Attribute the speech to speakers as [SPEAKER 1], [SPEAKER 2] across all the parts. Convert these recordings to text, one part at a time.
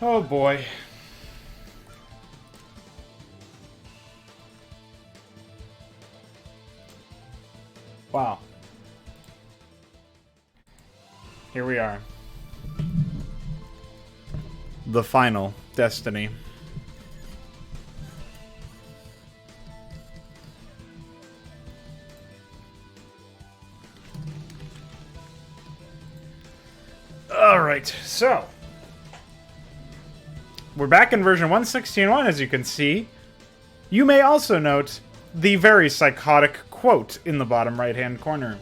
[SPEAKER 1] Oh boy. Wow. Here we are. The final destiny. Alright, so we're back in version 1.16.1, as you can see. You may also note the very psychotic quote in the bottom right-hand corner.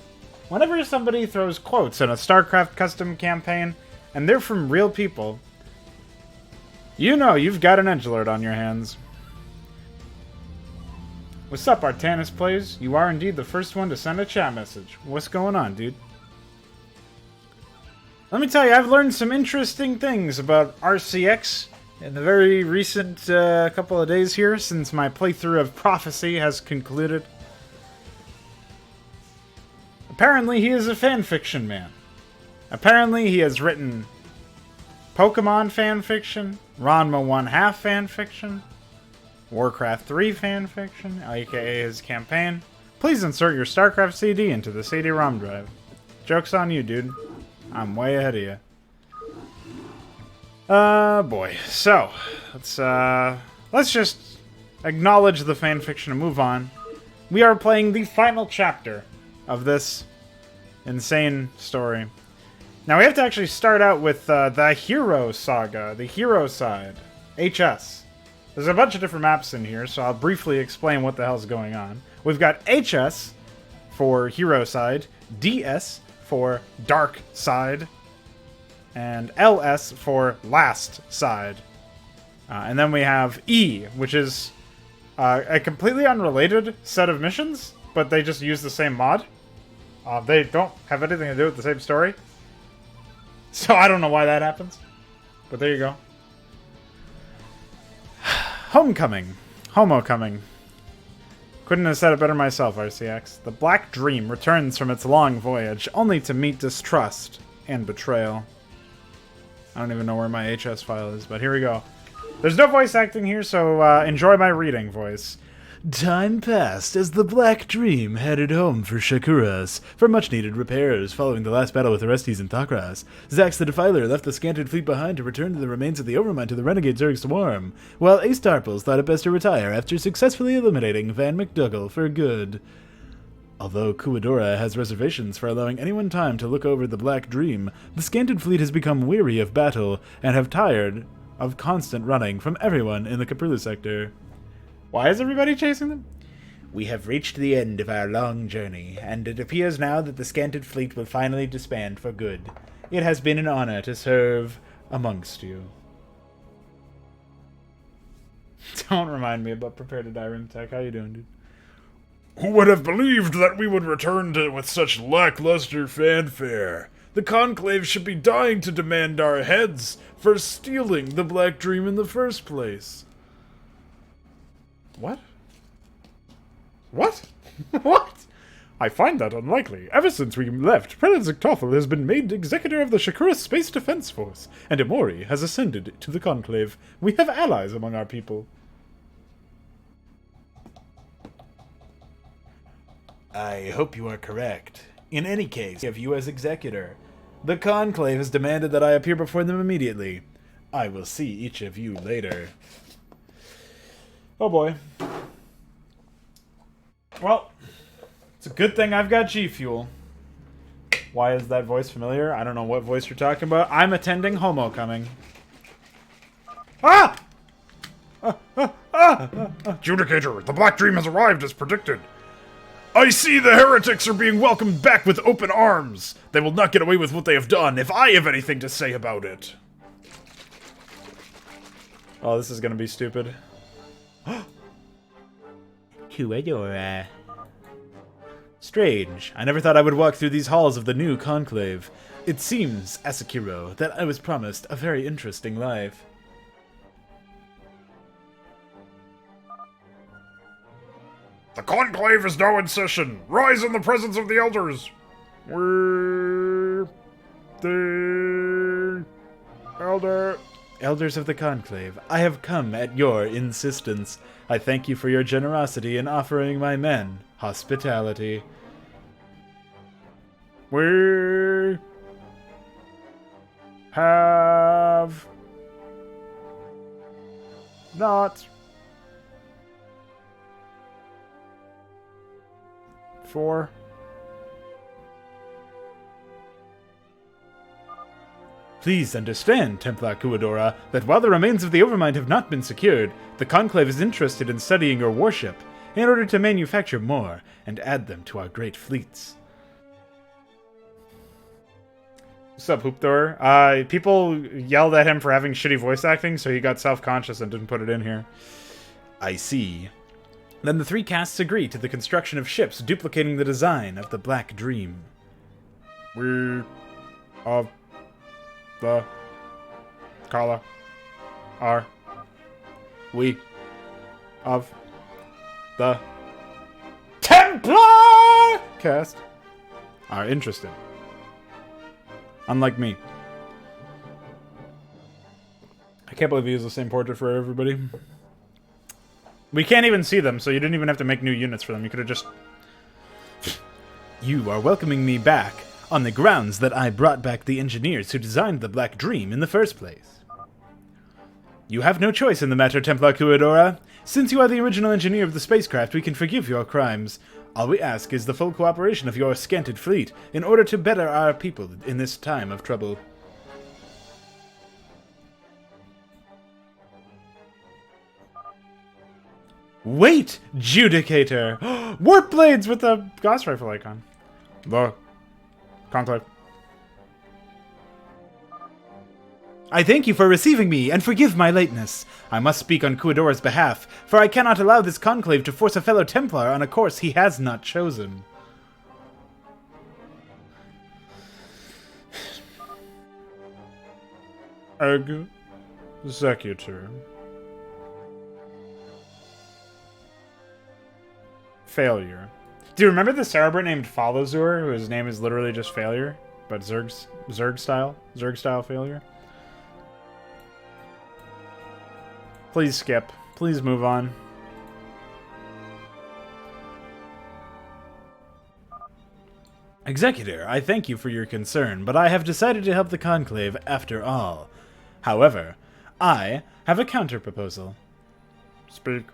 [SPEAKER 1] Whenever somebody throws quotes in a StarCraft custom campaign, and they're from real people, you know you've got an edgelord on your hands. What's up, Artanis Plays? You are indeed the first one to send a chat message. What's going on, dude? Let me tell you, I've learned some interesting things about RCX in the very recent couple of days here, since my playthrough of Prophecy has concluded. Apparently he is a fanfiction man. Apparently he has written Pokemon fanfiction, Ranma 1/2 fanfiction, Warcraft 3 fanfiction, aka his campaign. Please insert your StarCraft CD into the CD-ROM drive. Joke's on you, dude. I'm way ahead of you. Boy. So, let's just acknowledge the fanfiction and move on. We are playing the final chapter of this insane story. Now, we have to actually start out with the Hero Saga, the Hero Side, HS. There's a bunch of different maps in here, so I'll briefly explain what the hell's going on. We've got HS for Hero Side, DS for Dark Side, and LS for Last Side. And then we have E, which is a completely unrelated set of missions, but they just use the same mod. They don't have anything to do with the same story. So I don't know why that happens. But there you go. Homecoming. Homocoming. Couldn't have said it better myself, RCX. The Black Dream returns from its long voyage, only to meet distrust and betrayal. I don't even know where my HS file is, but here we go. There's no voice acting here, so enjoy my reading voice. Time passed as the Black Dream headed home for Shakuras for much-needed repairs following the last battle with Orestes and Thakras. Zax the Defiler left the scanted fleet behind to return to the remains of the Overmind to the Renegade Zerg Swarm, while Ace Tarples thought it best to retire after successfully eliminating Van McDougall for good. Although Kuwadora has reservations for allowing anyone time to look over the Black Dream, the scanted fleet has become weary of battle and have tired of constant running from everyone in the Caprulu sector. Why is everybody chasing them? We have reached the end of our long journey, and it appears now that the scanted fleet will finally disband for good. It has been an honor to serve amongst you. Don't remind me about Prepare to Die Rim Tech. How you doing, dude?
[SPEAKER 2] Who would have believed that we would return with such lackluster fanfare? The Conclave should be dying to demand our heads for stealing the Black Dream in the first place.
[SPEAKER 1] What? What? What? I find that unlikely. Ever since we left, Prelate Zictophel has been made executor of the Shakura Space Defense Force, and Emori has ascended to the Conclave. We have allies among our people.
[SPEAKER 3] I hope you are correct. In any case, I have you as executor. The Conclave has demanded that I appear before them immediately. I will see each of you later.
[SPEAKER 1] Oh boy. Well, it's a good thing I've got G Fuel. Why is that voice familiar? I don't know what voice you're talking about. I'm attending Homecoming. Ah!
[SPEAKER 2] Judicator, the Black Dream has arrived as predicted. I see the heretics are being welcomed back with open arms. They will not get away with what they have done if I have anything to say about it.
[SPEAKER 1] Oh, this is gonna be stupid.
[SPEAKER 3] Kuwadora. Strange. I never thought I would walk through these halls of the new Conclave. It seems, Asakiro, that I was promised a very interesting life.
[SPEAKER 2] The Conclave is now in session. Rise in the presence of the Elders. We're the Elder
[SPEAKER 1] Elders of the Conclave, I have come at your insistence. I thank you for your generosity in offering my men hospitality. We have not for Please understand, Templar Kuadora, that while the remains of the Overmind have not been secured, the Conclave is interested in studying your warship in order to manufacture more and add them to our great fleets. What's up, Hoopthor? People yelled at him for having shitty voice acting, so he got self-conscious and didn't put it in here. I see. Then the three castes agree to the construction of ships duplicating the design of the Black Dream. We of the Kala are we of the Templar cast are interested. Unlike me. I can't believe he used the same portrait for everybody. We can't even see them, so you didn't even have to make new units for them. You could have just... You are welcoming me back on the grounds that I brought back the engineers who designed the Black Dream in the first place. You have no choice in the matter, Templar Kuadora. Since you are the original engineer of the spacecraft, we can forgive your crimes. All we ask is the full cooperation of your scanted fleet in order to better our people in this time of trouble. Wait, Judicator! Warp blades with the Gauss rifle icon. The Conclave. I thank you for receiving me, and forgive my lateness. I must speak on Kuadora's behalf, for I cannot allow this conclave to force a fellow Templar on a course he has not chosen. Executor. Failure. Do you remember the Cerebrate named Falazur, whose name is literally just Failure? But Zerg style failure? Please skip. Please move on. Executor, I thank you for your concern, but I have decided to help the Conclave after all. However, I have a counter-proposal. Speak.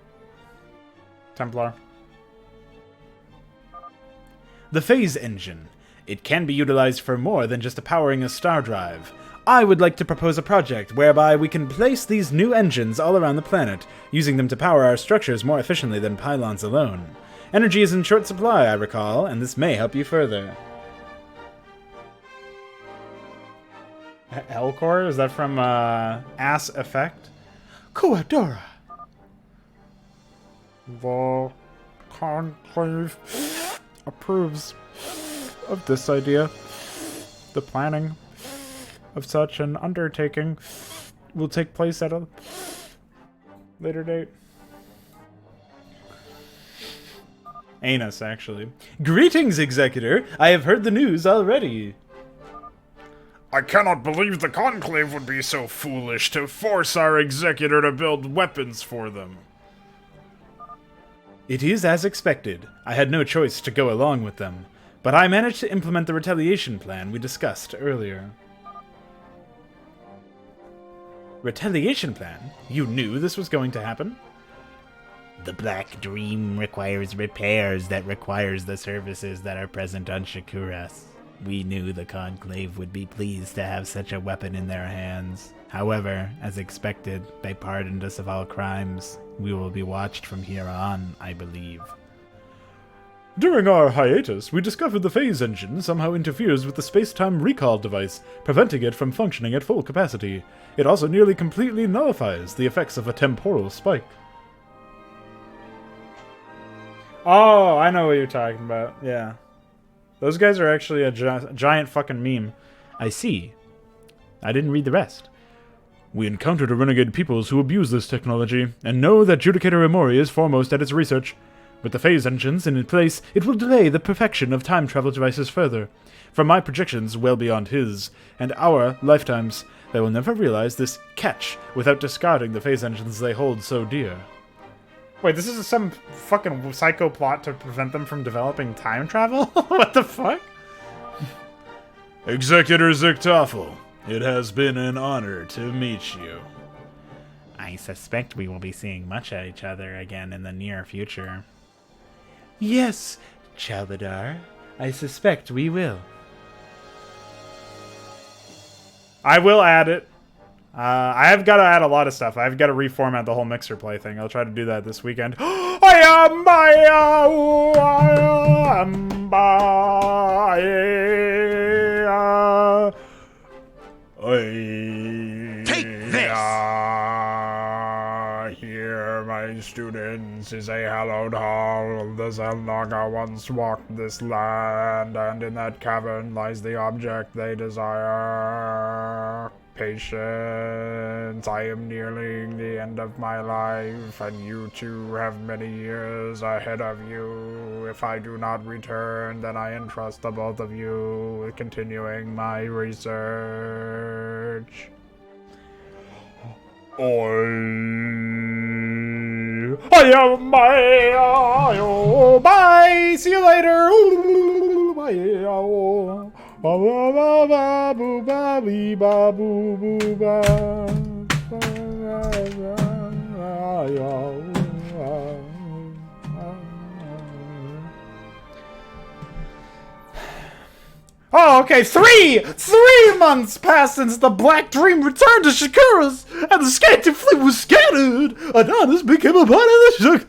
[SPEAKER 1] Templar. The phase engine. It can be utilized for more than just powering a star drive. I would like to propose a project whereby we can place these new engines all around the planet, using them to power our structures more efficiently than pylons alone. Energy is in short supply, I recall, and this may help you further. Elcor? Is that from Ass Effect? Kuadora! The Conclave approves of this idea. The planning of such an undertaking will take place at a later date. Anus, actually. Greetings, Executor! I have heard the news already.
[SPEAKER 2] I cannot believe the Conclave would be so foolish to force our Executor to build weapons for them.
[SPEAKER 1] It is as expected. I had no choice to go along with them, but I managed to implement the retaliation plan we discussed earlier. Retaliation plan? You knew this was going to happen?
[SPEAKER 4] The Black Dream requires repairs that requires the services that are present on Shakuras. We knew the Conclave would be pleased to have such a weapon in their hands. However, as expected, they pardoned us of all crimes. We will be watched from here on, I believe.
[SPEAKER 1] During our hiatus, we discovered the phase engine somehow interferes with the space-time recall device, preventing it from functioning at full capacity. It also nearly completely nullifies the effects of a temporal spike. Oh, I know what you're talking about. Yeah. Those guys are actually a giant fucking meme. I see. I didn't read the rest. We encountered a renegade peoples who abuse this technology, and know that Judicator Emori is foremost at its research. With the phase engines in place, it will delay the perfection of time travel devices further. From my projections well beyond his and our lifetimes, they will never realize this catch without discarding the phase engines they hold so dear. Wait, this is some fucking psycho plot to prevent them from developing time travel? What the fuck?
[SPEAKER 2] Executor Zichtoffel, it has been an honor to meet you.
[SPEAKER 4] I suspect we will be seeing much at each other again in the near future.
[SPEAKER 1] Yes, Chalbadar, I suspect we will. I will add it. I have got to add a lot of stuff. I've got to reformat the whole mixer play thing. I'll try to do that this weekend.
[SPEAKER 2] Take this! Here, my students, is a hallowed hall. The Zelnaga once walked this land, and in that cavern lies the object they desire. Patience, I am nearing the end of my life, and you two have many years ahead of you. If I do not return, then I entrust the both of you with continuing my research.
[SPEAKER 1] Bye! See you later! Oh, okay, 3 months passed since the Black Dream returned to Shakura's, and the Scanty Fleet was scattered. Adonis became a part of the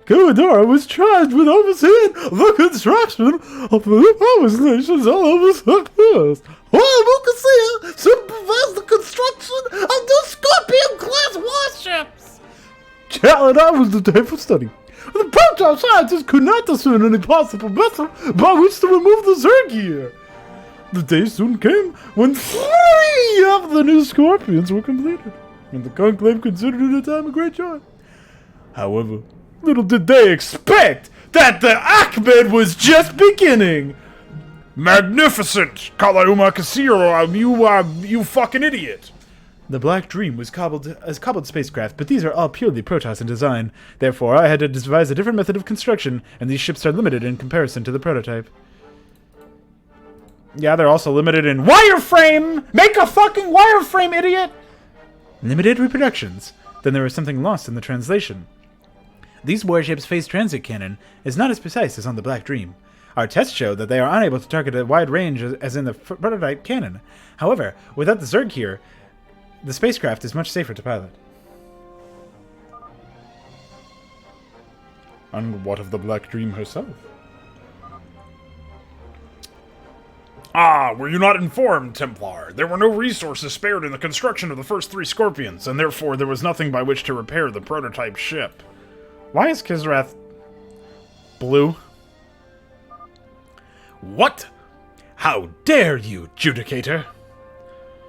[SPEAKER 1] Kuwadora was charged with overseeing the construction of the power stations all over Shakura's. While Mukasia supervised the construction of the Scorpion-class warships. Chaladar was the day for study. The proton scientists could not discern any possible method by which to remove the Zergier. The day soon came when 3 of the new Scorpions were completed, and the Conclave considered it a time of great joy. However, little did they expect that the Ahmed was just beginning.
[SPEAKER 2] Magnificent! Kalauma Kasiro, you fucking idiot!
[SPEAKER 1] The Black Dream was cobbled spacecraft, but these are all purely Protoss in design. Therefore, I had to devise a different method of construction, and these ships are limited in comparison to the prototype. Yeah, they're also limited in wireframe! Make a fucking wireframe, idiot! Limited reproductions. Then there was something lost in the translation. These warships' phase transit cannon is not as precise as on the Black Dream. Our tests show that they are unable to target a wide range as in the prototype cannon. However, without the Zerg here, the spacecraft is much safer to pilot. And what of the Black Dream herself?
[SPEAKER 2] Ah, were you not informed, Templar? There were no resources spared in the construction of the first 3 Scorpions, and therefore there was nothing by which to repair the prototype ship.
[SPEAKER 1] Why is Kisrath blue?
[SPEAKER 2] What? How dare you, Judicator?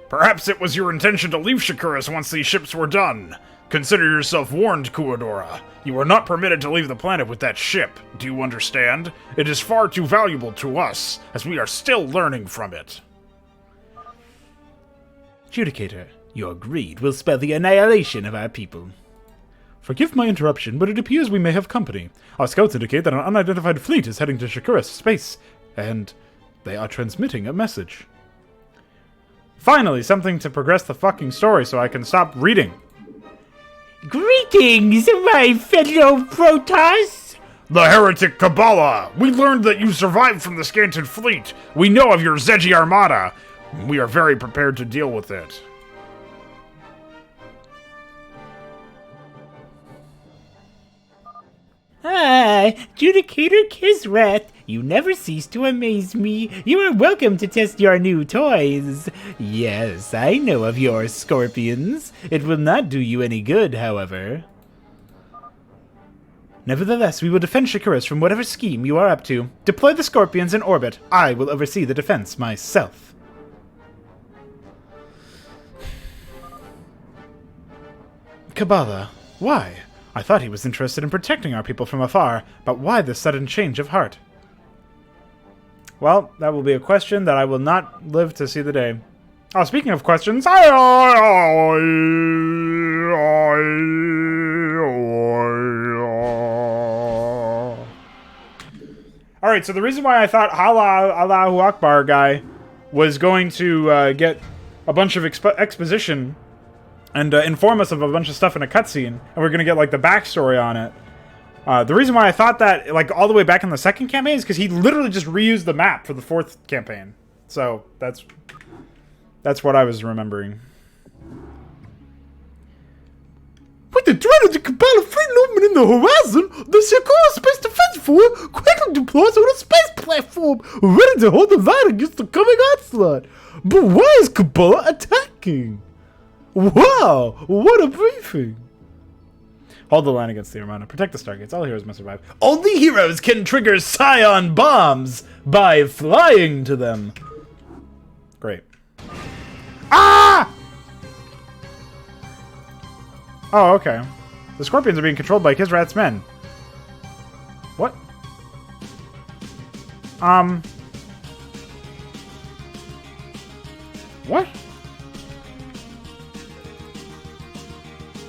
[SPEAKER 2] Perhaps it was your intention to leave Shakuras once these ships were done. Consider yourself warned, Kuwadora. You are not permitted to leave the planet with that ship. Do you understand? It is far too valuable to us, as we are still learning from it.
[SPEAKER 4] Judicator, your greed will spell the annihilation of our people.
[SPEAKER 1] Forgive my interruption, but it appears we may have company. Our scouts indicate that an unidentified fleet is heading to Shakuras space, and they are transmitting a message. Finally, something to progress the fucking story so I can stop reading.
[SPEAKER 4] Greetings, my fellow Protoss!
[SPEAKER 2] The heretic Kabbalah! We learned that you survived from the Scanted Fleet. We know of your Zeji Armada. We are very prepared to deal with it.
[SPEAKER 4] Ah, Judicator Kisrath, you never cease to amaze me. You are welcome to test your new toys. Yes, I know of your Scorpions. It will not do you any good, however.
[SPEAKER 1] Nevertheless, we will defend Shakuras from whatever scheme you are up to. Deploy the Scorpions in orbit. I will oversee the defense myself. Kabbalah, why? I thought he was interested in protecting our people from afar, but why this sudden change of heart? Well, that will be a question that I will not live to see the day. Oh, speaking of questions... Alright, so the reason why I thought Allahu Akbar guy was going to get a bunch of exposition and inform us of a bunch of stuff in a cutscene, and we're going to get, like, the backstory on it. The reason why I thought that, like, all the way back in the second campaign is because he literally just reused the map for the fourth campaign. So, that's what I was remembering.
[SPEAKER 5] With the threat of the Cabal fleet looming in the horizon, the Shakura Space Defense Force quickly deploys on a space platform, ready to hold the line against the coming onslaught. But why is Cabal attacking? Wow, what a briefing.
[SPEAKER 1] Hold the line against the Armada. Protect the Stargates. All heroes must survive.
[SPEAKER 3] Only heroes can trigger Scion bombs by flying to them.
[SPEAKER 1] Great. Ah! Oh, okay. The Scorpions are being controlled by Kizrat's men. What? What?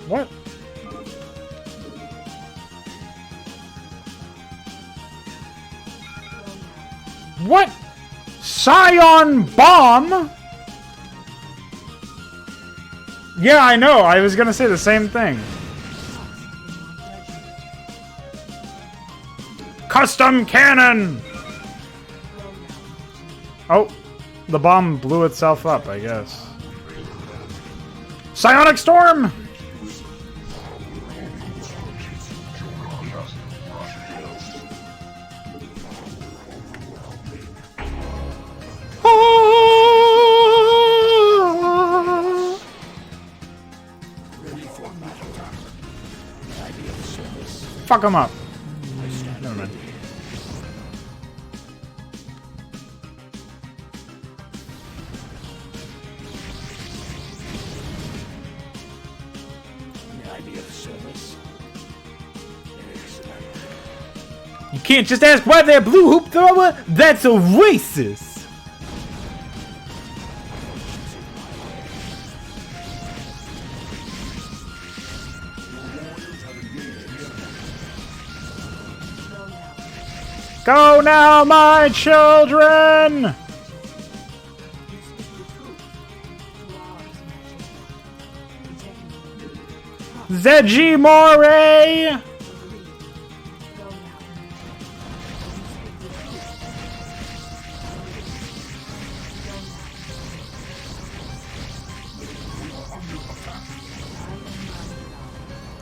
[SPEAKER 1] What? What? Scion bomb? Yeah, I know. I was gonna say the same thing. Custom cannon! Oh, the bomb blew itself up, I guess. Psionic storm! Fuck him up. Never mind.
[SPEAKER 5] You can't just ask why they're blue hoop thrower. That's a racist.
[SPEAKER 1] Go now, my children! Zejimore!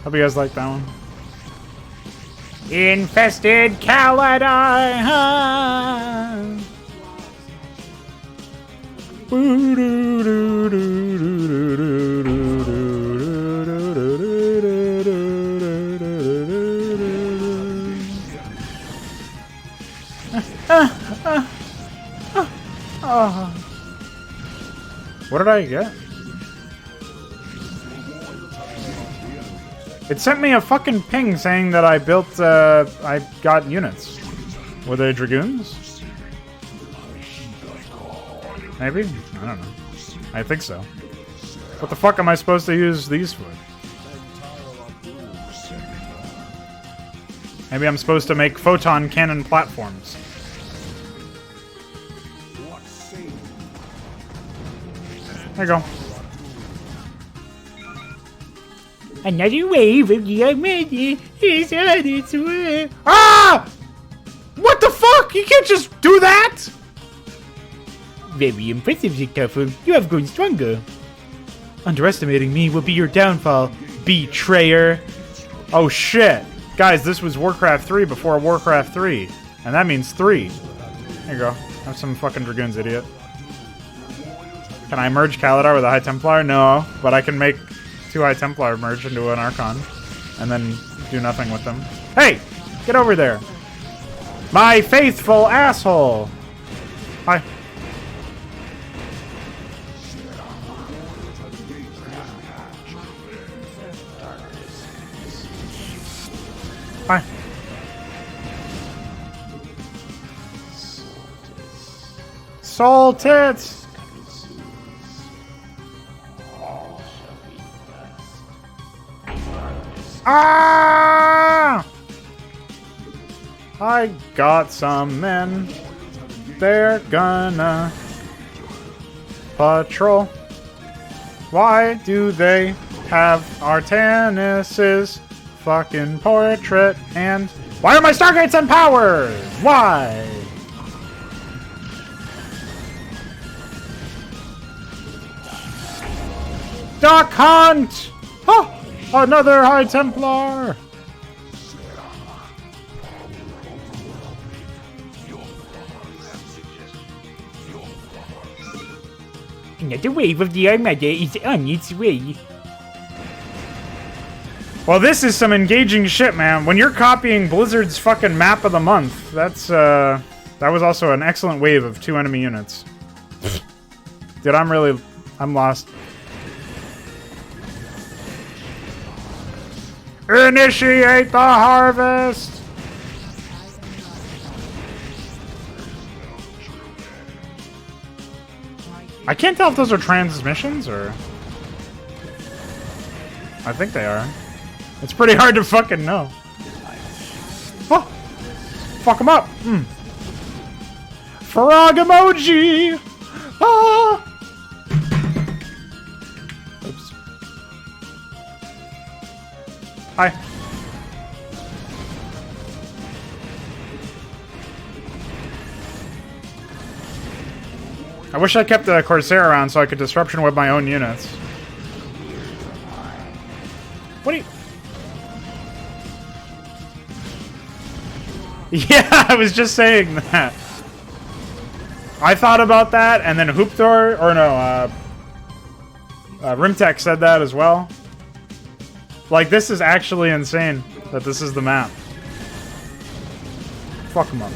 [SPEAKER 1] Hope you guys like that one. Infested Caladai! What did I get? It sent me a fucking ping saying that I built, I got units. Were they Dragoons? Maybe? I don't know. I think so. What the fuck am I supposed to use these for? Maybe I'm supposed to make photon cannon platforms. There you go.
[SPEAKER 5] Another wave of the Armada is on its way.
[SPEAKER 1] Ah! What the fuck? You can't just do that!
[SPEAKER 5] Very impressive, Zikafun. You have grown stronger. Underestimating me will be your downfall, betrayer.
[SPEAKER 1] Oh shit. Guys, this was Warcraft 3 before Warcraft 3. And that means 3. There you go. Have some fucking Dragoons, idiot. Can I merge Kaladar with a High Templar? No, but I can make 2 High Templar merge into an Archon. And then do nothing with them. Hey! Get over there! My faithful asshole! Hi. Salt it! Ah! I got some men. They're gonna patrol. Why do they have Artanis's fucking portrait? And why are my Stargates unpowered? Why? Duck Hunt! Oh, another High Templar!
[SPEAKER 4] Another wave of the Armada is on its way.
[SPEAKER 1] Well, this is some engaging shit, man. When you're copying Blizzard's fucking map of the month, that was also an excellent wave of 2 enemy units. Dude, I'm lost. Initiate the harvest! I can't tell if those are transmissions or... I think they are. It's pretty hard to fucking know. Oh! Fuck them up! Frog emoji! Ah! Oops. Hi. I wish I kept the Corsair around so I could disruption web my own units. What do you... Yeah, I was just saying that. I thought about that, and then Hooptor, or no, Rimtech said that as well. Like, this is actually insane that this is the map. Fuck him up.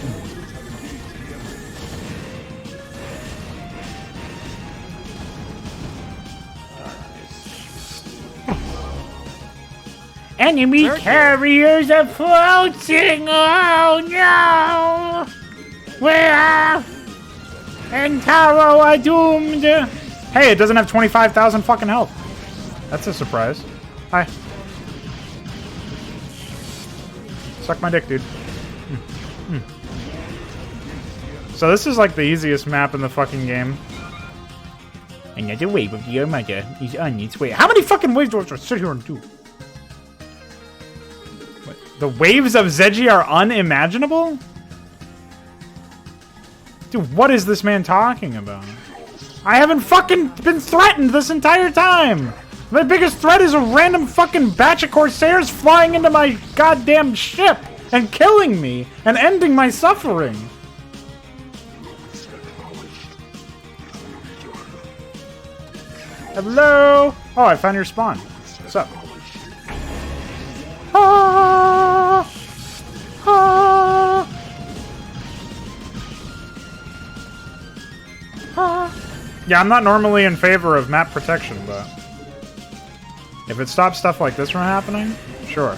[SPEAKER 4] Enemy carriers are floating! Oh no! Where? And Taro are doomed!
[SPEAKER 1] Hey, it doesn't have 25,000 fucking health. That's a surprise. Hi. Suck my dick, dude. So this is like the easiest map in the fucking game.
[SPEAKER 4] Another wave of the Armada is on its way.
[SPEAKER 1] How many fucking waves do I have to sit here and do? The waves of Zeji are unimaginable? Dude, what is this man talking about? I haven't fucking been threatened this entire time! My biggest threat is a random fucking batch of Corsairs flying into my goddamn ship and killing me and ending my suffering. Hello? Oh, I found your spawn. What's up? Ah! Ah! Ah! Yeah, I'm not normally in favor of map protection, but if it stops stuff like this from happening, sure.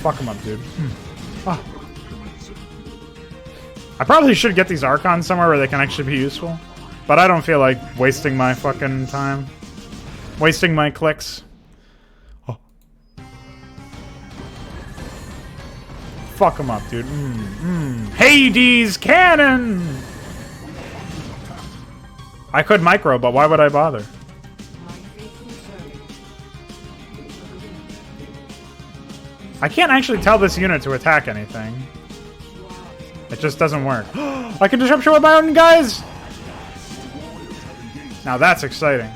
[SPEAKER 1] Fuck him up, dude. Oh. I probably should get these Archons somewhere where they can actually be useful, but I don't feel like wasting my fucking time. Wasting my clicks. Oh. Fuck him up, dude. Hades cannon! I could micro, but why would I bother? I can't actually tell this unit to attack anything. It just doesn't work. I can disruption with my own guys! Now that's exciting.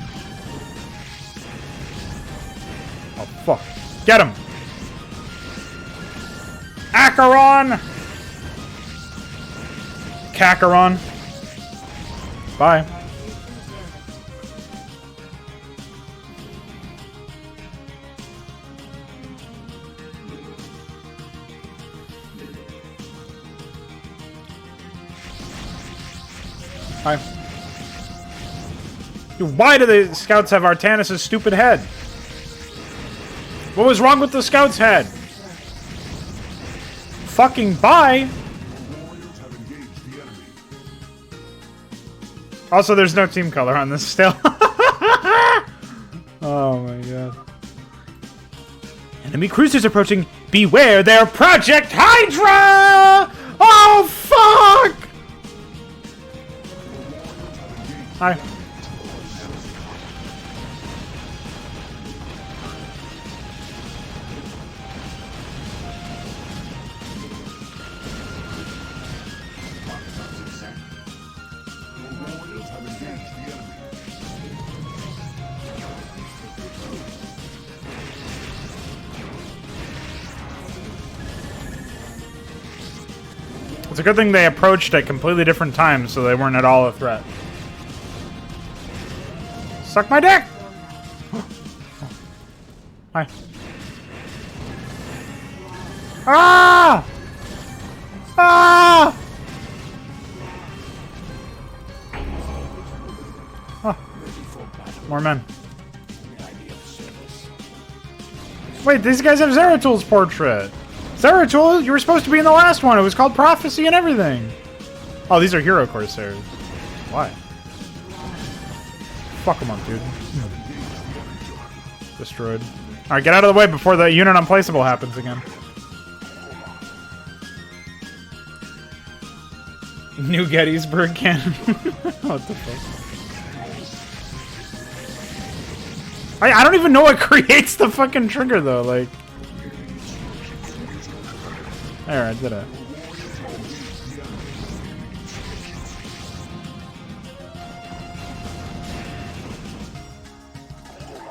[SPEAKER 1] Oh, fuck. Get him! Acheron! Kacheron. Bye. Hi. Dude, why do the scouts have Artanis' stupid head? What was wrong with the scout's head? Fucking bye! Also, there's no team color on this still. Oh my god.
[SPEAKER 5] Enemy cruisers approaching. Beware their Project Hydra! Oh, fuck!
[SPEAKER 1] Hi. It's a good thing they approached at completely different times so they weren't at all a threat. Suck my dick! Hi. Ah! Ah! Oh. More men. Wait, these guys have Zeratul portrait. Zeratul, you were supposed to be in the last one. It was called Prophecy and everything. Oh, these are Hero Corsairs. Why? Fuck them up, dude. Destroyed. Alright, get out of the way before the unit unplaceable happens again. New Gettysburg cannon. What the fuck? I don't even know what creates the fucking trigger, though. Like... There, I did it.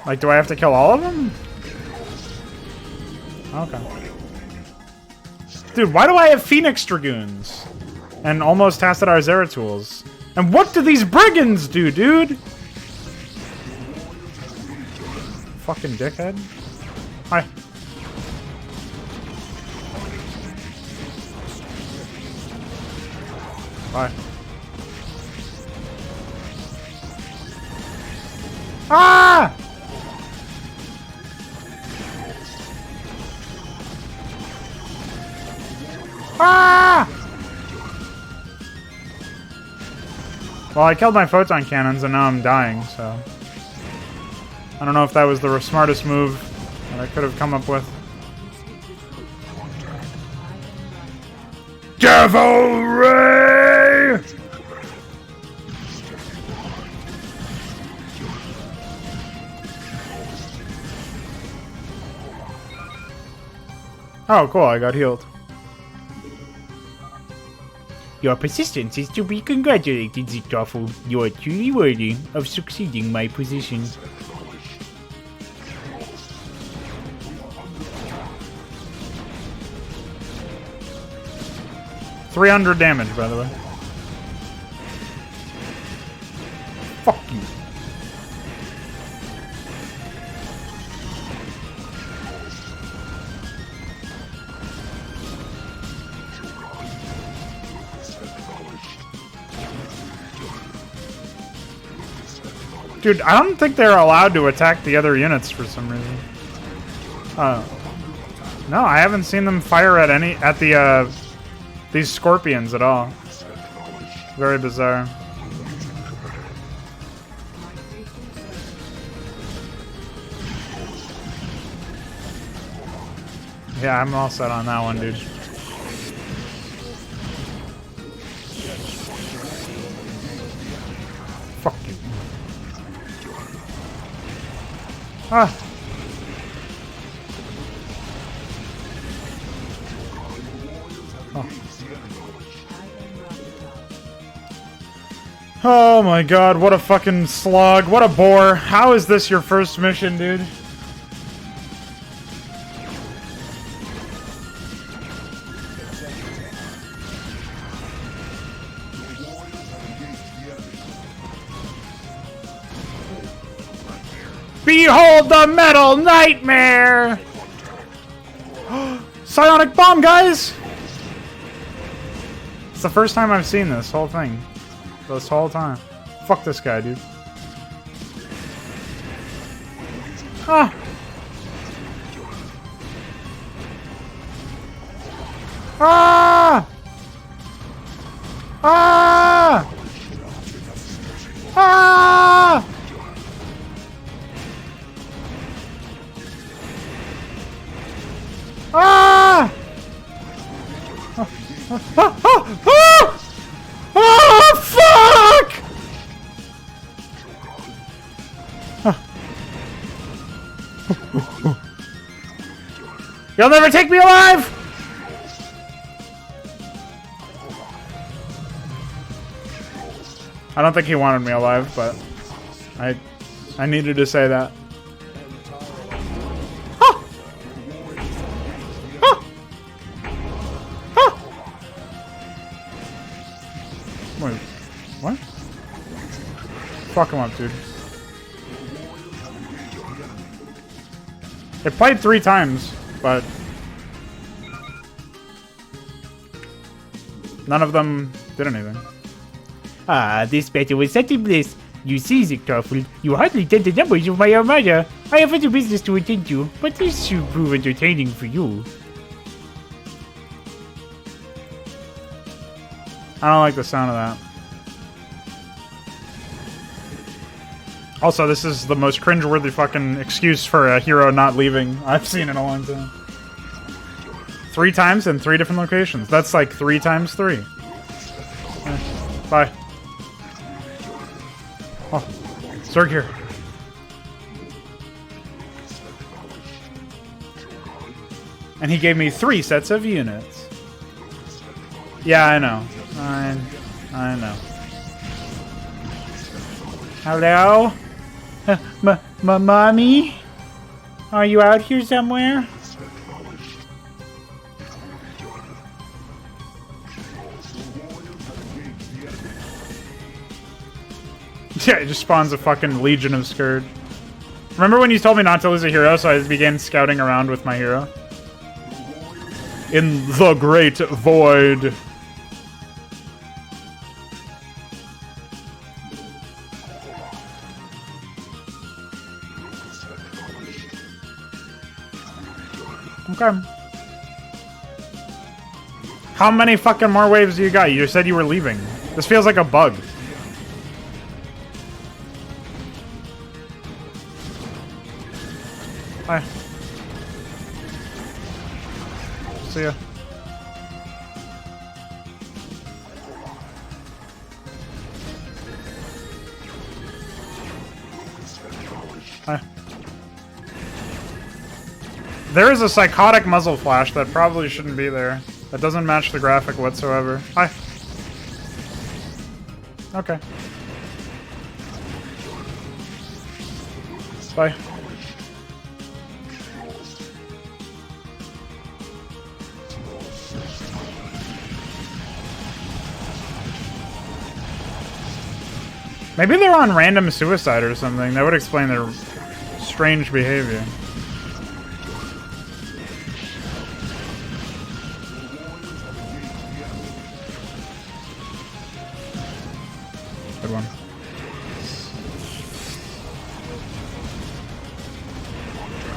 [SPEAKER 1] Like, do I have to kill all of them? Okay. Dude, why do I have Phoenix Dragoons? And almost Tassadar Zeratuls? And what do these brigands do, dude? Fucking dickhead. Hi. Bye. Ah! Ah! Well, I killed my photon cannons and now I'm dying, so... I don't know if that was the smartest move that I could have come up with. Cavalry! Oh, cool, I got healed.
[SPEAKER 4] Your persistence is to be congratulated, Zichtawful. You are truly worthy of succeeding my position.
[SPEAKER 1] $300 damage, by the way. Fuck you. Dude, I don't think they're allowed to attack the other units for some reason. No, I haven't seen them fire at these scorpions at all. Very bizarre. Yeah, I'm all set on that one, dude. Fuck you. Ah. Oh my god, what a fucking slog. What a bore. How is this your first mission, dude? Behold the metal nightmare! Psionic bomb, guys! It's the first time I've seen this whole thing. This whole time. Fuck this guy, dude. Ah! Ah! Ah! Oh, fuck! You'll never take me alive! I don't think he wanted me alive, but I needed to say that. Ah! Ah! Ah! Wait, what? Fuck him up, dude. It played 3 times, but none of them did anything.
[SPEAKER 5] Ah, this battle was such a bliss. You see, Zichtofel, you hardly tend the numbers of my armada. I have other business to attend to, but this should prove entertaining for you.
[SPEAKER 1] I don't like the sound of that. Also, this is the most cringeworthy fucking excuse for a hero not leaving I've seen in a long time. 3 times in 3 different locations. That's like 3 times 3. Bye. Oh, Zerg here. And he gave me 3 sets of units. Yeah, I know. I know.
[SPEAKER 5] Hello? Mommy? Are you out here somewhere?
[SPEAKER 1] Yeah, it just spawns a fucking legion of Scourge. Remember when you told me not to lose a hero, so I began scouting around with my hero? In the Great Void. Okay. How many fucking more waves do you got? You said you were leaving. This feels like a bug. Hi. See ya. Hi. There is a psychotic muzzle flash that probably shouldn't be there. That doesn't match the graphic whatsoever. Hi. Okay. Bye. Maybe they're on random suicide or something. That would explain their strange behavior. Good one.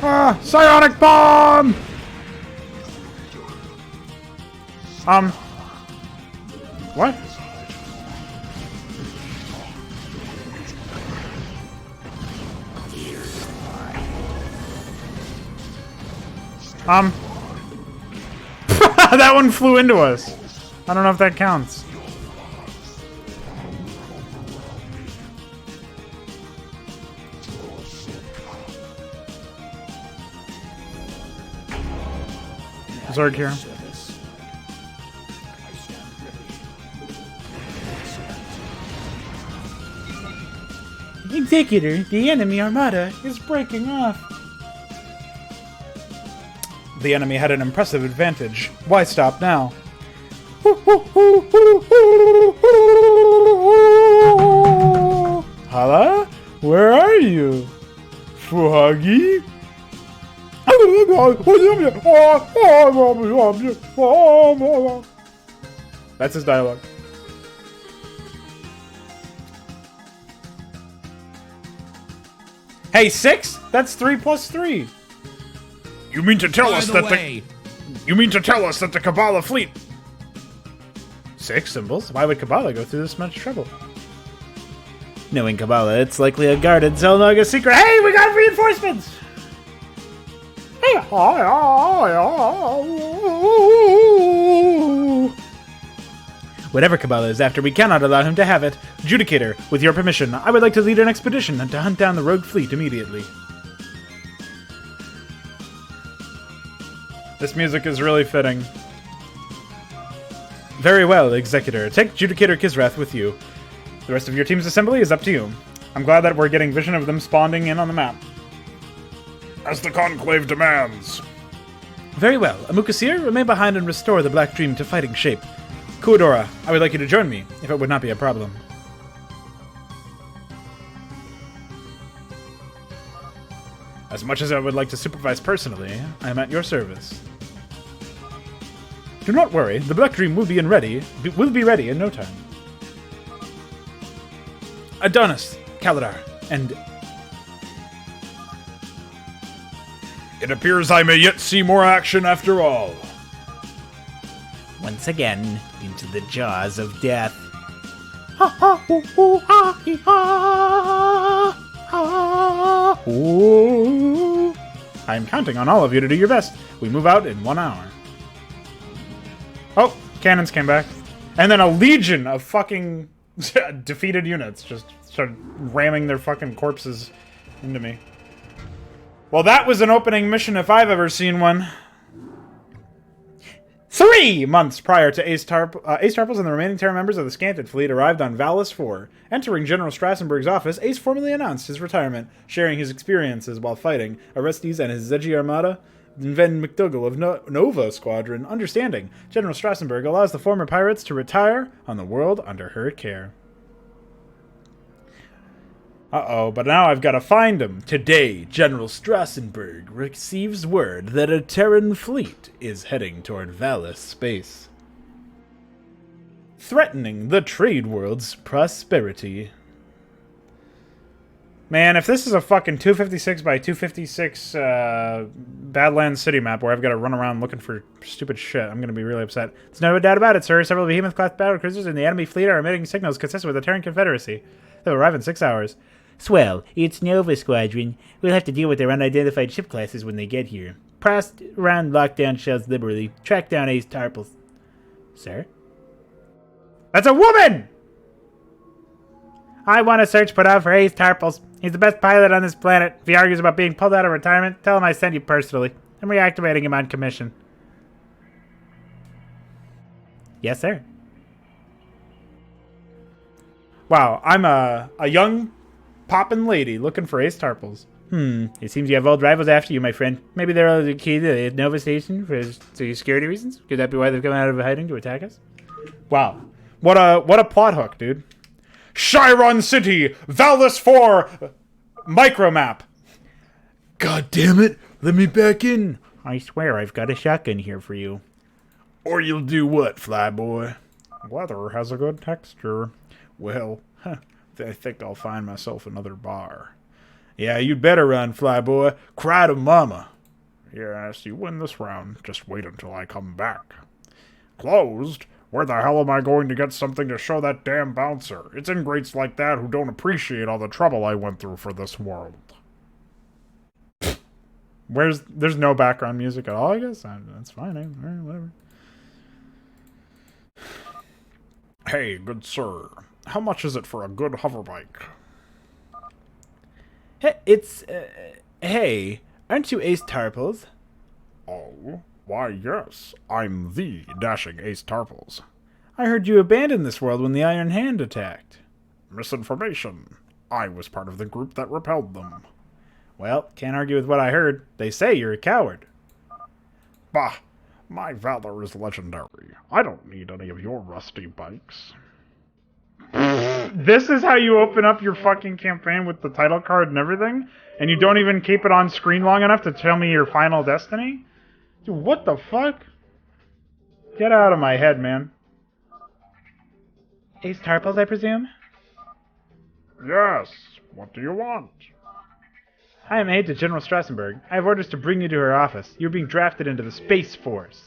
[SPEAKER 1] Ah! Psionic Bomb! What? That one flew into us. I don't know if that counts. Zerg here.
[SPEAKER 5] Executor, the enemy armada is breaking off.
[SPEAKER 1] The enemy had an impressive advantage. Why stop now? Hala? Where are you? Fuhagi? That's his dialogue. Hey, 6? That's 3 plus 3.
[SPEAKER 2] You mean to tell us that the Kabbalah fleet?
[SPEAKER 1] 6 symbols? Why would Kabbalah go through this much trouble?
[SPEAKER 5] Knowing Kabbalah, it's likely a guarded Zelnaga secret.
[SPEAKER 1] Hey, we got reinforcements! Hey! Whatever Kabbalah is after, we cannot allow him to have it. Judicator, with your permission, I would like to lead an expedition and to hunt down the rogue fleet immediately. This music is really fitting. Very well, Executor. Take Judicator Kisrath with you. The rest of your team's assembly is up to you. I'm glad that we're getting vision of them spawning in on the map.
[SPEAKER 2] As the Conclave demands.
[SPEAKER 1] Very well. Amukasir, remain behind and restore the Black Dream to fighting shape. Kuadora, I would like you to join me, if it would not be a problem. As much as I would like to supervise personally, I am at your service. Do not worry, the Black Dream will be ready in no time. Adonis, Kaladar, and...
[SPEAKER 2] It appears I may yet see more action after all.
[SPEAKER 4] Once again, into the jaws of death.
[SPEAKER 1] I am counting on all of you to do your best. We move out in 1 hour. Oh, cannons came back. And then a legion of fucking defeated units just started ramming their fucking corpses into me. Well, that was an opening mission if I've ever seen one. 3 months prior to Ace Tarples and the remaining Terra members of the Scanted Fleet arrived on Valis 4. Entering General Strassenberg's office, Ace formally announced his retirement, sharing his experiences while fighting Orestes and his Zedgy Armada, Ven McDougall of Nova Squadron, understanding General Strassenberg allows the former pirates to retire on the world under her care. Uh-oh, but now I've got to find him. Today, General Strassenberg receives word that a Terran fleet is heading toward Valis space, threatening the trade world's prosperity. Man, if this is a fucking 256 by 256 Badlands City map where I've got to run around looking for stupid shit, I'm going to be really upset. There's no doubt about it, sir. Several Behemoth-class battle cruisers in the enemy fleet are emitting signals consistent with the Terran Confederacy. They'll arrive in 6 hours.
[SPEAKER 4] Swell, it's Nova Squadron. We'll have to deal with their unidentified ship classes when they get here. Press around lockdown shells liberally. Track down Ace Tarples. Sir?
[SPEAKER 1] That's a woman!
[SPEAKER 4] I want a search put out for Ace Tarples. He's the best pilot on this planet. If he argues about being pulled out of retirement, tell him I sent you personally. I'm reactivating him on commission. Yes, sir.
[SPEAKER 1] Wow, I'm a young poppin' lady looking for Ace Tarples.
[SPEAKER 4] It seems you have old rivals after you, my friend. Maybe they're the key to the Nova Station for security reasons? Could that be why they've come out of hiding to attack us?
[SPEAKER 1] Wow. What a plot hook, dude. Chiron City, Valis 4, micromap.
[SPEAKER 5] God damn it! Let me back in.
[SPEAKER 4] I swear I've got a shotgun here for you.
[SPEAKER 2] Or you'll do what, Flyboy?
[SPEAKER 1] Weather has a good texture. Well, I think I'll find myself another bar.
[SPEAKER 2] Yeah, you'd better run, Flyboy. Cry to mama.
[SPEAKER 1] Yes, you win this round. Just wait until I come back. Closed? Where the hell am I going to get something to show that damn bouncer? It's ingrates like that who don't appreciate all the trouble I went through for this world. There's no background music at all, I guess? That's fine, alright, whatever. Hey, good sir. How much is it for a good hoverbike?
[SPEAKER 4] Hey, aren't you Ace Tarples?
[SPEAKER 1] Oh, why yes, I'm the dashing Ace Tarples.
[SPEAKER 4] I heard you abandoned this world when the Iron Hand attacked.
[SPEAKER 1] Misinformation. I was part of the group that repelled them.
[SPEAKER 4] Well, can't argue with what I heard. They say you're a coward.
[SPEAKER 1] Bah, my valor is legendary. I don't need any of your rusty bikes. This is how you open up your fucking campaign with the title card and everything? And you don't even keep it on screen long enough to tell me your final destiny? Dude, what the fuck? Get out of my head, man.
[SPEAKER 4] Ace Tarples, I presume?
[SPEAKER 1] Yes. What do you want?
[SPEAKER 4] I am aide to General Strassenberg. I have orders to bring you to her office. You're being drafted into the Space Force.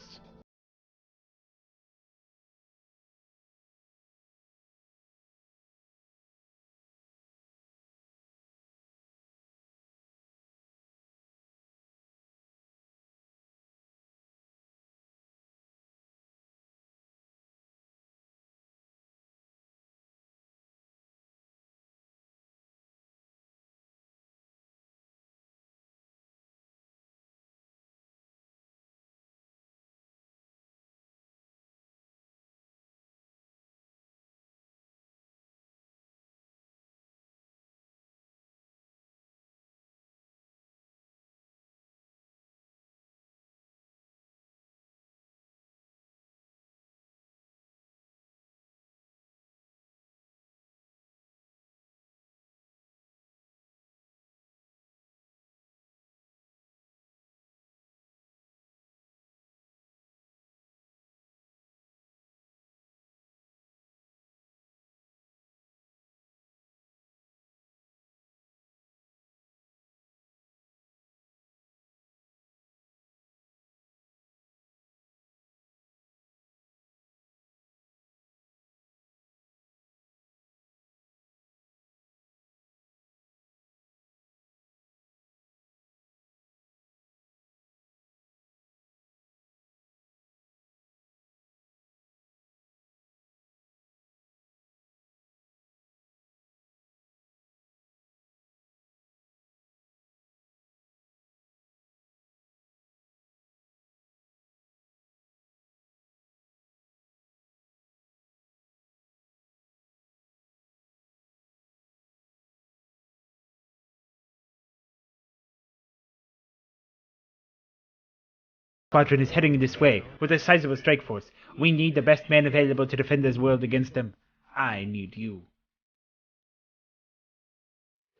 [SPEAKER 4] squadron is heading this way with a sizable strike force. We need the best man available to defend this world against them. I need you.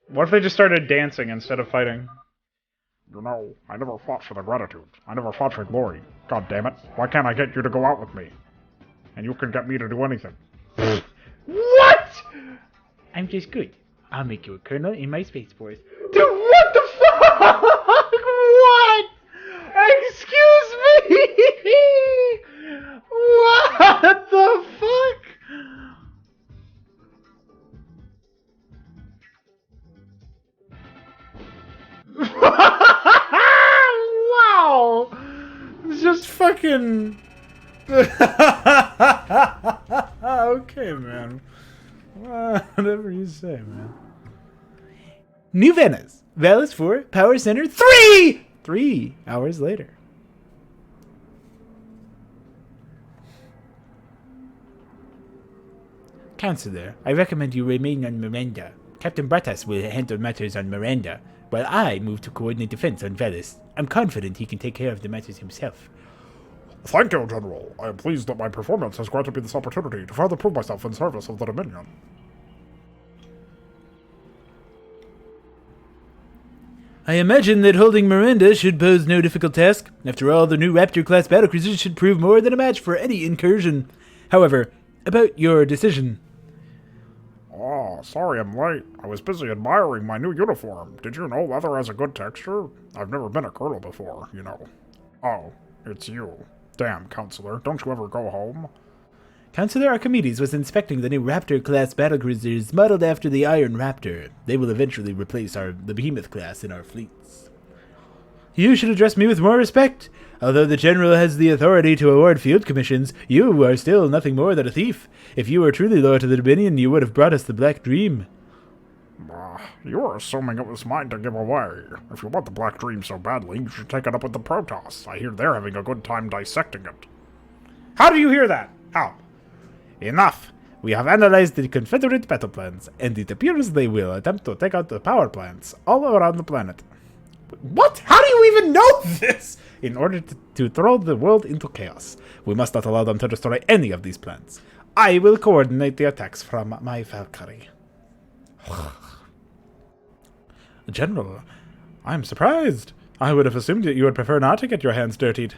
[SPEAKER 1] What if they just started dancing instead of fighting?
[SPEAKER 2] You know, I never fought for the gratitude. I never fought for glory. God damn it. Why can't I get you to go out with me? And you can get me to do anything.
[SPEAKER 1] What?
[SPEAKER 4] I'm just good. I'll make you a colonel in my space force.
[SPEAKER 1] Dude, what the fuck? What? Excuse me? What the fuck? Wow! It's just fucking... Okay, man. Whatever you say, man.
[SPEAKER 4] New Venice. Vallis 4, Power Center 3! 3 hours later. Counselor, I recommend you remain on Miranda. Captain Bratas will handle matters on Miranda, while I move to coordinate defense on Vallis. I'm confident he can take care of the matters himself.
[SPEAKER 2] Thank you, General. I am pleased that my performance has granted me this opportunity to further prove myself in service of the Dominion.
[SPEAKER 4] I imagine that holding Miranda should pose no difficult task. After all, the new Raptor-class battlecruisers should prove more than a match for any incursion. However, about your decision.
[SPEAKER 2] Oh, sorry I'm late. I was busy admiring my new uniform. Did you know leather has a good texture? I've never been a colonel before, you know. Oh, it's you. Damn, Counselor, don't you ever go home?
[SPEAKER 4] Counselor Archimedes was inspecting the new Raptor-class battlecruisers modeled after the Iron Raptor. They will eventually replace the Behemoth class in our fleets. You should address me with more respect. Although the General has the authority to award field commissions, you are still nothing more than a thief. If you were truly loyal to the Dominion, you would have brought us the Black Dream.
[SPEAKER 2] You are assuming it was mine to give away. If you want the Black Dream so badly, you should take it up with the Protoss. I hear they're having a good time dissecting it.
[SPEAKER 1] How do you hear that? How?
[SPEAKER 4] Enough! We have analyzed the Confederate battle plans, and it appears they will attempt to take out the power plants all around the planet.
[SPEAKER 1] What? How do you even know this?
[SPEAKER 4] In order to throw the world into chaos, we must not allow them to destroy any of these plants. I will coordinate the attacks from my Valkyrie. General, I am surprised. I would have assumed that you would prefer not to get your hands dirtied.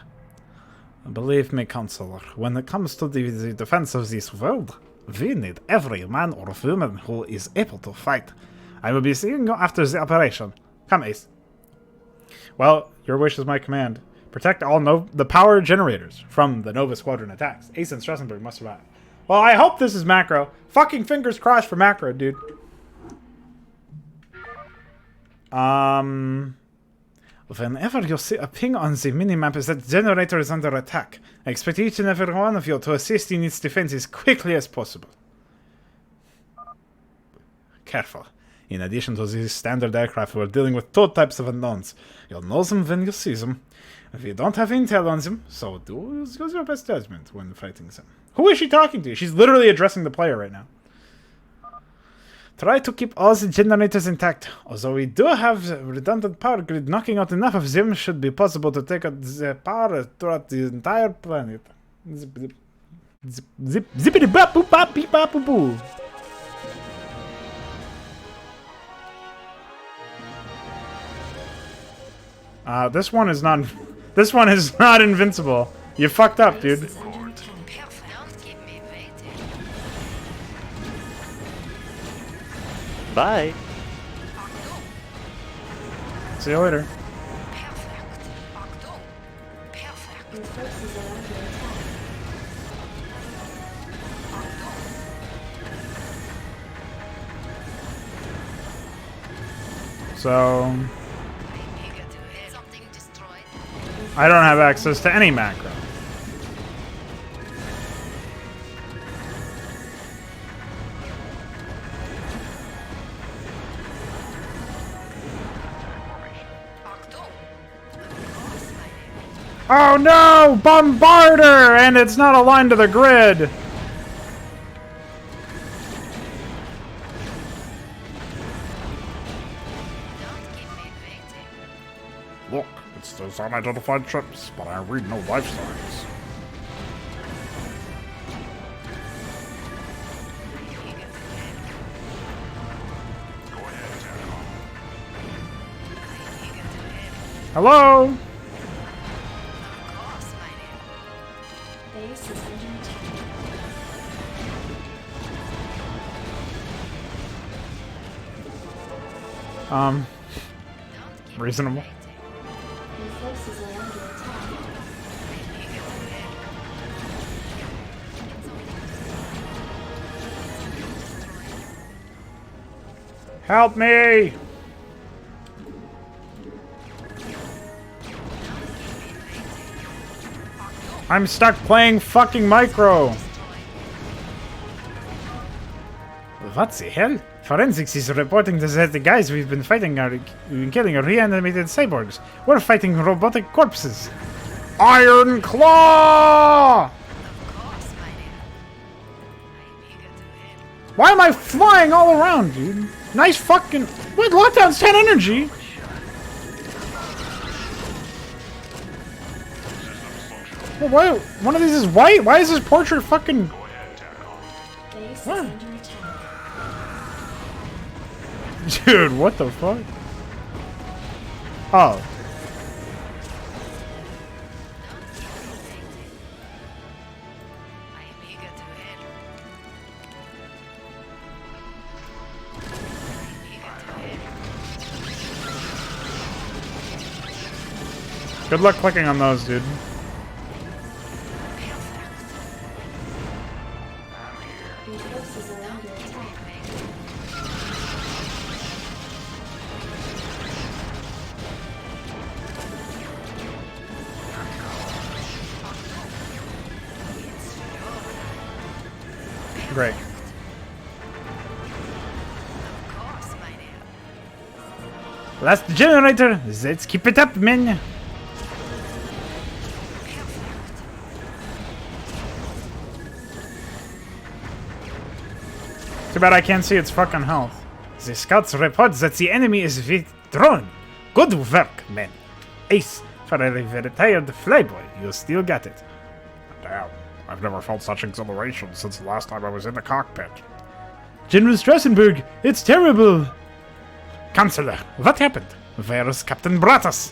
[SPEAKER 1] Believe me, Counselor, when it comes to the defense of this world, we need every man or woman who is able to fight. I will be seeing you after the operation. Come, Ace. Well, your wish is my command. Protect all the power generators from the Nova Squadron attacks. Ace and Stressenberg must survive. Well, I hope this is Macro. Fucking fingers crossed for Macro, dude. Whenever you see a ping on the minimap is that the generator is under attack. I expect each and every one of you to assist in its defense as quickly as possible. Careful. In addition to these standard aircraft, we're dealing with 2 types of unknowns. You'll know them when you see them. If you don't have intel on them, so use your best judgment when fighting them. Who is she talking to? She's literally addressing the player right now. Try to keep all the generators intact. Although we do have a redundant power grid, knocking out enough of them should be possible to take out the power throughout the entire planet.
[SPEAKER 4] Zippity bop boop bop beep bop boo boo.
[SPEAKER 1] This one is not. This one is not invincible. You fucked up, dude.
[SPEAKER 6] Bye.
[SPEAKER 1] See you later. So I don't have access to any macro. Oh no! Bombarder! And it's not aligned to the grid!
[SPEAKER 2] Look, It's those unidentified ships, but I read no life signs.
[SPEAKER 1] Hello?
[SPEAKER 6] Base is under attack.
[SPEAKER 1] Reasonable.
[SPEAKER 6] Your forces are under attack.
[SPEAKER 1] Help me! I'm stuck playing fucking Micro! What the hell? Forensics is reporting that the guys we've been fighting are killing reanimated cyborgs. We're fighting robotic corpses. Iron Claw! Why am I flying all around, dude? Nice fucking... What? Lockdown's 10 energy? Well, why? One of these is white? Why is this portrait fucking...
[SPEAKER 6] Base is
[SPEAKER 1] Huh.
[SPEAKER 6] under attack.
[SPEAKER 1] Dude, what the fuck? Oh. Good luck clicking on those, dude.
[SPEAKER 6] Your forces are under attack.
[SPEAKER 1] Great. Last generator! Let's keep it up, man! Too bad I can't see its fucking health. The scouts report that the enemy is withdrawn. Good work, men. Ace, for a retired flyboy, you still got it.
[SPEAKER 2] Damn, I've never felt such exhilaration since the last time I was in the cockpit.
[SPEAKER 5] General Strassenberg, it's terrible.
[SPEAKER 1] Counselor, what happened? Where's Captain Bratas?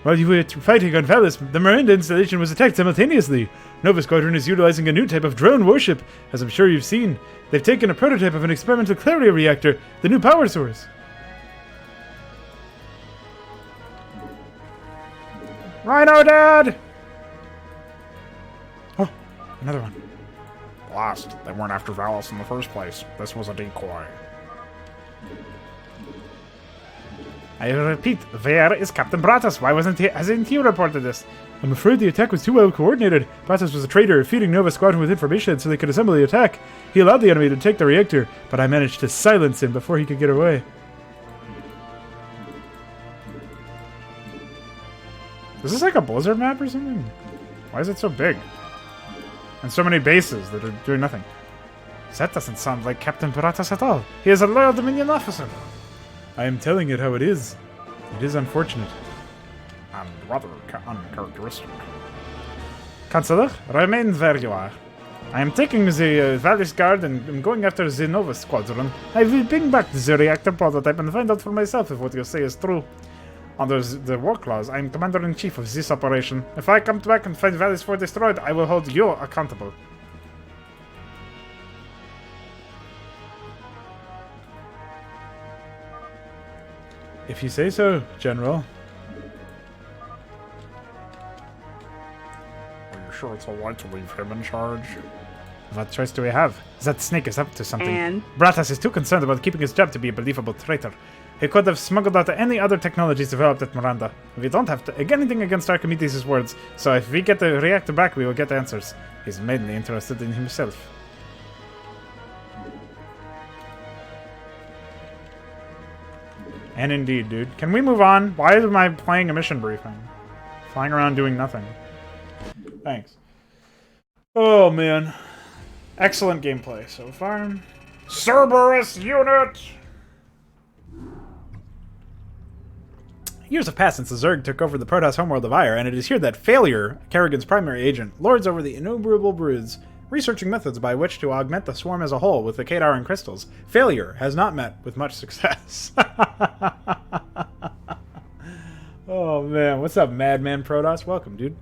[SPEAKER 5] While you were fighting on Valis, the Miranda installation was attacked simultaneously. Nova Squadron is utilizing a new type of drone warship, as I'm sure you've seen. They've taken a prototype of an experimental clarity reactor, the new power source.
[SPEAKER 1] Rhino Dad! Oh, another one.
[SPEAKER 2] Blast, they weren't after Valis in the first place. This was a decoy.
[SPEAKER 1] I repeat, where is Captain Bratas? Why hasn't he reported this?
[SPEAKER 5] I'm afraid the attack was too well coordinated. Bratas was a traitor, feeding Nova Squadron with information so they could assemble the attack. He allowed the enemy to take the reactor, but I managed to silence him before he could get away.
[SPEAKER 1] Is this like a Blizzard map or something? Why is it so big? And so many bases that are doing nothing. That doesn't sound like Captain Bratas at all. He is a loyal Dominion officer.
[SPEAKER 5] I am telling it how it is. It is unfortunate.
[SPEAKER 2] And rather uncharacteristic.
[SPEAKER 1] Counselor, remain where you are. I am taking the Valis Guard and I'm going after the Nova Squadron. I will bring back the reactor prototype and find out for myself if what you say is true. Under the war clause, I am commander-in-chief of this operation. If I come back and find Valis 4 destroyed, I will hold you accountable.
[SPEAKER 5] If you say so, General.
[SPEAKER 2] Are you sure it's alright to leave him in charge?
[SPEAKER 1] What choice do we have? That snake is up to something.
[SPEAKER 7] And?
[SPEAKER 1] Bratas is too concerned about keeping his job to be a believable traitor. He could have smuggled out any other technologies developed at Miranda. We don't have anything against Archimedes' words, so if we get the reactor back, we will get answers. He's mainly interested in himself. And indeed, dude. Can we move on? Why am I playing a mission briefing? Flying around doing nothing. Thanks. Oh, man. Excellent gameplay so far. Cerberus unit! Years have passed since the Zerg took over the Protoss homeworld of Ire, and it is here that Failure, Kerrigan's primary agent, lords over the innumerable broods, researching methods by which to augment the swarm as a whole with the Kadar and crystals. Failure has not met with much success. Oh man, what's up, Madman Protoss? Welcome, dude.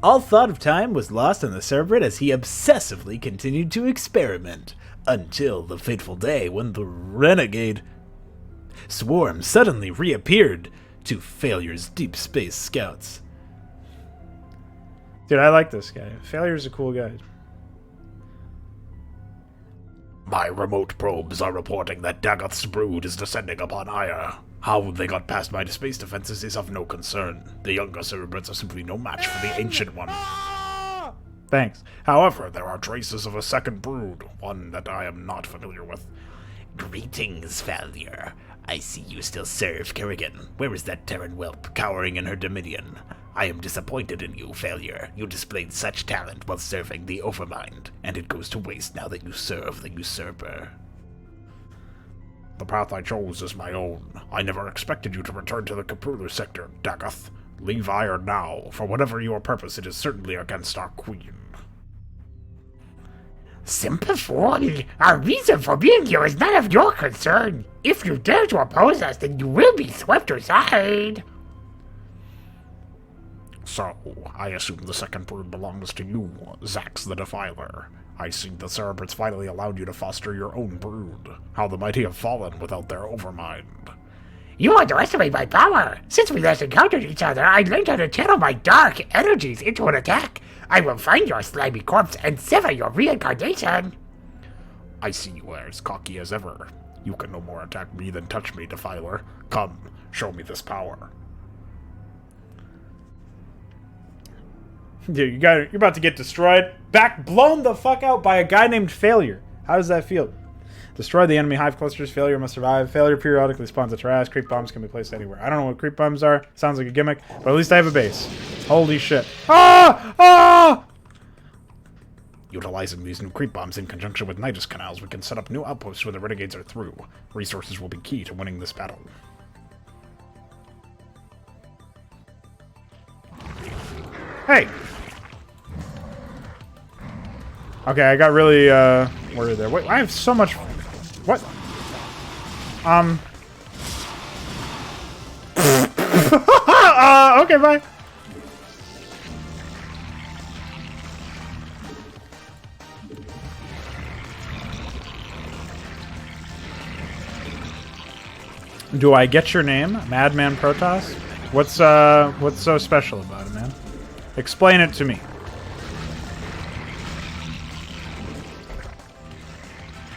[SPEAKER 4] All thought of time was lost on the Cerberate as he obsessively continued to experiment, until the fateful day when the renegade swarm suddenly reappeared to Failure's deep space scouts.
[SPEAKER 1] Dude, I like this guy. Failure's a cool guy.
[SPEAKER 2] My remote probes are reporting that Dagoth's brood is descending upon Ire. How they got past my space defenses is of no concern. The younger Cerebrates are simply no match for the ancient one.
[SPEAKER 1] Thanks.
[SPEAKER 2] However, there are traces of a second brood, one that I am not familiar with.
[SPEAKER 4] Greetings, Failure. I see you still serve Kerrigan. Where is that Terran whelp cowering in her dominion? I am disappointed in you, Failure. You displayed such talent while serving the Overmind, and it goes to waste now that you serve the usurper.
[SPEAKER 2] The path I chose is my own. I never expected you to return to the Kapulu sector, Dagoth. Leave Ire now. For whatever your purpose, it is certainly against our queen.
[SPEAKER 7] Simple fool. Our reason for being here is none of your concern. If you dare to oppose us, then you will be swept aside.
[SPEAKER 2] So, I assume the second brood belongs to you, Zax the Defiler. I see the Cerebrates finally allowed you to foster your own brood. How the mighty have fallen without their overmind.
[SPEAKER 7] You underestimate my power. Since we last encountered each other, I learned how to channel my dark energies into an attack. I will find your slimy corpse and sever your reincarnation.
[SPEAKER 2] I see you are as cocky as ever. You can no more attack me than touch me, Defiler. Come, show me this power.
[SPEAKER 1] Dude, you're about to get destroyed. Blown the fuck out by a guy named Failure. How does that feel? Destroy the enemy hive clusters. Failure must survive. Failure periodically spawns a trash. Creep bombs can be placed anywhere. I don't know what creep bombs are. Sounds like a gimmick, but at least I have a base. Holy shit. Ah! Ah!
[SPEAKER 2] Utilizing these new creep bombs in conjunction with Nidus canals, we can set up new outposts when the renegades are through. Resources will be key to winning this battle.
[SPEAKER 1] Hey! Okay, I got really, worried there. Wait, I have so much... What? Okay, bye. Do I get your name, Madman Protoss? What's so special about it, man? Explain it to me.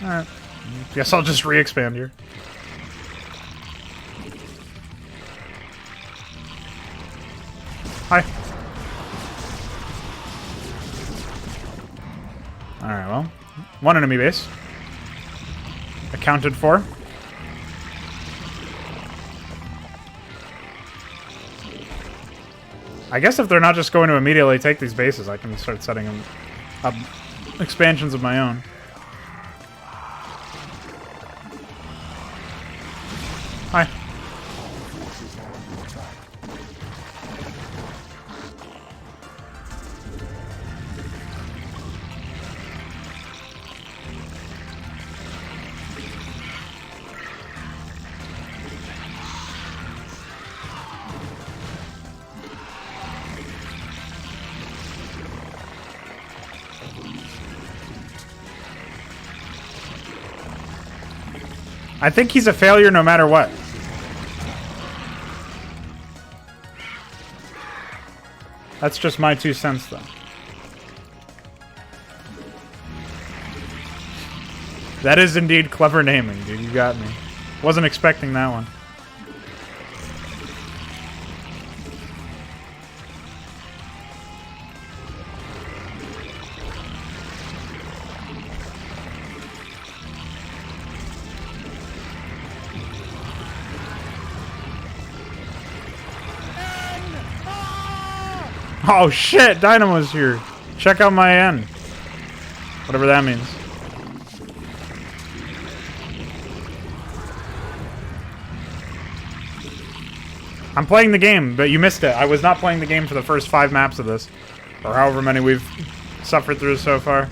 [SPEAKER 1] Alright. Guess I'll just re-expand here. Hi. Alright, well. One enemy base. Accounted for. I guess if they're not just going to immediately take these bases, I can start setting them up expansions of my own. Hi. I think he's a failure no matter what. That's just my 2 cents, though. That is indeed clever naming, dude. You got me. Wasn't expecting that one. Oh shit, Dynamo's here. Check out my N. Whatever that means. I'm playing the game, but you missed it. I was not playing the game for the first 5 maps of this. Or however many we've suffered through so far.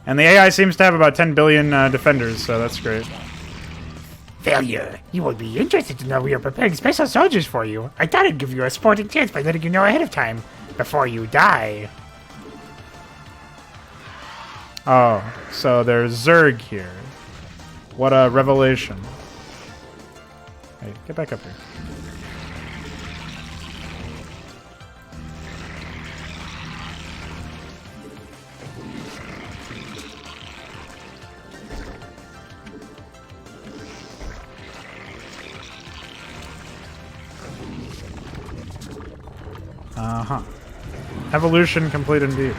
[SPEAKER 1] And the AI seems to have about 10 billion defenders, so that's great.
[SPEAKER 7] Failure. You will be interested to know we are preparing special soldiers for you. I thought I'd give you a sporting chance by letting you know ahead of time, before you die.
[SPEAKER 1] Oh, so there's Zerg here. What a revelation. Hey, get back up here. Uh-huh. Evolution complete indeed.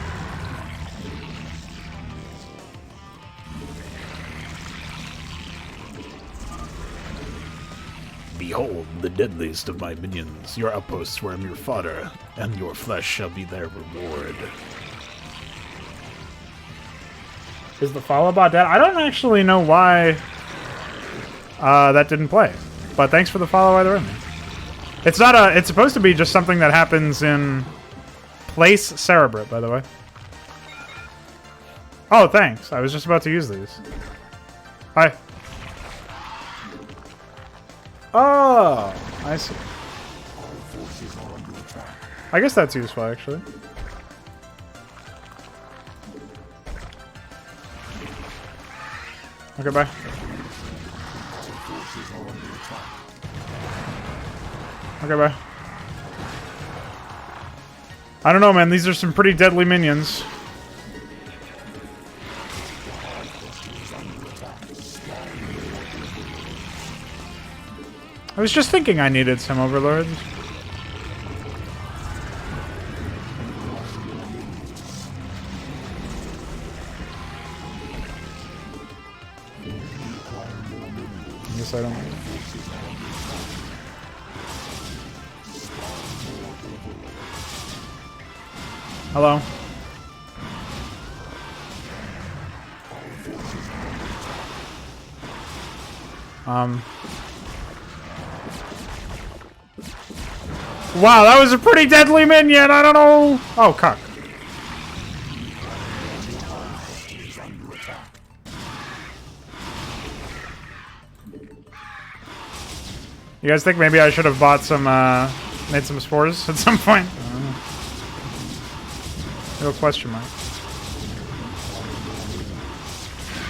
[SPEAKER 3] Behold, the deadliest of my minions. Your outposts were mere fodder, and your flesh shall be their reward.
[SPEAKER 1] Is the follow bot dead? I don't actually know why that didn't play. But thanks for the follow either way. It's not a. It's supposed to be just something that happens in Place Cerebrit, by the way. Oh, thanks. I was just about to use these. Hi. Oh, I see. I guess that's useful, actually. Okay, bye. Okay, bye. I don't know, man. These are some pretty deadly minions. I was just thinking I needed some overlords. I guess I don't. Hello. Wow, that was a pretty deadly minion. I don't know. Oh, cuck. You guys think maybe I should have bought some, made some spores at some point? I don't know. Real question mark.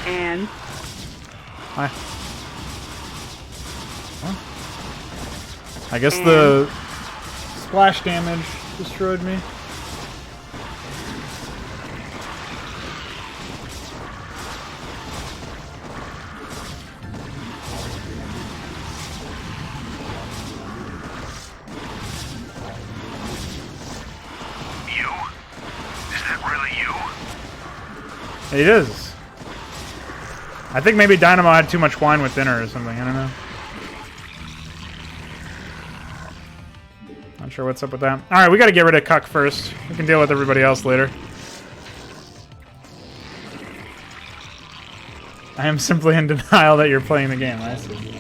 [SPEAKER 8] And
[SPEAKER 1] Hi. Well, I guess the splash damage destroyed me. It is. I think maybe Dynamo had too much wine with dinner or something. I don't know. Not sure what's up with that. Alright, we gotta get rid of Cuck first. We can deal with everybody else later. I am simply in denial that you're playing the game. I see.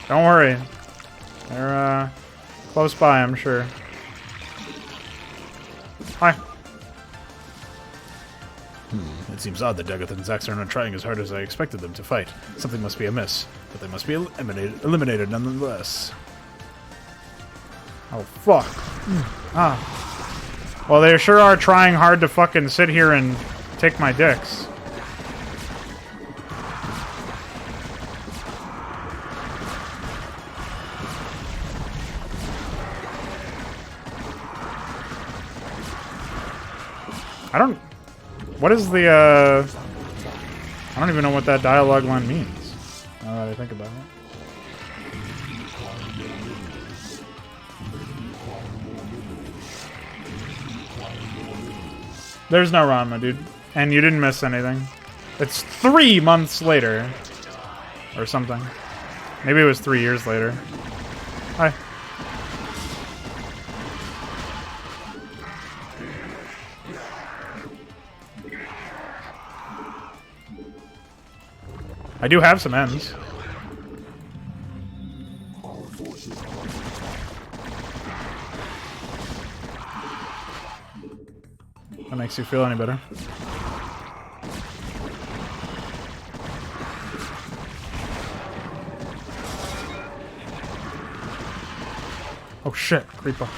[SPEAKER 1] Don't worry. They're, close by, I'm sure. Hi.
[SPEAKER 3] It seems odd that Dagoth and Zax are not trying as hard as I expected them to fight. Something must be amiss, but they must be eliminated nonetheless.
[SPEAKER 1] Oh, fuck. Ah. Well, they sure are trying hard to fucking sit here and take my dicks. I don't... What is the, I don't even know what that dialogue line means, now that I think about it. There's no Ranma, dude. And you didn't miss anything. It's 3 months later. Or something. Maybe it was 3 years later. Hi. I do have some ends. That makes you feel any better. Oh shit, creeper.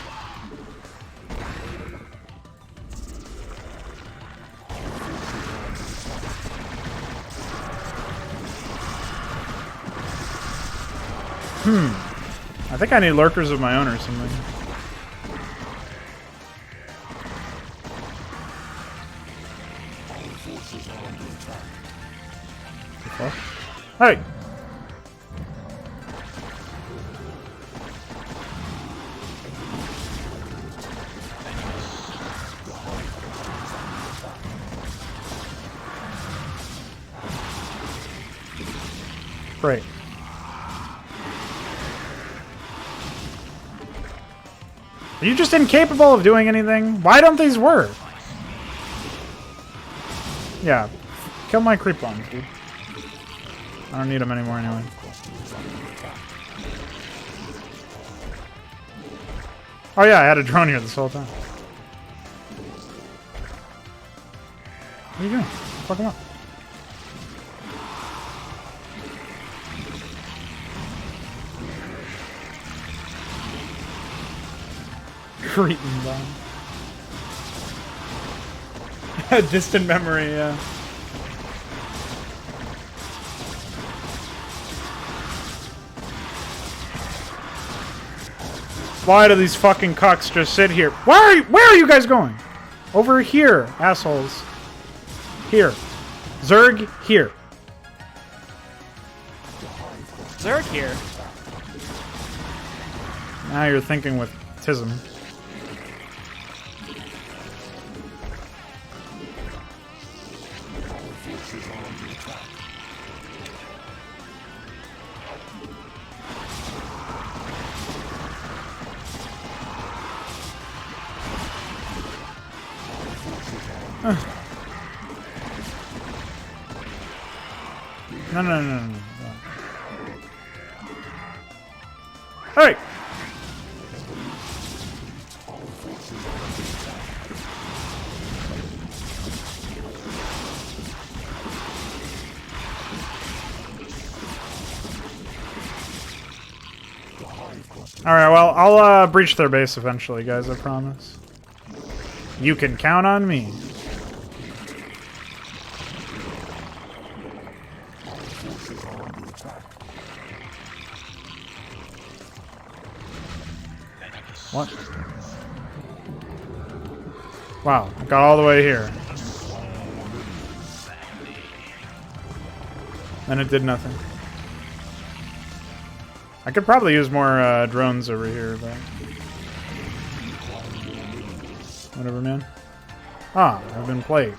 [SPEAKER 1] I think I need lurkers of my own or something. Hey! Great. Are you just incapable of doing anything? Why don't these work? Yeah. Kill my creep bombs, dude. I don't need them anymore anyway. Oh yeah, I had a drone here this whole time. What are you doing? Fuck him up. Cretin bomb. Distant memory, yeah. Why do these fucking cucks just sit here? Where are you guys going? Over here, assholes. Here. Zerg, here.
[SPEAKER 9] Zerg here.
[SPEAKER 1] Now you're thinking with Tism. No. Hey! Alright, well, I'll breach their base eventually, guys, I promise. You can count on me. What? Wow, I got all the way here. And it did nothing. I could probably use more drones over here, but... whatever, man. Ah, I've been plagued.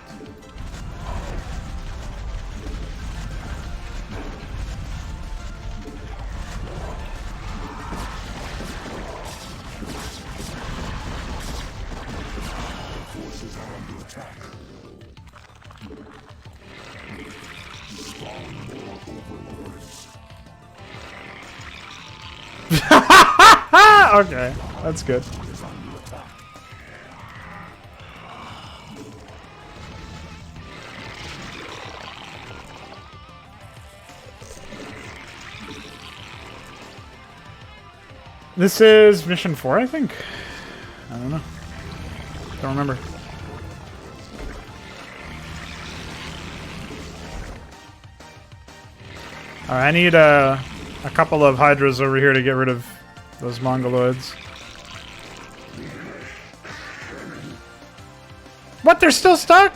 [SPEAKER 1] Okay, that's good. This is mission 4, I think. I don't know. Don't remember. Alright, I need a couple of hydras over here to get rid of those mongoloids. What? They're still stuck?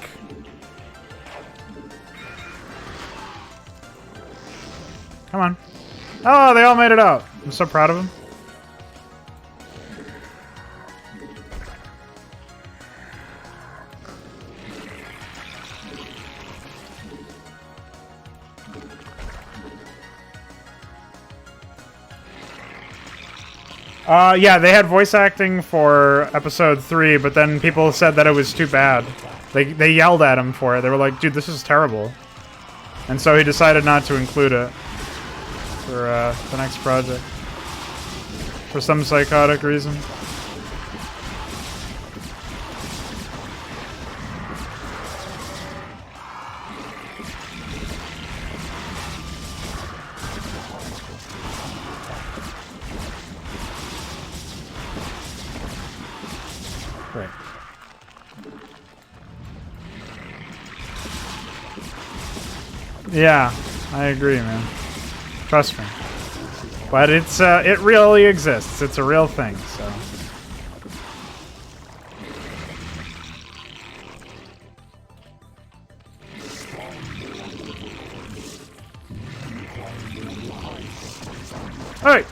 [SPEAKER 1] Come on. Oh, they all made it out. I'm so proud of them. Yeah, they had voice acting for episode 3, but then people said that it was too bad. They yelled at him for it. They were like, dude, this is terrible. And so he decided not to include it for the next project. For some psychotic reason. Right. Yeah, I agree, man. Trust me. But it's it really exists. It's a real thing, so. Hey!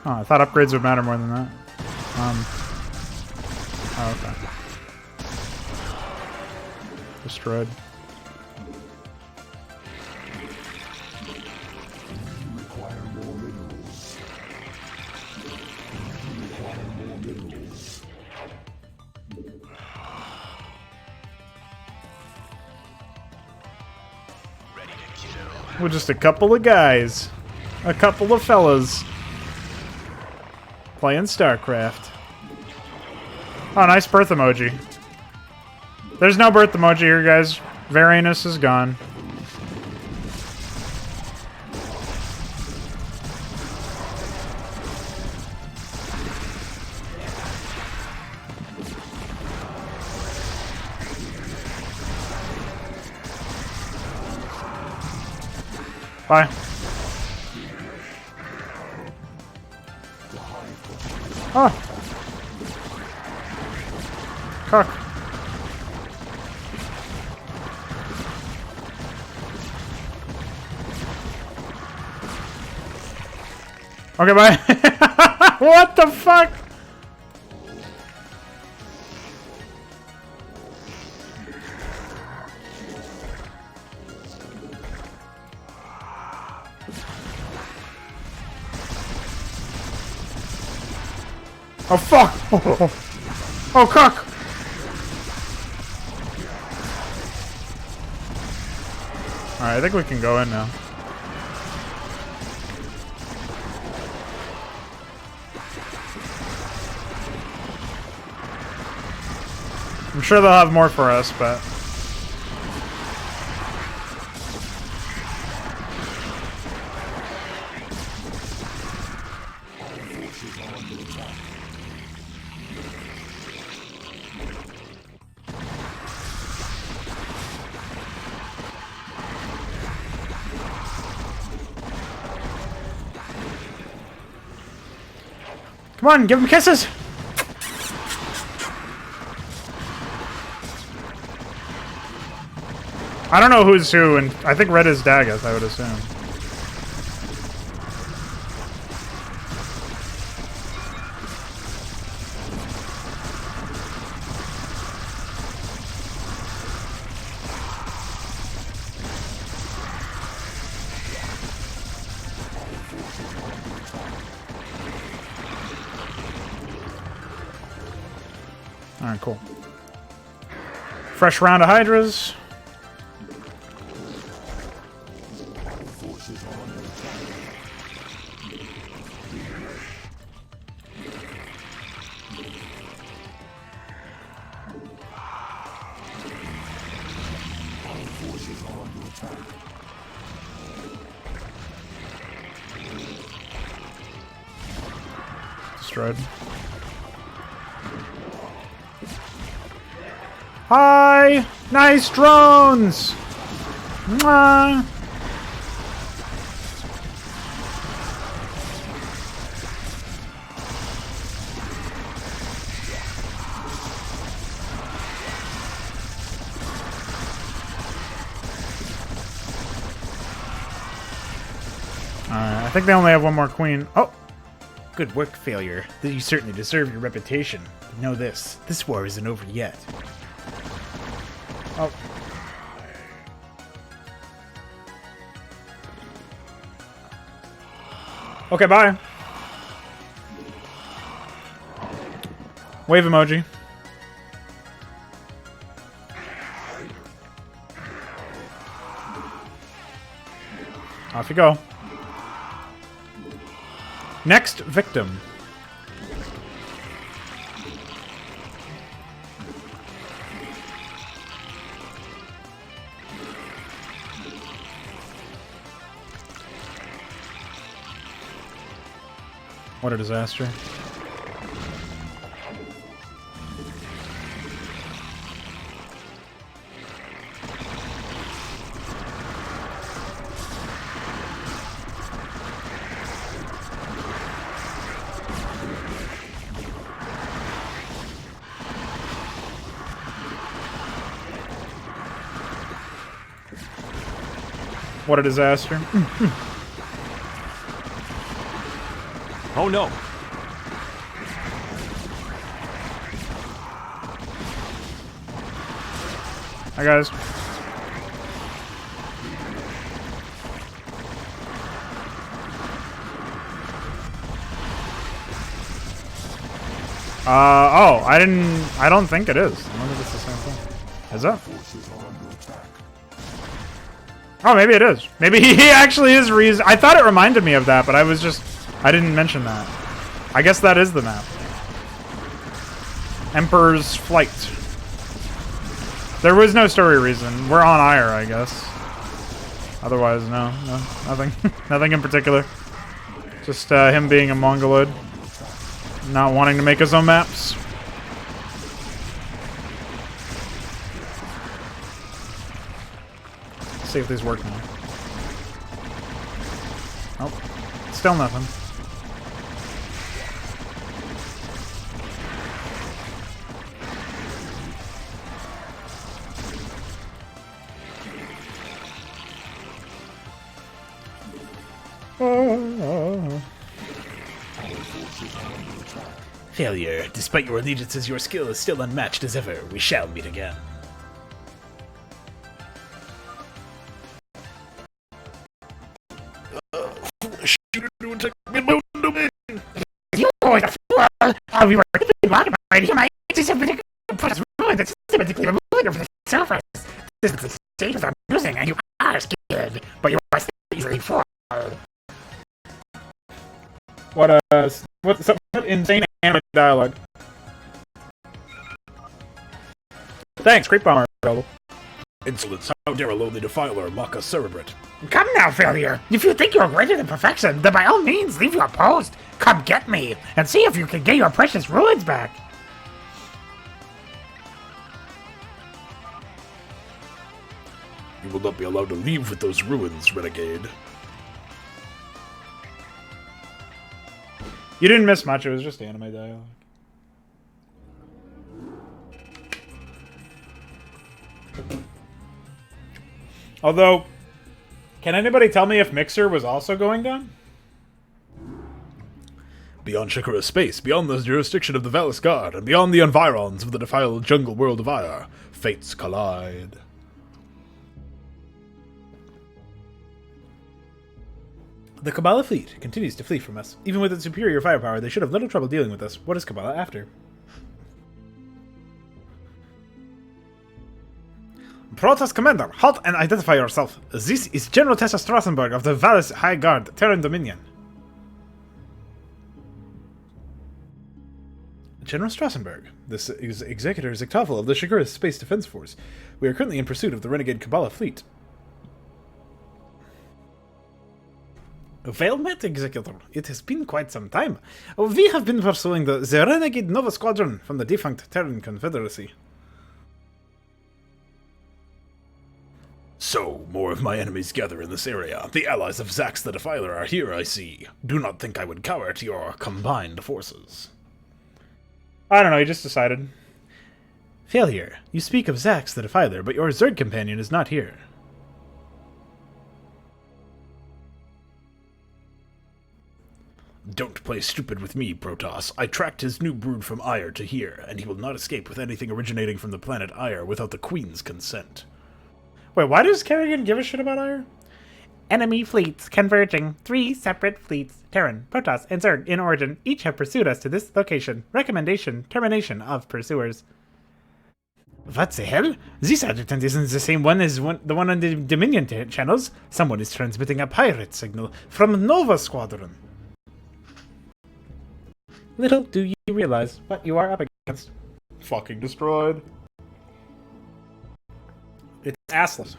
[SPEAKER 1] Oh, I thought upgrades would matter more than that. Oh, okay. Destroyed. We're just a couple of guys. A couple of fellas. Playing StarCraft. Oh, nice birth emoji. There's no birth emoji here, guys. Varinus is gone. Bye. Oh. Cock. Okay, bye. What the fuck? Oh fuck! Oh cock! Alright, I think we can go in now. I'm sure they'll have more for us, but... Come on, give him kisses! I don't know who's who, and I think red is Daggeth, I would assume. Alright, cool. Fresh round of Hydras. Destroyed. Hi! Nice drones! Mwah! Alright, I think they only have one more queen. Oh!
[SPEAKER 5] Good work, failure. You certainly deserve your reputation. But know this. This war isn't over yet.
[SPEAKER 1] Oh. Okay, bye. Wave emoji. Off you go. Next victim. What a disaster. What a disaster.
[SPEAKER 9] Oh no.
[SPEAKER 1] Hi, guys. Oh, I don't think it is. I don't think it's the same thing. Is that? Oh, maybe it is. Maybe he actually is reason. I thought it reminded me of that, but I didn't mention that. I guess that is the map. Emperor's Flight. There was no story reason. We're on Ire, I guess. Otherwise, no, nothing. Nothing in particular. Just him being a Mongoloid. Not wanting to make his own maps. Let's see if these work now. Oh, still nothing.
[SPEAKER 5] Failure. Despite your allegiances, your skill is still unmatched as ever. We shall meet again.
[SPEAKER 7] You are the fool! We were walking by him. I just have been put us ruined. It's systematically removed from the surface. This is the state of our losing, and you are scared, but you are still easily fooled.
[SPEAKER 1] What insane anime dialogue. Thanks, Creep Bomber.
[SPEAKER 3] Insolence, how dare a lowly defiler mock a cerebrate?
[SPEAKER 7] Come now, failure. If you think you're greater than perfection, then by all means leave your post. Come get me, and see if you can get your precious ruins back.
[SPEAKER 3] You will not be allowed to leave with those ruins, renegade.
[SPEAKER 1] You didn't miss much, it was just anime dialogue. Although, can anybody tell me if Mixer was also going down?
[SPEAKER 3] Beyond Shakura's space, beyond the jurisdiction of the Valis God, and beyond the environs of the defiled jungle world of Ire, fates collide.
[SPEAKER 5] The Kabbalah fleet continues to flee from us. Even with its superior firepower, they should have little trouble dealing with us. What is Kabbalah after?
[SPEAKER 1] Protoss Commander, halt and identify yourself. This is General Tessa Strassenberg of the Valis High Guard, Terran Dominion.
[SPEAKER 5] General Strassenberg, this is Executor Zichtafel of the Shakura Space Defense Force. We are currently in pursuit of the renegade Kabbalah fleet.
[SPEAKER 1] Well met, Executor. It has been quite some time. We have been pursuing the Renegade Nova Squadron from the defunct Terran Confederacy.
[SPEAKER 3] So, more of my enemies gather in this area. The allies of Zax the Defiler are here, I see. Do not think I would cower to your combined forces.
[SPEAKER 1] I don't know, you just decided.
[SPEAKER 5] Failure. You speak of Zax the Defiler, but your Zerg companion is not here.
[SPEAKER 3] Don't play stupid with me, Protoss. I tracked his new brood from Ire to here, and he will not escape with anything originating from the planet Ire without the Queen's consent.
[SPEAKER 1] Wait, why does Kerrigan give a shit about Ire?
[SPEAKER 7] Enemy fleets converging. 3 separate fleets. Terran, Protoss, and Zerg in origin each have pursued us to this location. Recommendation, termination of pursuers. What the hell? This adjutant isn't the same one as the one on the Dominion channels. Someone is transmitting a pirate signal from Nova Squadron. Little do you realize what you are up against.
[SPEAKER 1] Fucking destroyed. It's assless.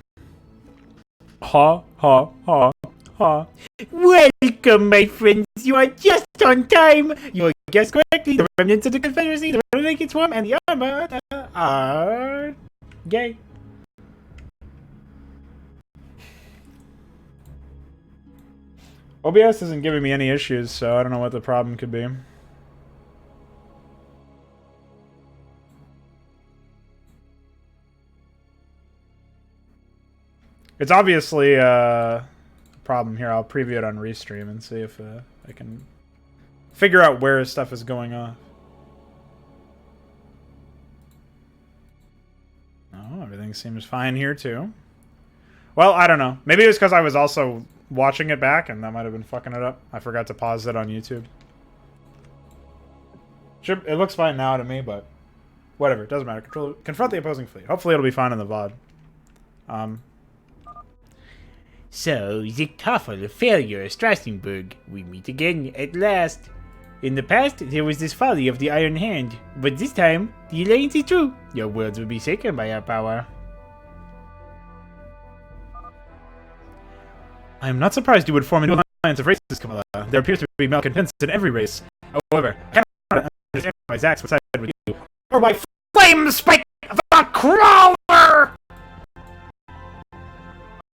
[SPEAKER 1] Ha, ha, ha, ha.
[SPEAKER 7] Welcome, my friends. You are just on time. You guessed correctly. The remnants of the Confederacy, the Renegade Swarm, and the Armada are gay.
[SPEAKER 1] OBS isn't giving me any issues, so I don't know what the problem could be. It's obviously a problem here. I'll preview it on Restream and see if I can figure out where stuff is going off. Oh, everything seems fine here too. Well, I don't know. Maybe it was because I was also watching it back and that might have been fucking it up. I forgot to pause it on YouTube. Sure, it looks fine now to me, but whatever. It doesn't matter. Confront the opposing fleet. Hopefully it'll be fine in the VOD.
[SPEAKER 7] So, the Toffel failure, Strassenburg. We meet again at last. In the past, there was this folly of the Iron Hand, but this time, the alliance is true. Your worlds will be shaken by our power.
[SPEAKER 1] I am not surprised you would form a new alliance of races, Camilla. There appears to be malcontents in every race. However, I cannot understand why Zax would side with you.
[SPEAKER 7] Or by flame spike the crawler!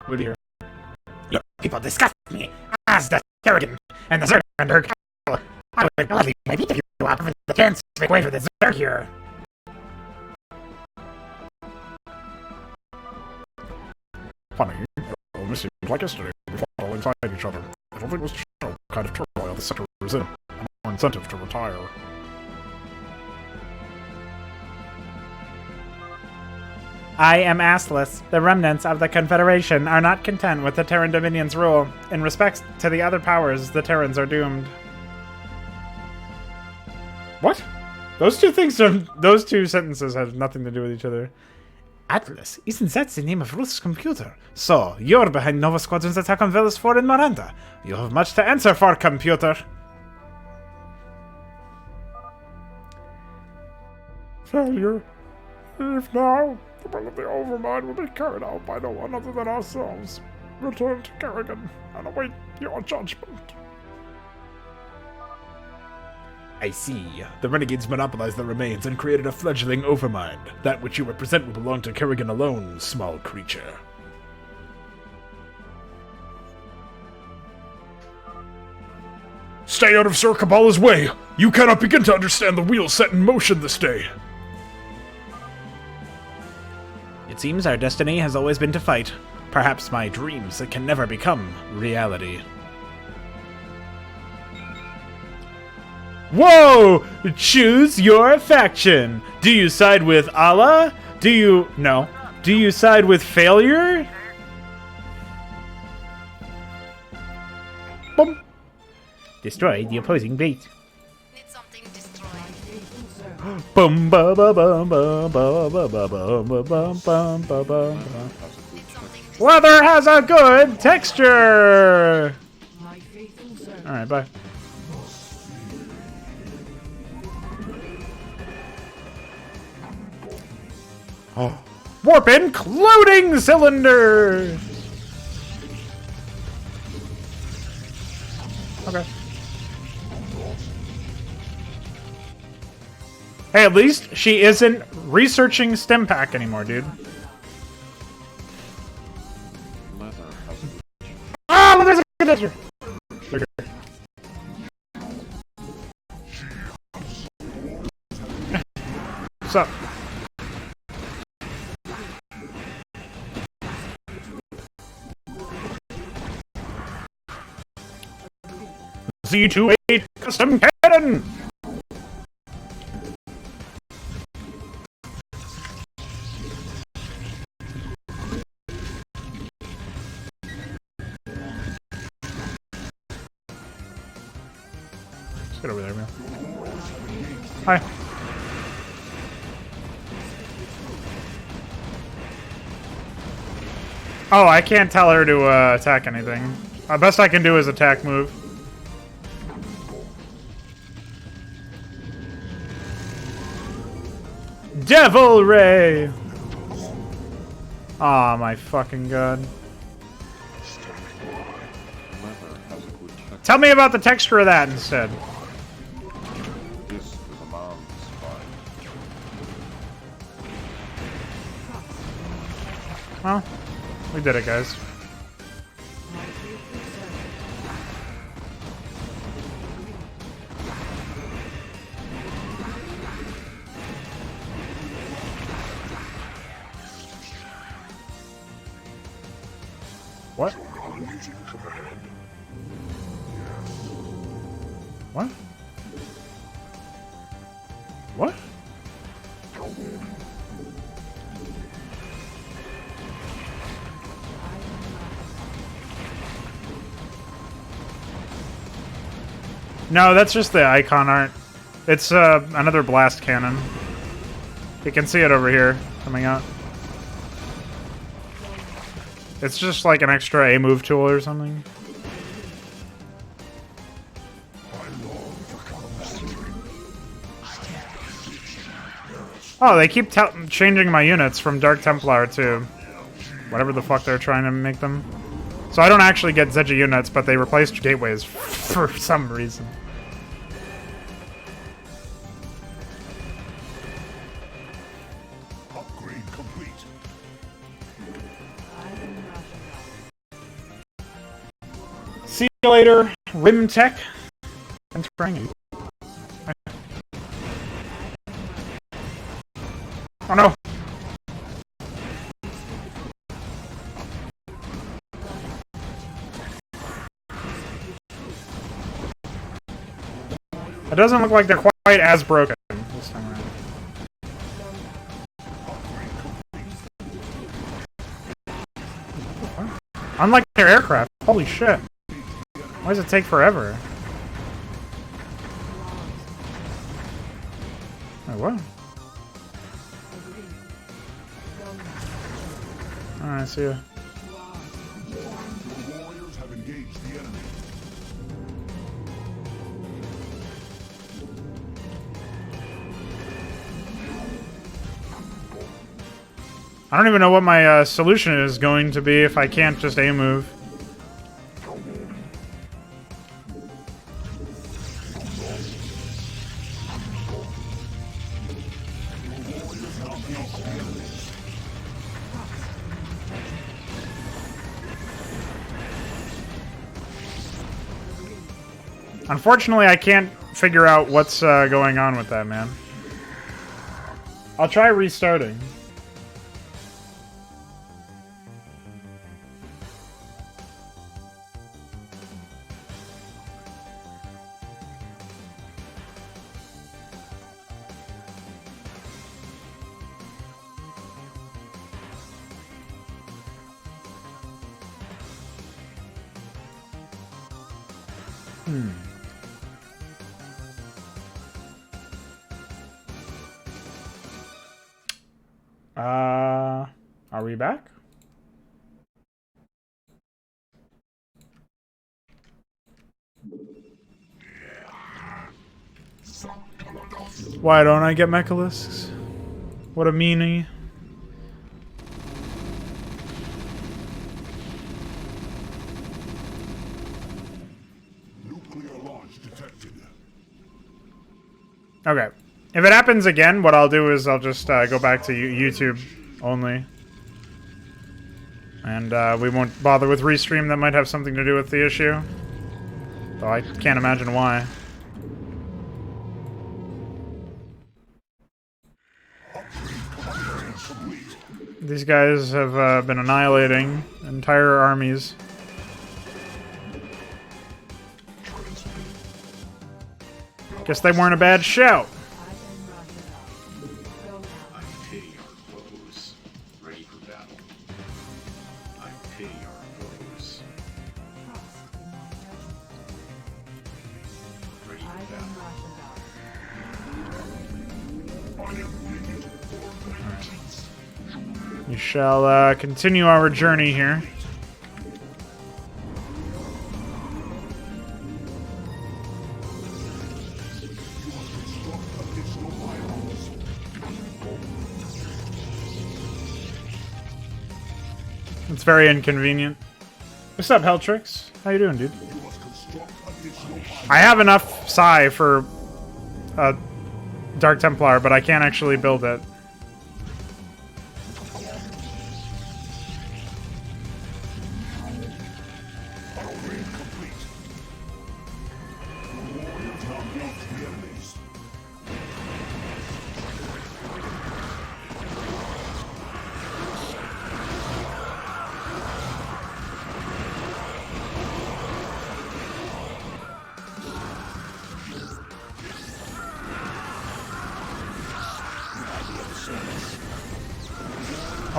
[SPEAKER 1] With your
[SPEAKER 7] Your people disgust me, as the Kerrigan and the Zergenberg. I would gladly maybe give you up for the chance to make way for the Zerg here.
[SPEAKER 2] Funny, this seems like yesterday. We fought all inside each other. I don't think it was to show kind of turmoil the sector was in, and more incentive to retire.
[SPEAKER 1] I am assless. The remnants of the Confederation are not content with the Terran Dominion's rule. In respect to the other powers, the Terrans are doomed. What? Those two sentences have nothing to do with each other.
[SPEAKER 7] Atlas, isn't that the name of Ruth's computer? So, you're behind Nova Squadron's attack on Velis 4 in Miranda.
[SPEAKER 1] You have much to answer for, computer.
[SPEAKER 2] Failure. If now, the will of the Overmind will be carried out by no one other than ourselves. Return to Kerrigan and await your judgment.
[SPEAKER 3] I see. The Renegades monopolized the remains and created a fledgling Overmind. That which you represent will belong to Kerrigan alone, small creature.
[SPEAKER 2] Stay out of Sir Kabbalah's way! You cannot begin to understand the wheel set in motion this day!
[SPEAKER 1] It seems our destiny has always been to fight. Perhaps my dreams that can never become reality. Whoa! Choose your faction! Do you side with Allah? Do you side with failure? Boom!
[SPEAKER 7] Destroy the opposing base.
[SPEAKER 6] Need something destroyed.
[SPEAKER 1] Bum ba ba bum ba ba ba ba ba ba bum bum ba ba.
[SPEAKER 6] Need something
[SPEAKER 1] Leather has a good texture! Alright, bye. Oh. Warp including cylinders! Okay. Hey, at least she isn't researching stem pack anymore, dude. Oh, there's a condenser! What's up? C28 custom cannon! Let's get over there, man. Hi. Oh, I can't tell her to attack anything. Best I can do is attack move. Devil Ray! Aw, my fucking god. Tell me about the texture of that instead.
[SPEAKER 10] This is a man's fight.
[SPEAKER 1] Well, we did it, guys. What? What? What? No, that's just the icon art. It's another blast cannon. You can see it over here coming out. It's just like an extra A move tool or something. Oh, they keep changing my units from Dark Templar to whatever the fuck they're trying to make them. So I don't actually get Zedge units, but they replaced gateways for some reason.
[SPEAKER 10] Upgrade complete.
[SPEAKER 1] See you later, Rim Tech. Thanks for hanging. Oh no! It doesn't look like they're quite as broken this time around. Unlike their aircraft. Holy shit. Why does it take forever? Wait, what? Alright, see ya.
[SPEAKER 10] The warriors have engaged the enemy.
[SPEAKER 1] I don't even know what my solution is going to be if I can't just A-move. Unfortunately, I can't figure out what's going on with that, man. I'll try restarting. Are we back? Why don't I get Mechalisks? What a meanie.
[SPEAKER 10] Nuclear launch detected.
[SPEAKER 1] Okay. If it happens again, what I'll do is I'll just go back to YouTube only. And we won't bother with Restream. That might have something to do with the issue. Though I can't imagine why. These guys have been annihilating entire armies. Guess they weren't a bad shout.
[SPEAKER 10] I pity our foes. Ready for battle. I pity our foes. Ready for battle.
[SPEAKER 1] We shall continue our journey here. It's very inconvenient. What's up, Helltrix? How you doing, dude? I have enough Psi for a Dark Templar, but I can't actually build it.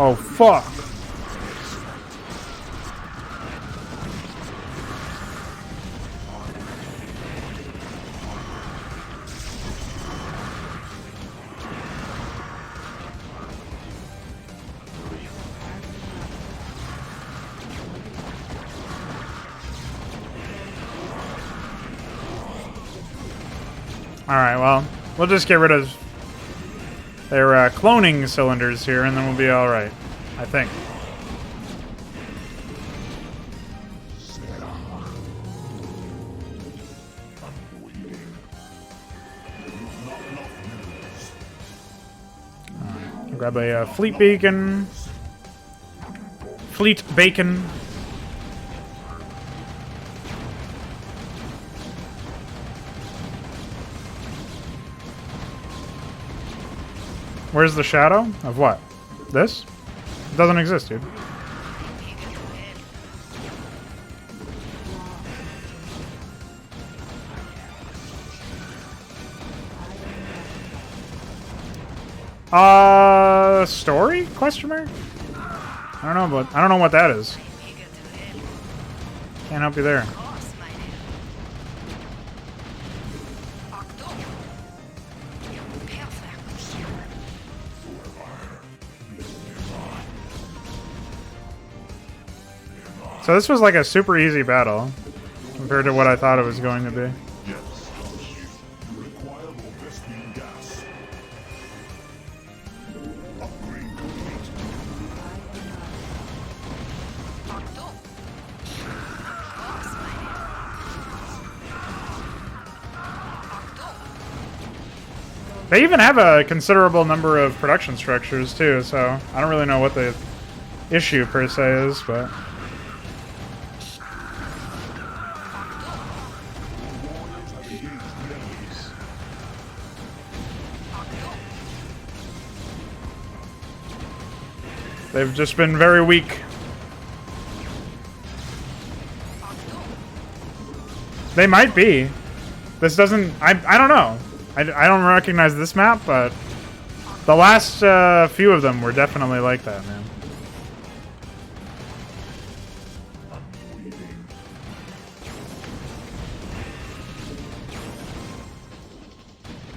[SPEAKER 1] Oh, fuck. Alright, well, we'll just get rid of their cloning cylinders here, and then we'll be alright. I think. Grab a fleet beacon. Fleet bacon. Where's the shadow? Of what? This? It doesn't exist, dude. Story? Question mark? I don't know what that is. Can't help you there. So this was like a super easy battle compared to what I thought it was going to be. They even have a considerable number of production structures too, so I don't really know what the issue per se is, but... They've just been very weak. They might be. This doesn't... I don't know. I don't recognize this map, but the last few of them were definitely like that, man.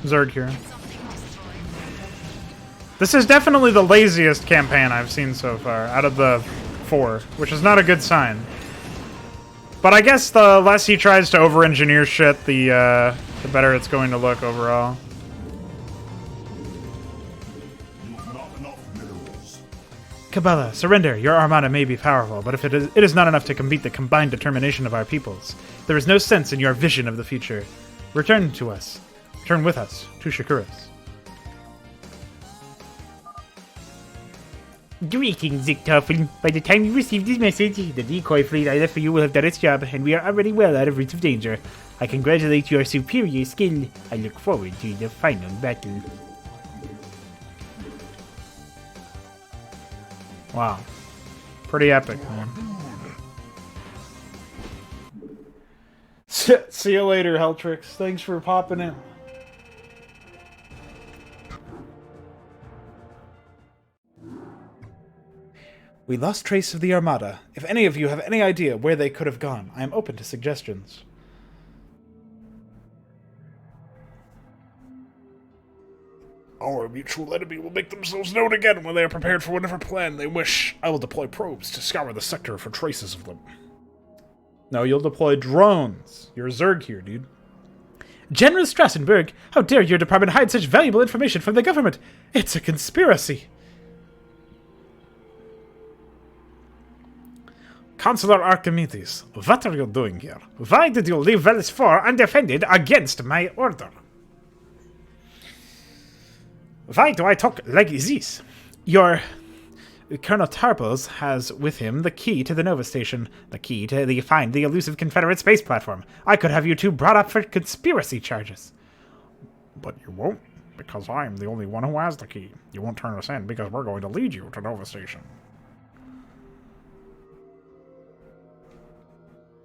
[SPEAKER 1] Zerg here. This is definitely the laziest campaign I've seen so far, out of the 4, which is not a good sign. But I guess the less he tries to over-engineer shit, the better it's going to look overall. Cabela, surrender. Your armada may be powerful, but if it is not enough to compete the combined determination of our peoples. There is no sense in your vision of the future. Return to us. Return with us to Shakuras.
[SPEAKER 7] Greetings, Zichthofen. By the time you receive this message, the decoy fleet I left for you will have done its job, and we are already well out of reach of danger. I congratulate your superior skill. I look forward to the final battle.
[SPEAKER 1] Wow. Pretty epic, man. See you later, Helltrix. Thanks for popping in. We lost trace of the Armada. If any of you have any idea where they could have gone, I am open to suggestions.
[SPEAKER 2] Our mutual enemy will make themselves known again when they are prepared for whatever plan they wish. I will deploy probes to scour the sector for traces of them.
[SPEAKER 1] No, you'll deploy drones. You're a Zerg here, dude.
[SPEAKER 5] General Strassenberg, how dare your department hide such valuable information from the government? It's a conspiracy.
[SPEAKER 1] Consular Archimedes, what are you doing here? Why did you leave Velis 4 undefended against my order? Why do I talk like this?
[SPEAKER 5] Your Colonel Tarples has with him the key to the Nova Station, the key to find the elusive Confederate space platform. I could have you two brought up for conspiracy charges.
[SPEAKER 2] But you won't, because I'm the only one who has the key. You won't turn us in because we're going to lead you to Nova Station.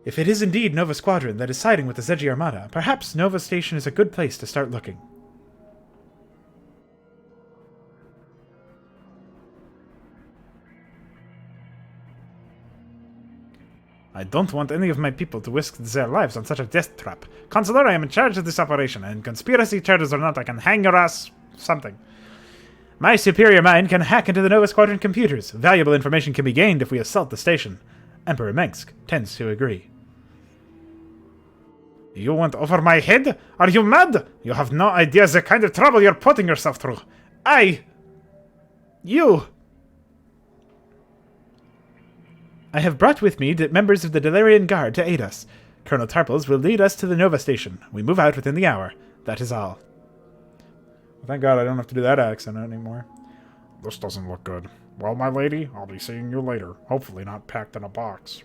[SPEAKER 5] If it is indeed Nova Squadron that is siding with the Zedgy Armada, perhaps Nova Station is a good place to start looking.
[SPEAKER 1] I don't want any of my people to risk their lives on such a death trap. Consular, I am in charge of this operation, and conspiracy charges or not, I can hang your ass something.
[SPEAKER 5] My superior mind can hack into the Nova Squadron computers. Valuable information can be gained if we assault the station. Emperor Mengsk tends to agree.
[SPEAKER 1] You went over my head? Are you mad? You have no idea the kind of trouble you're putting yourself through.
[SPEAKER 5] I have brought with me the members of the Delarian Guard to aid us. Colonel Tarples will lead us to the Nova Station. We move out within the hour. That is all.
[SPEAKER 1] Well, thank God I don't have to do that accent anymore.
[SPEAKER 2] This doesn't look good. Well, my lady, I'll be seeing you later. Hopefully not packed in a box.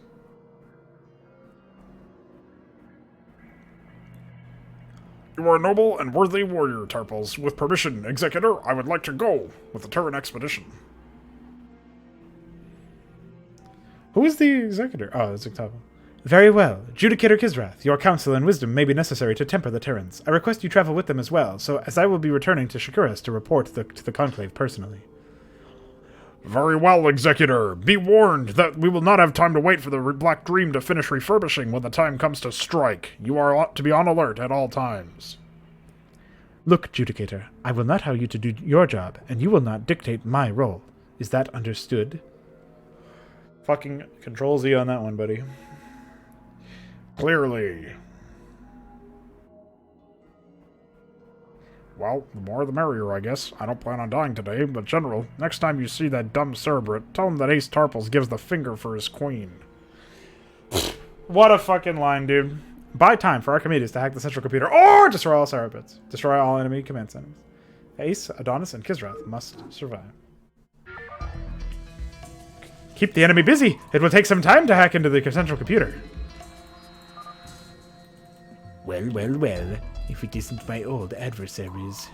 [SPEAKER 2] You are a noble and worthy warrior, Tarples. With permission, Executor, I would like to go with the Terran expedition.
[SPEAKER 1] Who is the Executor? Oh, it's Octavo.
[SPEAKER 5] Very well. Judicator Kisrath, your counsel and wisdom may be necessary to temper the Terrans. I request you travel with them as well, so as I will be returning to Shakuras to report to the Conclave personally.
[SPEAKER 2] Very well, Executor. Be warned that we will not have time to wait for the Black Dream to finish refurbishing when the time comes to strike. You are to be on alert at all times.
[SPEAKER 5] Look, Judicator, I will not allow you to do your job, and you will not dictate my role. Is that understood?
[SPEAKER 1] Fucking Control Z on that one, buddy.
[SPEAKER 2] Clearly. Well, the more the merrier, I guess. I don't plan on dying today, but General, next time you see that dumb Cerebrit, tell him that Ace Tarples gives the finger for his queen.
[SPEAKER 1] What a fucking line, dude. Buy time for Archimedes to hack the central computer or destroy all Cerebrits. Destroy all enemy command centers. Ace, Adonis, and Kisrath must survive.
[SPEAKER 5] Keep the enemy busy. It will take some time to hack into the central computer.
[SPEAKER 4] Well, well, well. If it isn't my old adversaries.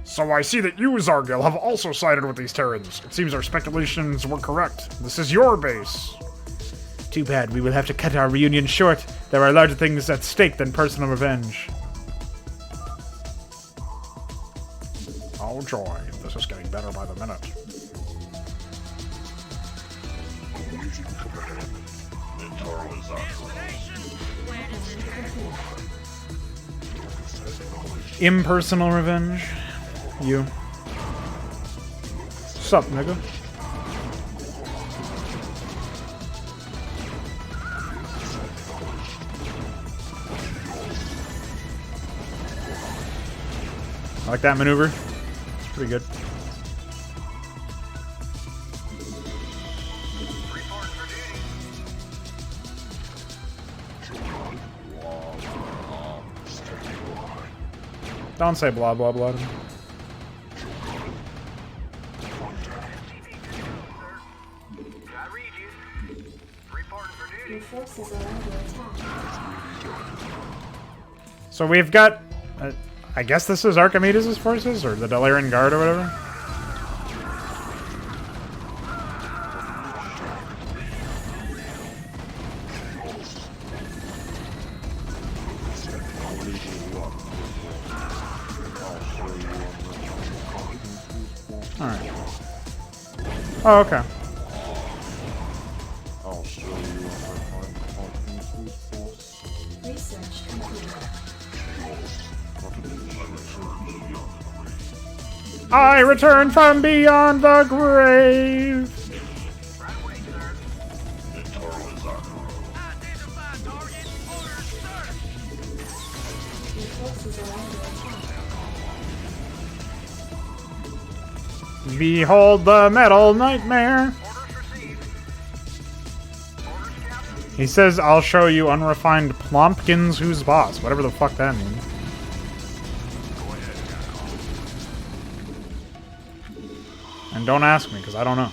[SPEAKER 2] So I see that you, Zargil, have also sided with these Terrans. It seems our speculations were correct. This is your base.
[SPEAKER 5] Too bad. We will have to cut our reunion short. There are larger things at stake than personal revenge.
[SPEAKER 2] Oh joy, this is getting better by the minute.
[SPEAKER 1] Impersonal revenge. You. Sup, nigga? I like that maneuver. It's pretty good. Don't say blah blah blah to me.
[SPEAKER 11] Your forces are under attack.
[SPEAKER 1] So we've got, I guess this is Archimedes' forces, or the Delarian Guard, or whatever. Alright. Oh, okay.
[SPEAKER 10] I'll show you if I find Hawkins' boss.
[SPEAKER 11] Research complete.
[SPEAKER 1] I return from beyond the grave.
[SPEAKER 11] Your forces are under attack.
[SPEAKER 1] Behold the metal nightmare. He says, I'll show you unrefined plompkins who's boss. Whatever the fuck that means. And don't ask me, because I don't know.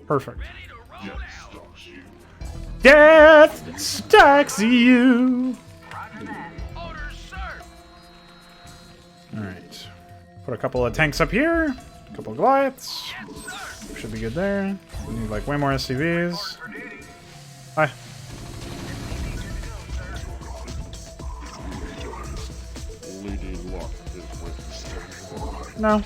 [SPEAKER 1] Perfect. Death stalks you. Alright. Put a couple of tanks up here. A couple of Goliaths. Should be good there. We need like way more SCVs. Hi. No.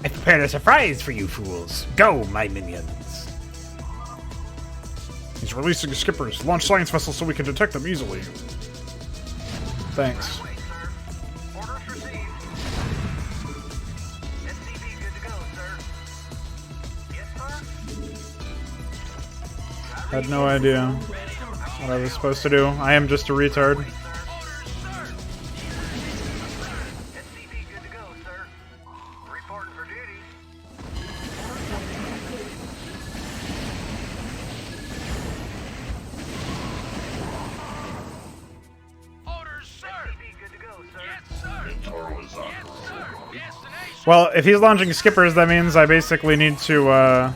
[SPEAKER 7] I prepared a surprise for you fools. Go, my minions.
[SPEAKER 1] He's releasing skippers. Launch science vessels so we can detect them easily. Thanks. Had no idea what I was supposed to do. I am just a retard. Well, if he's launching skippers, that means I basically need to,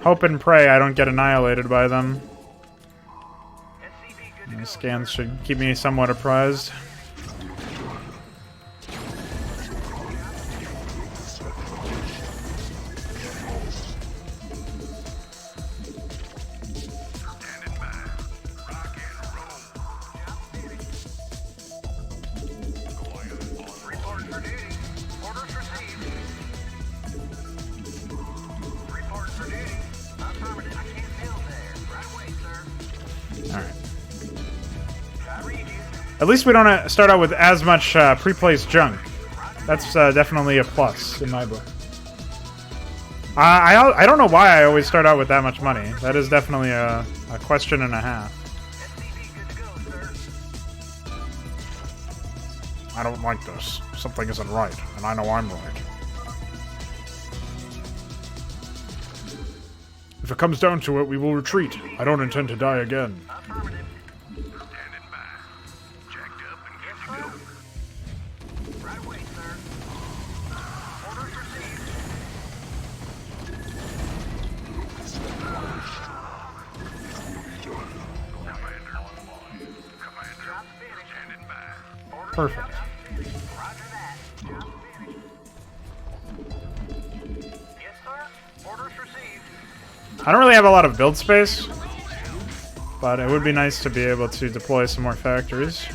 [SPEAKER 1] hope and pray I don't get annihilated by them. The scans should keep me somewhat apprised. At least we don't start out with as much pre-placed junk. That's definitely a plus in my book. I don't know why I always start out with that much money. That is definitely a question and a half. I don't like this. Something isn't right, and I know I'm right. If it comes down to it, we will retreat. I don't intend to die again. Perfect. I don't really have a lot of build space, but it would be nice to be able to deploy some more factories.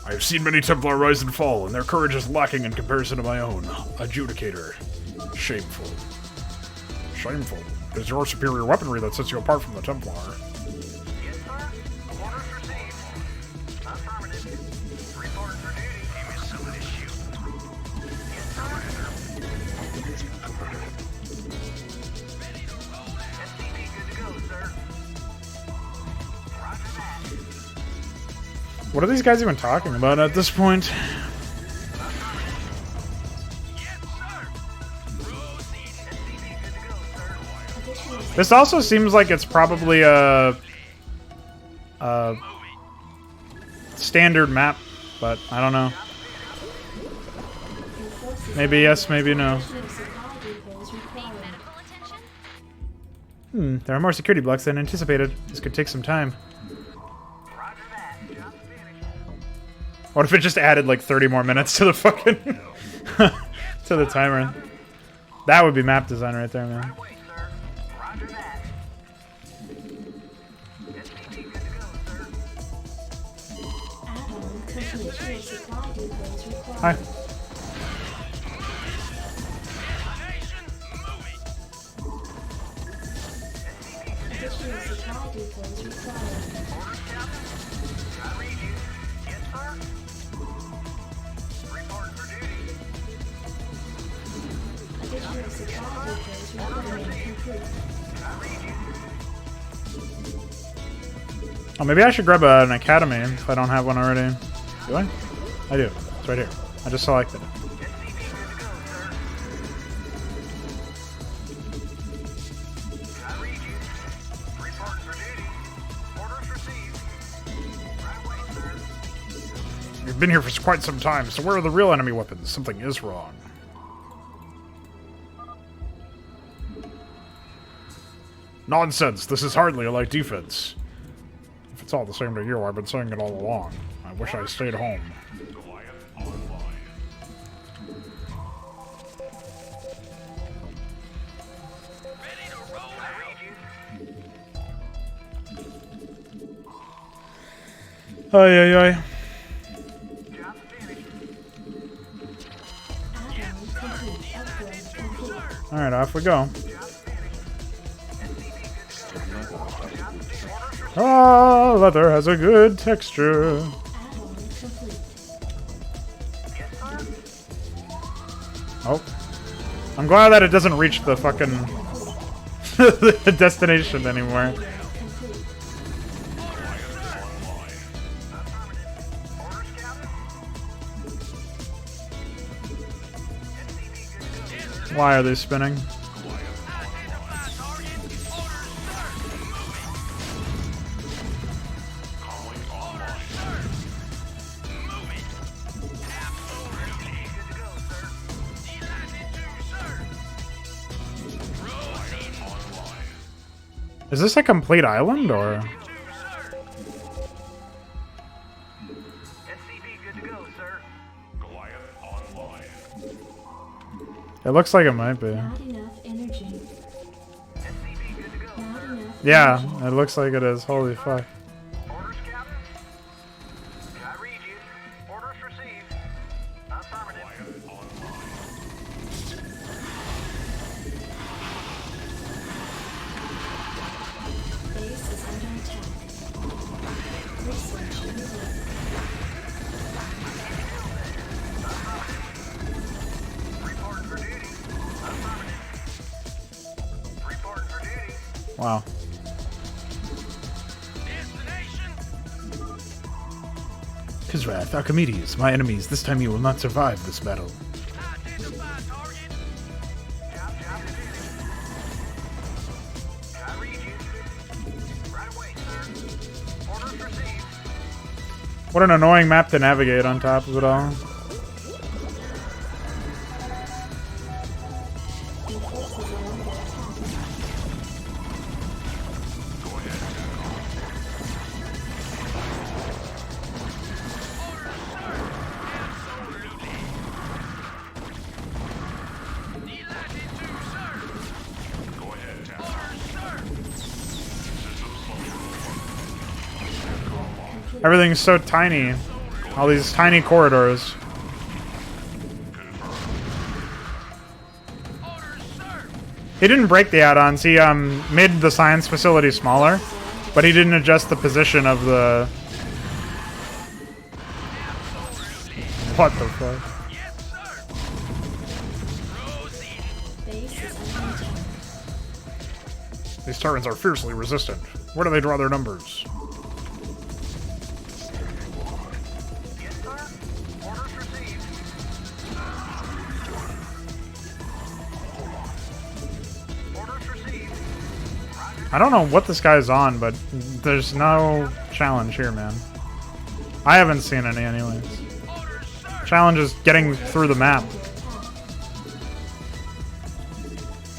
[SPEAKER 2] I have seen many Templar rise and fall, and their courage is lacking in comparison to my own. Adjudicator. Shameful. Shameful. It is your superior weaponry that sets you apart from the Templar.
[SPEAKER 1] What are these guys even talking about at this point? This also seems like it's probably a standard map, but I don't know. Maybe yes, maybe no. There are more security blocks than anticipated. This could take some time. What if it just added like 30 more minutes to the fucking to the timer? That would be map design right there, man. Hi. Oh, maybe I should grab an academy if I don't have one already. Do I? I do. It's right here. I just selected it. You've been here for quite some time, so where are the real enemy weapons? Something is wrong. Nonsense! This is hardly a light defense. If it's all the same to you, I've been saying it all along. I wish I stayed home. Ay, ay, ay. Alright, off we go. Ah, leather has a good texture. Oh. I'm glad that it doesn't reach the fucking the destination anymore. Why are they spinning? Is this a complete island, or? It looks like it might be. Yeah, it looks like it is. Holy fuck. Wow. Kizrath, Archimedes, my enemies, this time you will not survive this battle. What an annoying map to navigate on top of it all. Everything's so tiny. All these tiny corridors. He didn't break the add-ons. He made the science facility smaller, but he didn't adjust the position of the... What the fuck? These Terrans are fiercely resistant. Where do they draw their numbers? I don't know what this guy's on, but there's no challenge here, man. I haven't seen any anyways. Challenge is getting through the map.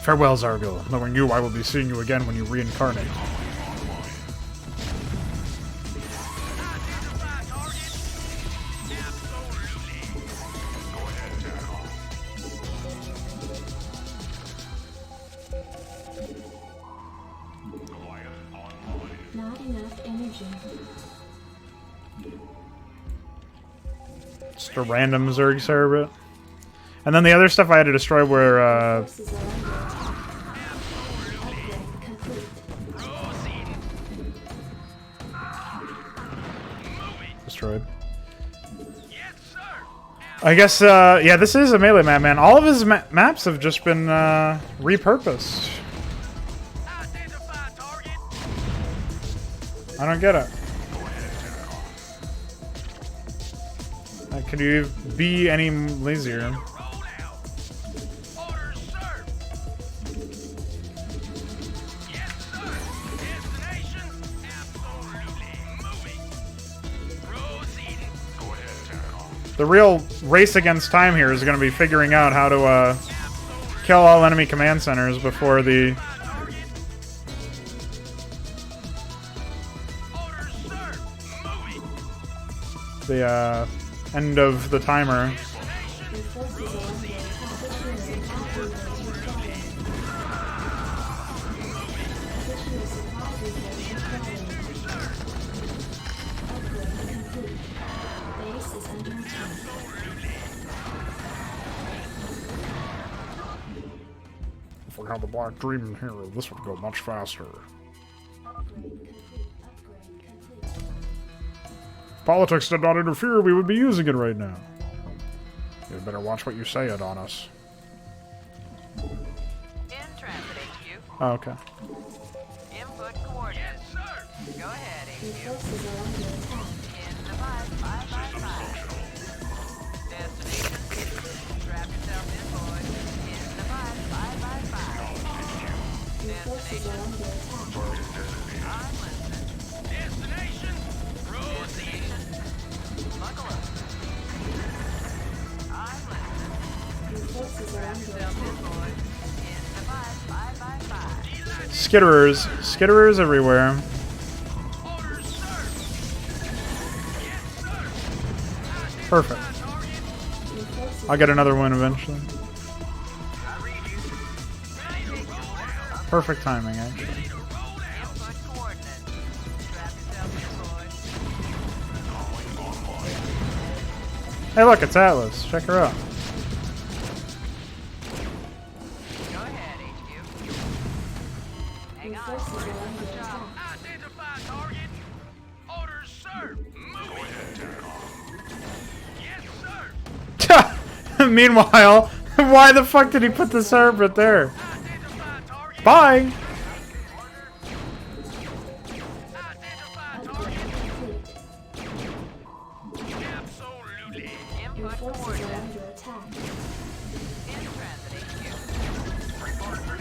[SPEAKER 1] Farewell, Zargil. Knowing you, I will be seeing you again when you reincarnate.
[SPEAKER 11] Not enough energy.
[SPEAKER 1] Just a random Zerg Cerebit. And then the other stuff I had to destroy were,
[SPEAKER 11] Forces are under attack. Upgrade complete.
[SPEAKER 1] destroyed. I guess, yeah, this is a melee map, man. All of his maps have just been, repurposed. I don't get it. Could you be any lazier? The real race against time here is going to be figuring out how to kill all enemy command centers before the end of the timer.
[SPEAKER 11] Your forces are under attack. Additional supply depots required. Upgrade complete. Base is under attack.
[SPEAKER 1] If we had the Black Dream in here, this would go much faster.
[SPEAKER 11] Upgrade complete. Upgrade complete.
[SPEAKER 1] Politics did not interfere, we would be using it right now. You better watch what you say, Adonis.
[SPEAKER 6] In transit, HQ.
[SPEAKER 1] Oh, okay.
[SPEAKER 6] Input coordinates. Yes, sir. Go ahead,
[SPEAKER 11] Your
[SPEAKER 6] HQ.
[SPEAKER 11] forces are under attack.
[SPEAKER 6] In the 555. Destination. Strap yourself in, boys. In the 555.
[SPEAKER 11] Your forces are under attack.
[SPEAKER 6] I'm listening. Destination. Destination. Buckle up. I'm listening.
[SPEAKER 11] Your forces are under
[SPEAKER 6] Yourself in,
[SPEAKER 11] attack.
[SPEAKER 6] boys. In the 555.
[SPEAKER 1] Skitterers. Skitterers everywhere. Perfect.
[SPEAKER 11] Your forces
[SPEAKER 1] I'll get another one eventually. Perfect timing, actually.
[SPEAKER 6] Input coordinates. Strap yourself in, boys.
[SPEAKER 1] Hey, look, it's Atlas. Check her out.
[SPEAKER 6] Go ahead, HQ. Hang
[SPEAKER 11] Your
[SPEAKER 6] on.
[SPEAKER 11] forces are under attack.
[SPEAKER 6] Identify target. Orders, sir. Move it. Yes, sir.
[SPEAKER 1] Meanwhile, why the fuck did he put the serpent there?
[SPEAKER 6] Identify target.
[SPEAKER 1] Bye!
[SPEAKER 6] Identify
[SPEAKER 11] Upgrade
[SPEAKER 6] target.
[SPEAKER 11] complete.
[SPEAKER 6] Absolutely.
[SPEAKER 11] Your
[SPEAKER 6] Input
[SPEAKER 11] forces are
[SPEAKER 6] coordinates.
[SPEAKER 11] under attack.
[SPEAKER 6] In transit, HQ. Report for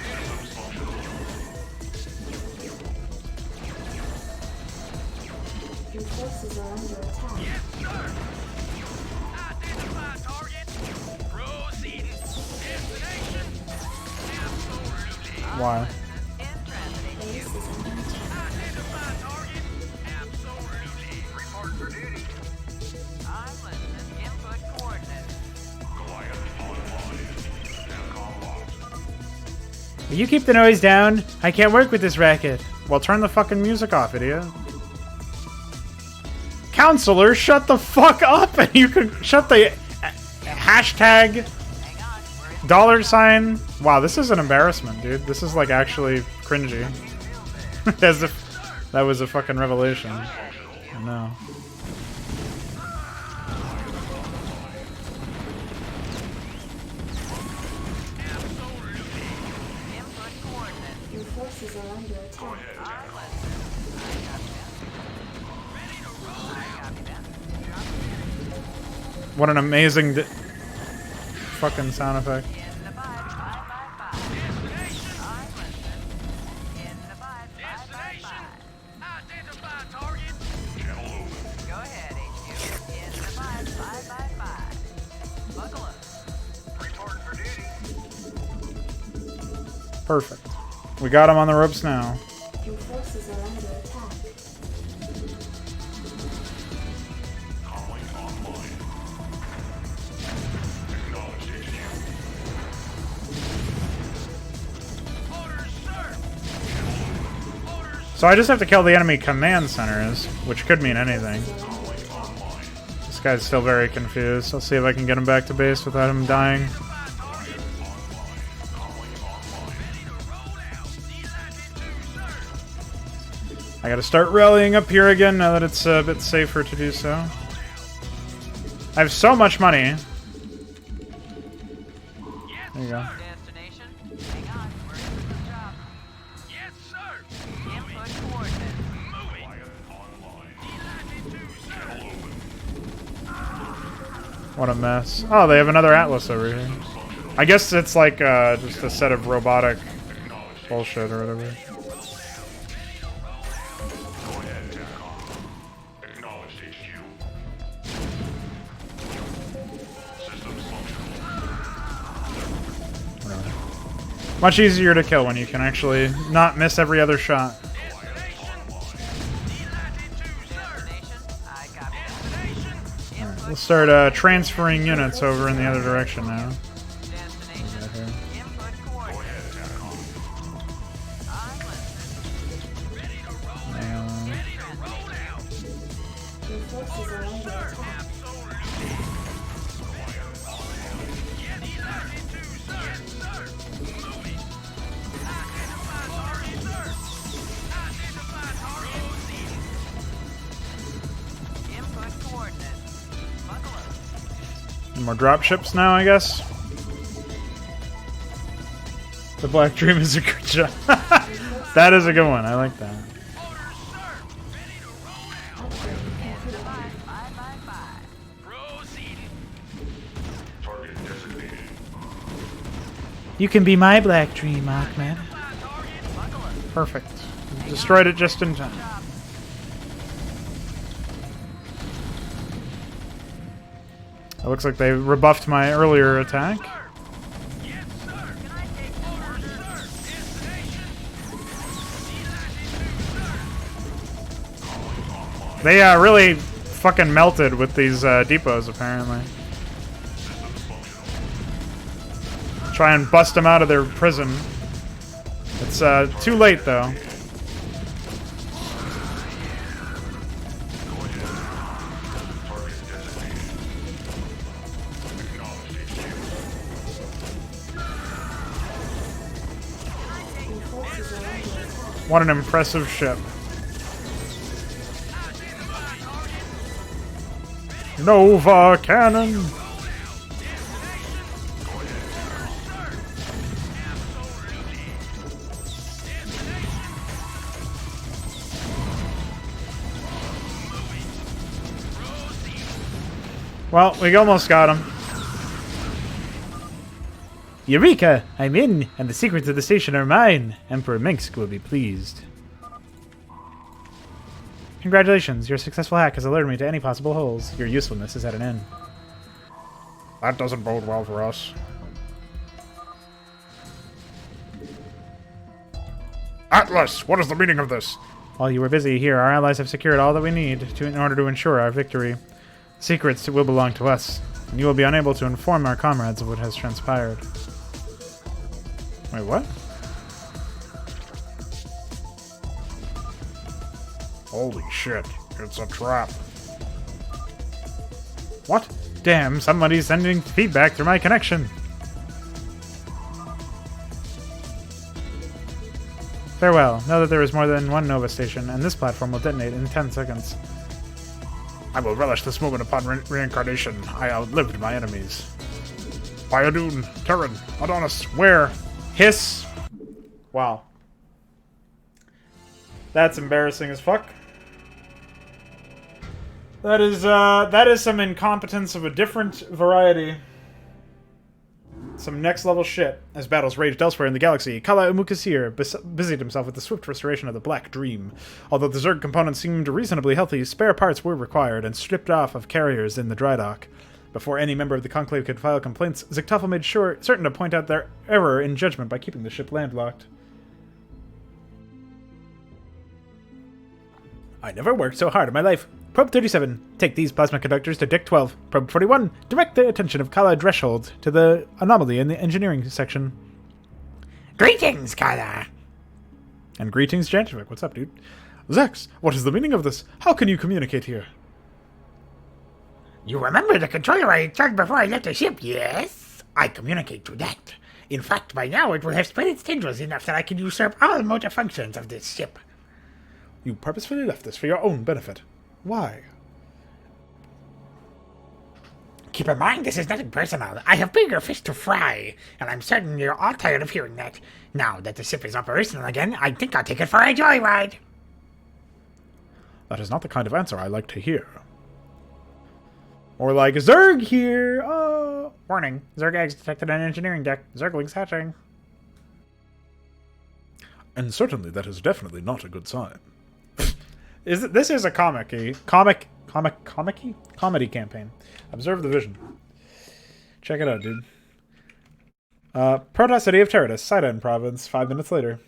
[SPEAKER 11] Your forces are under attack.
[SPEAKER 6] Identify target. Proceeding. Destination. Absolutely.
[SPEAKER 1] Why?
[SPEAKER 6] In transit,
[SPEAKER 11] Base
[SPEAKER 6] HQ.
[SPEAKER 11] is under attack.
[SPEAKER 6] Identify target. Absolutely. Report for duty. I'm listening. Input coordinates.
[SPEAKER 1] Will you keep the noise down? I can't work with this racket. Well, turn the fucking music off, idiot. Counselor, shut the fuck up! And you can shut the hashtag $sign. Wow, this is an embarrassment, dude. This is like actually cringy. As if that was a fucking revelation. No.
[SPEAKER 6] Input coordinates.
[SPEAKER 11] Your forces are under attack.
[SPEAKER 6] I'm listening. I got that. Ready to roll. I copy that.
[SPEAKER 1] What an amazing fucking sound effect.
[SPEAKER 6] In the 555. Destination. I'm listening. In the 555. Identify target. Go ahead, HQ. In the 555. Buckle up. Reporting for duty.
[SPEAKER 1] Perfect. We got him on the ropes now.
[SPEAKER 12] Your forces are under attack.
[SPEAKER 10] Calling online. Acknowledged HQ.
[SPEAKER 6] Orders, sir.
[SPEAKER 1] So I just have to kill the enemy command centers, which could mean anything.
[SPEAKER 10] Calling online.
[SPEAKER 1] This guy's still very confused. I'll see if I can get him back to base without him dying. I gotta start rallying up here again now that it's a bit safer to do so. I have so much money. There you go.
[SPEAKER 6] Destination. Hang on. We're in for the job. Yes, sir. Input coordinates. Moving.
[SPEAKER 1] What a mess. Oh, they have another Atlas over here. I guess it's like just a set of robotic bullshit or whatever.
[SPEAKER 10] Acknowledged HQ.
[SPEAKER 1] Much easier to kill when you can actually not miss every other shot. Alright, we'll start transferring units over in the other direction now.
[SPEAKER 12] Your forces are under attack.
[SPEAKER 6] Input coordinates. Buckle up.
[SPEAKER 1] More dropships now, I guess. The Black Dream is a good job. That is a good one. I like that.
[SPEAKER 10] Target designated.
[SPEAKER 1] You can be my Black Dream, Ahmed. Perfect. Destroyed it just in time. It looks like they rebuffed my earlier attack. They really fucking melted with these depots, apparently. Try and bust them out of their prison. It's too late, though. What an impressive ship. Nova Cannon! Well, we almost got him.
[SPEAKER 5] Eureka! I'm in, and the secrets of the station are mine. Emperor Minsk will be pleased.
[SPEAKER 1] Congratulations, your successful hack has alerted me to any possible holes. Your usefulness is at an end.
[SPEAKER 2] That doesn't bode well for us. Atlas, what is the meaning of this?
[SPEAKER 1] While you were busy here, our allies have secured all that we need in order to ensure our victory. Secrets will belong to us, and you will be unable to inform our comrades of what has transpired. Wait, what?
[SPEAKER 2] Holy shit, it's a trap.
[SPEAKER 1] What? Damn, somebody's sending feedback through my connection. Farewell. Know that there is more than one Nova station, and this platform will detonate in 10 seconds.
[SPEAKER 2] I will relish this moment upon reincarnation. I outlived my enemies. Biodoon, Terran, Adonis,
[SPEAKER 1] Where? Hiss. Wow. That's embarrassing as fuck. That is some incompetence of a different variety. Some next level shit. As battles raged elsewhere in the galaxy, Kala Umukasir busied himself with the swift restoration of the Black Dream. Although the Zerg components seemed reasonably healthy, spare parts were required and stripped off of carriers in the dry dock. Before any member of the Conclave could file complaints, Zichtofel made certain to point out their error in judgment by keeping the ship landlocked. I never worked so hard in my life. Probe 37, take these plasma conductors to Deck 12. Probe 41, direct the attention of Kala Dreshold to the anomaly in the engineering section.
[SPEAKER 7] Greetings, Kala.
[SPEAKER 1] And greetings, Jantovic. What's up, dude? Zax, what is the meaning of this? How can you communicate here?
[SPEAKER 7] You remember the controller I installed before I left the ship, yes? I communicate through that. In fact, by now it will have spread its tendrils enough that I can usurp all motor functions of this ship.
[SPEAKER 1] You purposefully left this for your own benefit. Why?
[SPEAKER 7] Keep in mind, this is nothing personal. I have bigger fish to fry, and I'm certain you're all tired of hearing that. Now that the ship is operational again, I think I'll take it for a joyride.
[SPEAKER 1] That is not the kind of answer I like to hear. Or like, Zerg here! Warning, Zerg eggs detected on engineering deck. Zerglings hatching.
[SPEAKER 2] And certainly that is definitely not a good sign.
[SPEAKER 1] This is a comedy campaign. Observe the vision. Check it out, dude. Protoss City of Teradus, Sidon Province, 5 minutes later.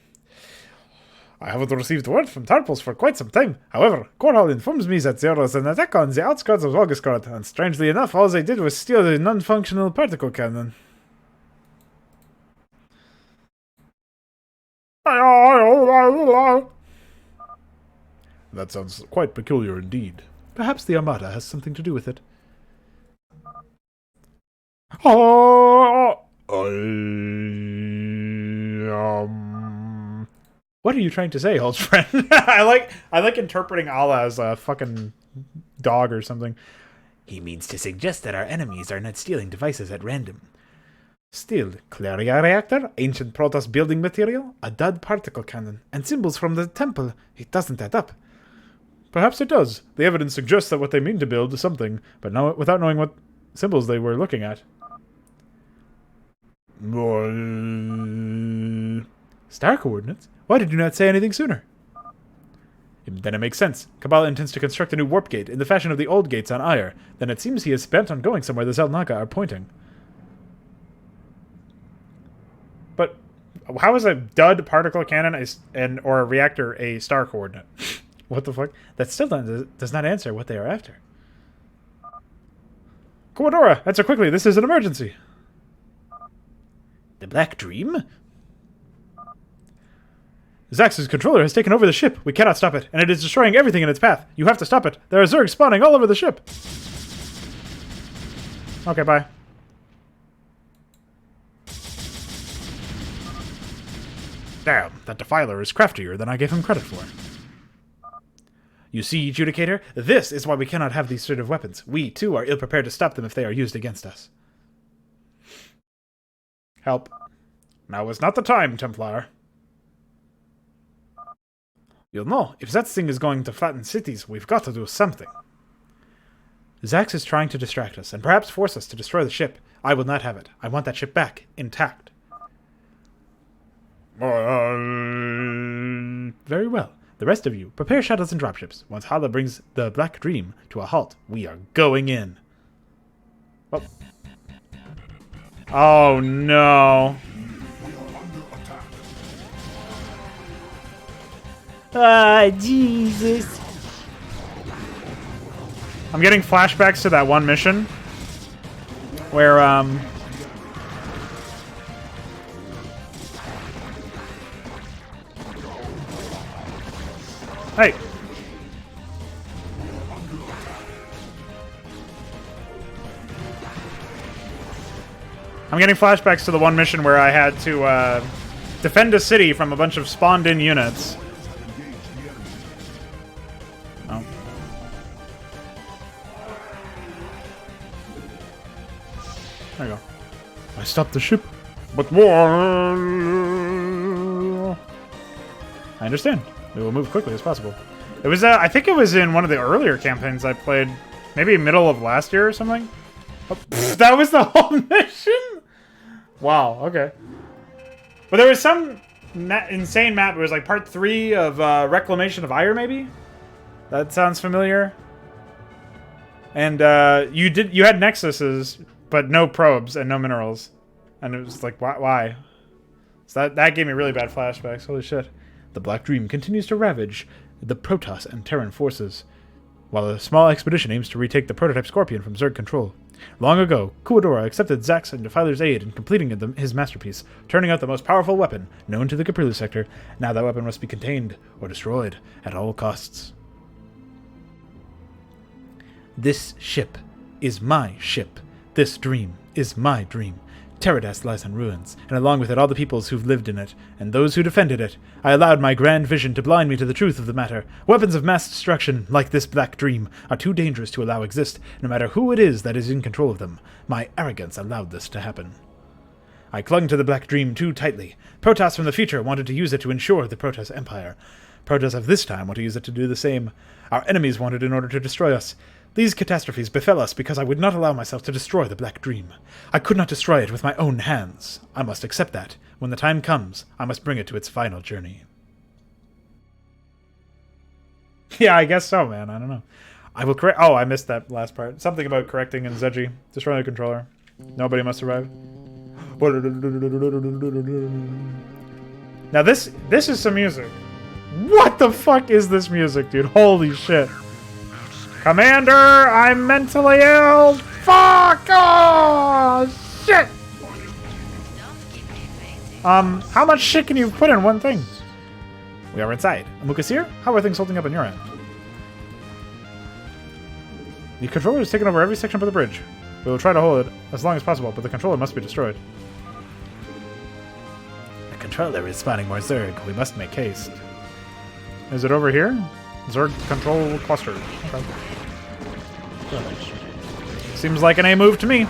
[SPEAKER 1] I haven't received word from Tarpals for quite some time. However, Korhal informs me that there was an attack on the outskirts of Augustgard, and strangely enough, all they did was steal the non-functional particle cannon.
[SPEAKER 2] That sounds quite peculiar indeed.
[SPEAKER 1] Perhaps the Armada has something to do with it. What are you trying to say, old friend? I like interpreting Allah as a fucking dog or something.
[SPEAKER 4] He means to suggest that our enemies are not stealing devices at random.
[SPEAKER 1] Still, Claria reactor, ancient Protoss building material, a dud particle cannon, and symbols from the temple. It doesn't add up.
[SPEAKER 2] Perhaps it does. The evidence suggests that what they mean to build is something, but without knowing what symbols they were looking at.
[SPEAKER 1] Star coordinates? Why did you not say anything sooner? Then it makes sense. Kabbalah intends to construct a new warp gate in the fashion of the old gates on Aiur. Then it seems he is bent on going somewhere the Zelnaga are pointing. But how is a dud particle cannon or a reactor a star coordinate? What the fuck? That still does not answer what they are after. Commodora, answer quickly. This is an emergency.
[SPEAKER 4] The Black Dream?
[SPEAKER 1] Zax's controller has taken over the ship. We cannot stop it, and it is destroying everything in its path. You have to stop it. There are Zergs spawning all over the ship. Okay, bye. Damn, that Defiler is craftier than I gave him credit for. You see, Judicator, this is why we cannot have these sort of weapons. We, too, are ill-prepared to stop them if they are used against us. Help.
[SPEAKER 2] Now is not the time, Templar.
[SPEAKER 1] You'll know, if that thing is going to flatten cities, we've got to do something. Zax is trying to distract us, and perhaps force us to destroy the ship. I will not have it. I want that ship back, intact. Very well. The rest of you, prepare shuttles and dropships. Once Hala brings the Black Dream to a halt, we are going in. Oh, oh no.
[SPEAKER 7] Ah, Jesus.
[SPEAKER 1] I'm getting flashbacks to that one mission where, hey. I'm getting flashbacks to the one mission where I had to, defend a city from a bunch of spawned-in units. Oh. There you go.
[SPEAKER 2] I stopped the ship, but more.
[SPEAKER 1] I understand. We will move quickly as possible. It was, I think it was in one of the earlier campaigns I played, maybe middle of last year or something. Oh, pfft, that was the whole mission? Wow, okay. But there was some insane map. It was like part 3 of Reclamation of Aiur, maybe? That sounds familiar. And you had nexuses, but no probes and no minerals. And it was like, why? So that gave me really bad flashbacks. Holy shit. The Black Dream continues to ravage the Protoss and Terran forces, while a small expedition aims to retake the prototype Scorpion from Zerg control. Long ago, Kuadora accepted Zax and Defiler's aid in completing his masterpiece, turning out the most powerful weapon known to the Caprilli sector. Now that weapon must be contained or destroyed at all costs. This ship is my ship. This dream is my dream. Terradas lies in ruins, and along with it all the peoples who've lived in it, and those who defended it. I allowed my grand vision to blind me to the truth of the matter. Weapons of mass destruction, like this Black Dream, are too dangerous to allow exist, no matter who it is that is in control of them. My arrogance allowed this to happen. I clung to the Black Dream too tightly. Protoss from the future wanted to use it to ensure the Protoss Empire. Protoss of this time want to use it to do the same. Our enemies want it in order to destroy us. These catastrophes befell us because I would not allow myself to destroy the Black Dream. I could not destroy it with my own hands. I must accept that. When the time comes, I must bring it to its final journey. Yeah, I guess so, man. I don't know. I will correct... Oh, I missed that last part. Something about correcting in Zeji. Destroy the controller. Nobody must survive. Now this is some music. What the fuck is this music, dude? Holy shit. Commander, I'm mentally ill! Fuck! Oh, shit! How much shit can you put in one thing? We are inside. Amukasir, how are things holding up on your end? The controller has taken over every section of the bridge. We will try to hold it as long as possible, but the controller must be destroyed. The controller is spawning more Zerg. We must make haste. Is it over here? Zerg control cluster. Okay. Seems like an A move to me.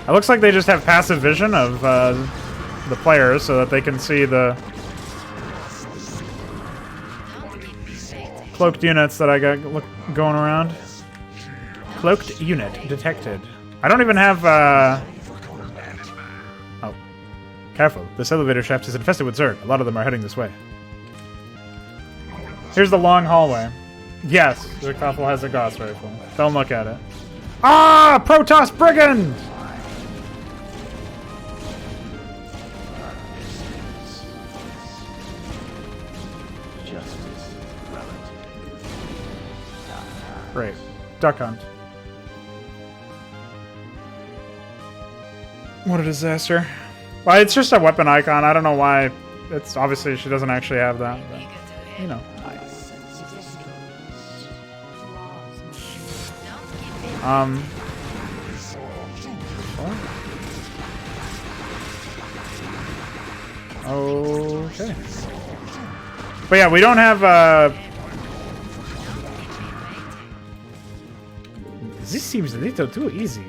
[SPEAKER 1] It looks like they just have passive vision of the players so that they can see the cloaked units that I got going around. Cloaked unit detected. I don't even have, Oh. Careful. This elevator shaft is infested with Zerg. A lot of them are heading this way. Here's the long hallway. Yes, Zergtoffel has a Gauss rifle. Don't look at it. Ah! Protoss Brigand! Great. Duck hunt. What a disaster. Well, it's just a weapon icon. I don't know why. It's obviously she doesn't actually have that, but you know. Okay. But yeah, we don't have this seems a little too easy.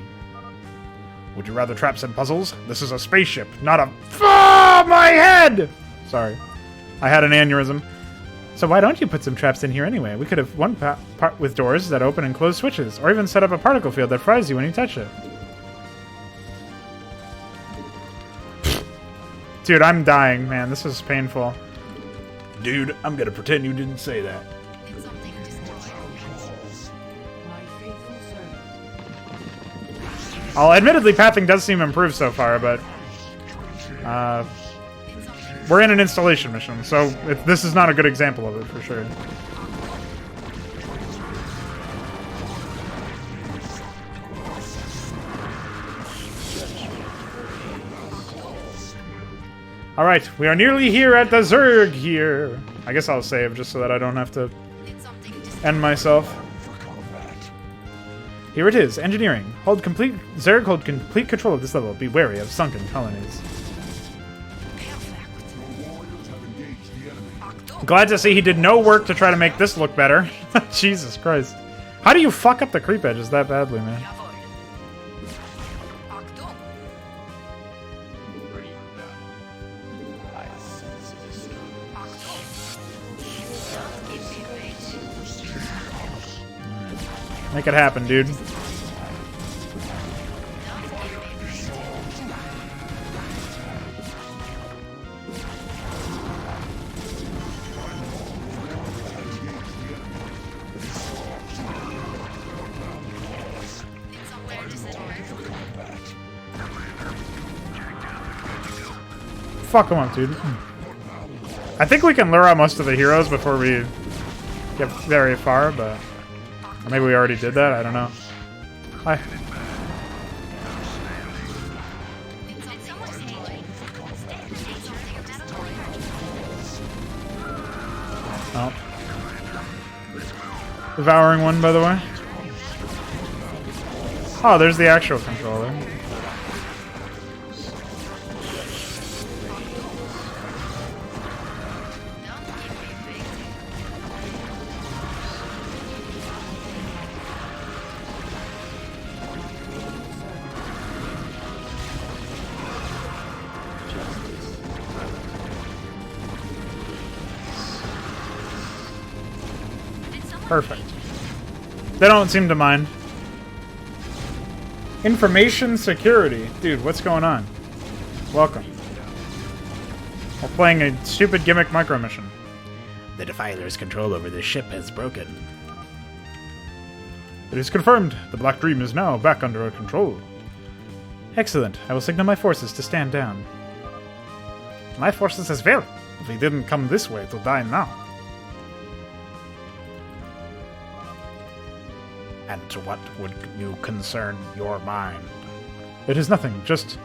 [SPEAKER 1] Would you rather traps and puzzles? This is a spaceship, not a... Oh, my head! Sorry. I had an aneurysm. So why don't you put some traps in here anyway? We could have one part with doors that open and close switches, or even set up a particle field that fries you when you touch it. Dude, I'm dying, man. This is painful.
[SPEAKER 3] Dude, I'm gonna pretend you didn't say that.
[SPEAKER 1] Admittedly, pathing does seem improved so far, but we're in an installation mission, so this is not a good example of it, for sure. Alright, we are nearly here at the Zerg here. I guess I'll save just so that I don't have to end myself. Here it is, engineering. Zerg hold complete control of this level. Be wary of sunken colonies. Glad to see he did no work to try to make this look better. Jesus Christ. How do you fuck up the creep edges that badly, man? Make it happen, dude. Fuck him up, dude. I think we can lure out most of the heroes before we get very far, but maybe we already did that. I don't know. Hi. Oh. Devouring one, by the way. Oh, there's the actual controller. Perfect. They don't seem to mind. Information security. Dude, what's going on? Welcome. We're playing a stupid gimmick micro mission.
[SPEAKER 4] The Defiler's control over this ship has broken.
[SPEAKER 1] It is confirmed. The Black Dream is now back under our control. Excellent. I will signal my forces to stand down. My forces as well. If we didn't come this way to die now.
[SPEAKER 4] And what would you concern your mind?
[SPEAKER 1] It is nothing, just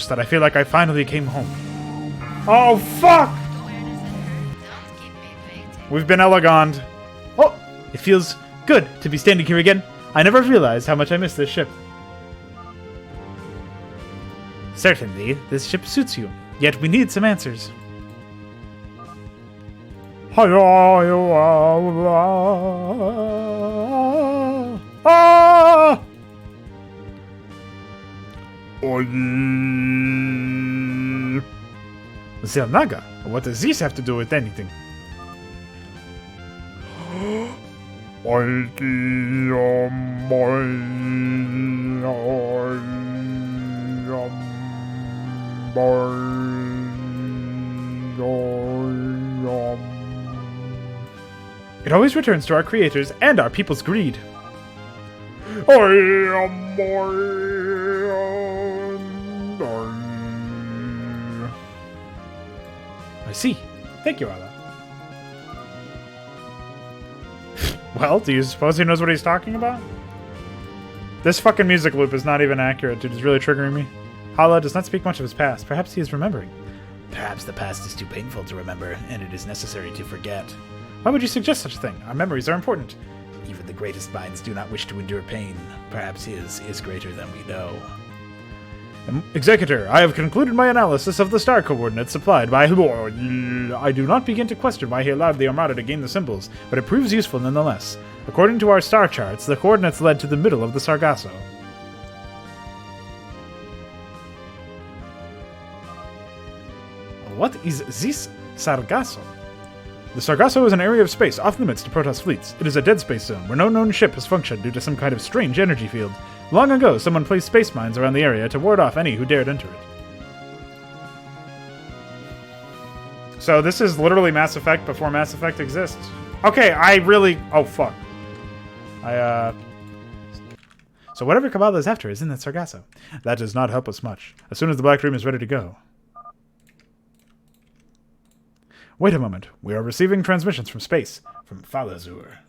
[SPEAKER 1] that I feel like I finally came home. Oh, fuck! We've been elegoned. Oh, it feels good to be standing here again. I never realized how much I missed this ship. Certainly, this ship suits you. Yet we need some answers. Ah! Zelnaga, what does this have to do with anything? It always returns to our creators and our people's greed. I see. Thank you, Allah. Well, do you suppose he knows what he's talking about? This fucking music loop is not even accurate, dude. It's really triggering me. Allah does not speak much of his past. Perhaps he is remembering.
[SPEAKER 4] Perhaps the past is too painful to remember, and it is necessary to forget.
[SPEAKER 1] Why would you suggest such a thing? Our memories are important.
[SPEAKER 4] Even the greatest minds do not wish to endure pain. Perhaps his is greater than we know.
[SPEAKER 1] Executor, I have concluded my analysis of the star coordinates supplied by I do not begin to question why he allowed the Armada to gain the symbols, but it proves useful nonetheless. According to our star charts, the coordinates led to the middle of the Sargasso. What is this Sargasso? The Sargasso is an area of space off limits to Protoss fleets. It is a dead space zone where no known ship has functioned due to some kind of strange energy field. Long ago, someone placed space mines around the area to ward off any who dared enter it. So this is literally Mass Effect before Mass Effect exists. Okay, oh fuck. So whatever Kabbalah is after is in that Sargasso. That does not help us much. As soon as the Black Dream is ready to go. Wait a moment. We are receiving transmissions from space. From Falazur.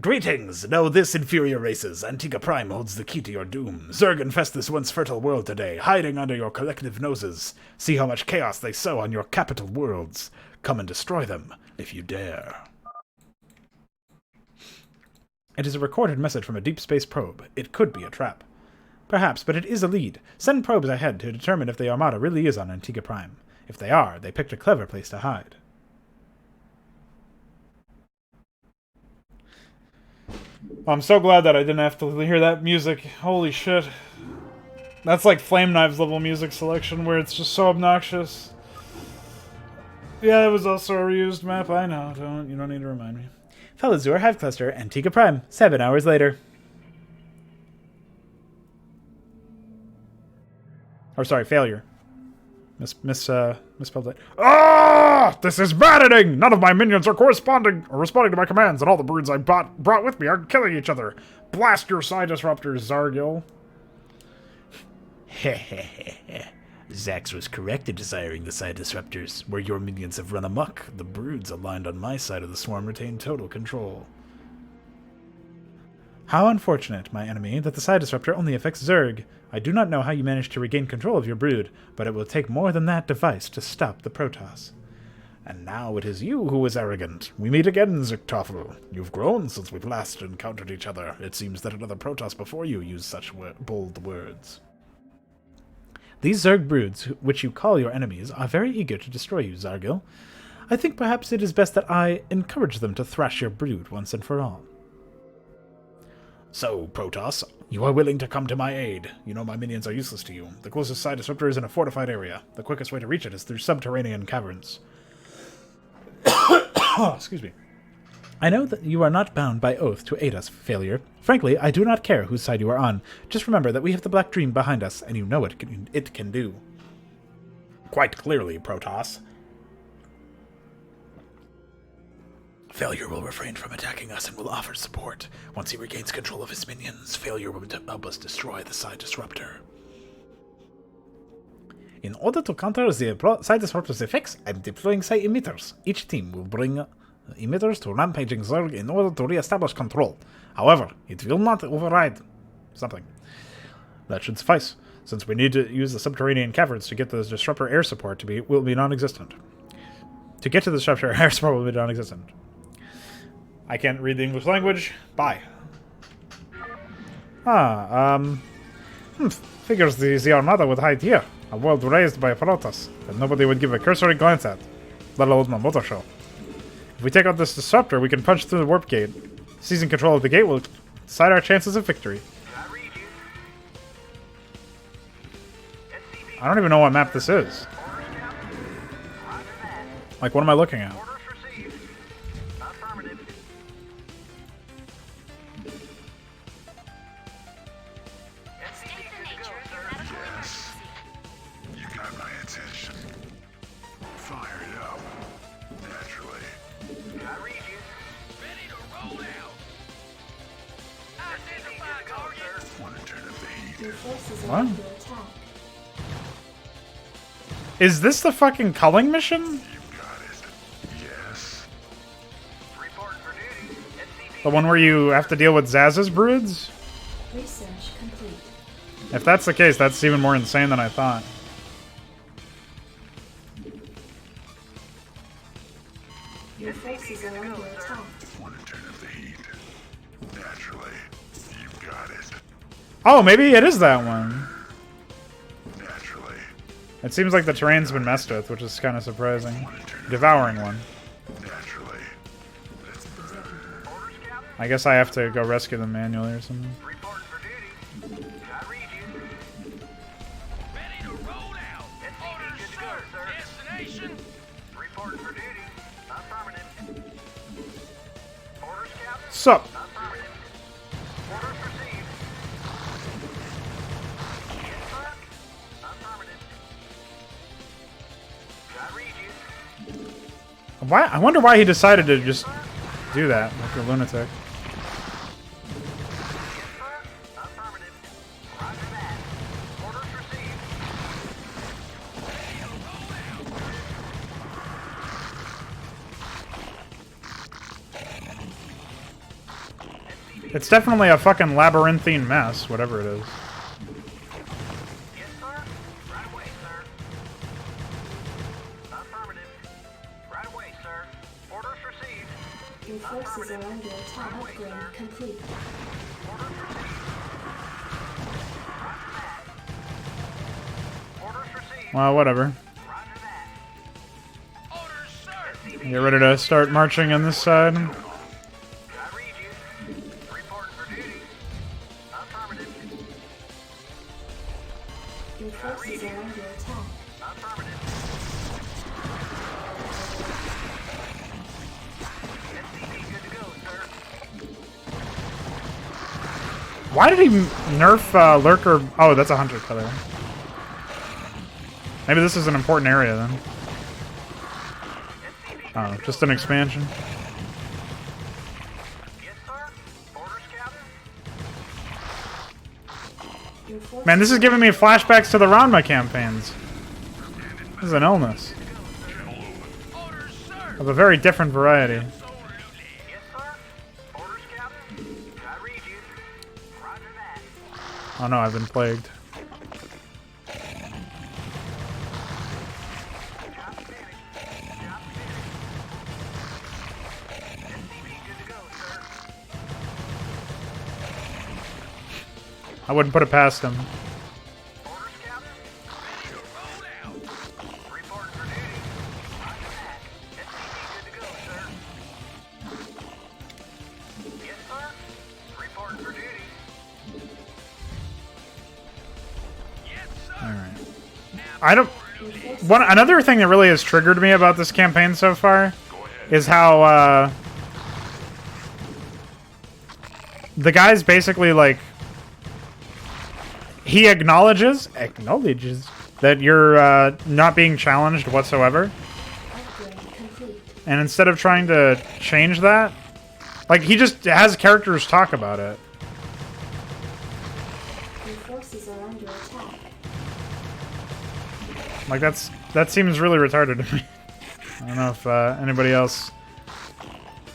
[SPEAKER 4] Greetings! Know this, inferior races. Antigua Prime holds the key to your doom. Zerg infest this once fertile world today, hiding under your collective noses. See how much chaos they sow on your capital worlds. Come and destroy them, if you dare.
[SPEAKER 1] It is a recorded message from a deep space probe. It could be a trap. Perhaps, but it is a lead. Send probes ahead to determine if the Armada really is on Antigua Prime. If they are, they picked a clever place to hide. I'm so glad that I didn't have to hear that music. Holy shit. That's like Flame Knives level music selection where it's just so obnoxious. Yeah, it was also a reused map. I know. You don't need to remind me. Felazur, Hive Cluster, Antigua Prime, 7 hours later. Or sorry, failure. Misspelled it.
[SPEAKER 2] Ah! This is maddening! None of my minions are responding to my commands, and all the broods I brought with me are killing each other. Blast your side disruptors, Zargil.
[SPEAKER 3] Zax was correct in desiring the side disruptors. Where your minions have run amok, the broods aligned on my side of the swarm retain total control.
[SPEAKER 1] How unfortunate, my enemy, that the side disruptor only affects Zerg. I do not know how you managed to regain control of your brood, but it will take more than that device to stop the Protoss.
[SPEAKER 3] And now it is you who is arrogant. We meet again, Ziktoffel. You've grown since we've last encountered each other. It seems that another Protoss before you used such bold words.
[SPEAKER 1] These Zerg broods, which you call your enemies, are very eager to destroy you, Zargil. I think perhaps it is best that I encourage them to thrash your brood once and for all.
[SPEAKER 3] So, Protoss, you are willing to come to my aid. You know my minions are useless to you. The closest side disruptor is in a fortified area. The quickest way to reach it is through subterranean caverns.
[SPEAKER 1] Excuse me. I know that you are not bound by oath to aid us, Failure. Frankly, I do not care whose side you are on. Just remember that we have the Black Dream behind us, and you know what it can do.
[SPEAKER 3] Quite clearly, Protoss. Failure will refrain from attacking us and will offer support. Once he regains control of his minions, Failure will help us destroy the side disruptor.
[SPEAKER 1] In order to counter the side disruptor's effects, I'm deploying site emitters. Each team will bring emitters to rampaging Zerg in order to re-establish control. However, it will not override something. That should suffice, since we need to use the subterranean caverns to get the disruptor air support will be non-existent. To get to the disruptor, air support will be non-existent. I can't read the English language. Bye. Figures the Armada would hide here. A world raised by Protoss that nobody would give a cursory glance at, let alone my motor show. If we take out this disruptor, we can punch through the warp gate. Seizing control of the gate will decide our chances of victory. I don't even know what map this is. Like, what am I looking at? What? Is this the fucking culling mission?
[SPEAKER 10] Yes.
[SPEAKER 1] The one where you have to deal with Zaz's broods?
[SPEAKER 12] Research complete.
[SPEAKER 1] If that's the case, that's even more insane than I thought.
[SPEAKER 12] Your forces are under attack.
[SPEAKER 10] Want to turn up the heat? Naturally. You've got it.
[SPEAKER 1] Oh, maybe it is that one.
[SPEAKER 10] Naturally.
[SPEAKER 1] It seems like the terrain's been messed with, which is kind of surprising. Devouring one.
[SPEAKER 10] Naturally.
[SPEAKER 1] I guess I have to go rescue them manually or something. Sup? Why? I wonder why he decided to just do that, like a lunatic. It's definitely a fucking labyrinthine mess, whatever it is.
[SPEAKER 12] Your forces are under attack. Upgrade complete.
[SPEAKER 1] Well, whatever. Get ready to start marching on this side.
[SPEAKER 12] Your forces are under attack.
[SPEAKER 1] Why did he nerf Lurker? Oh, that's a hunter killer. Maybe this is an important area then. Oh, just an expansion. Man, this is giving me flashbacks to the Ranma campaigns. This is an illness. Of a very different variety. Oh no, I've been plagued. I wouldn't put it past him. I don't. Another thing that really has triggered me about this campaign so far is how the guy's basically like he acknowledges that you're not being challenged whatsoever, and instead of trying to change that, like he just has characters talk about it.
[SPEAKER 12] Your forces are under attack.
[SPEAKER 1] Like that seems really retarded to me. I don't know if anybody else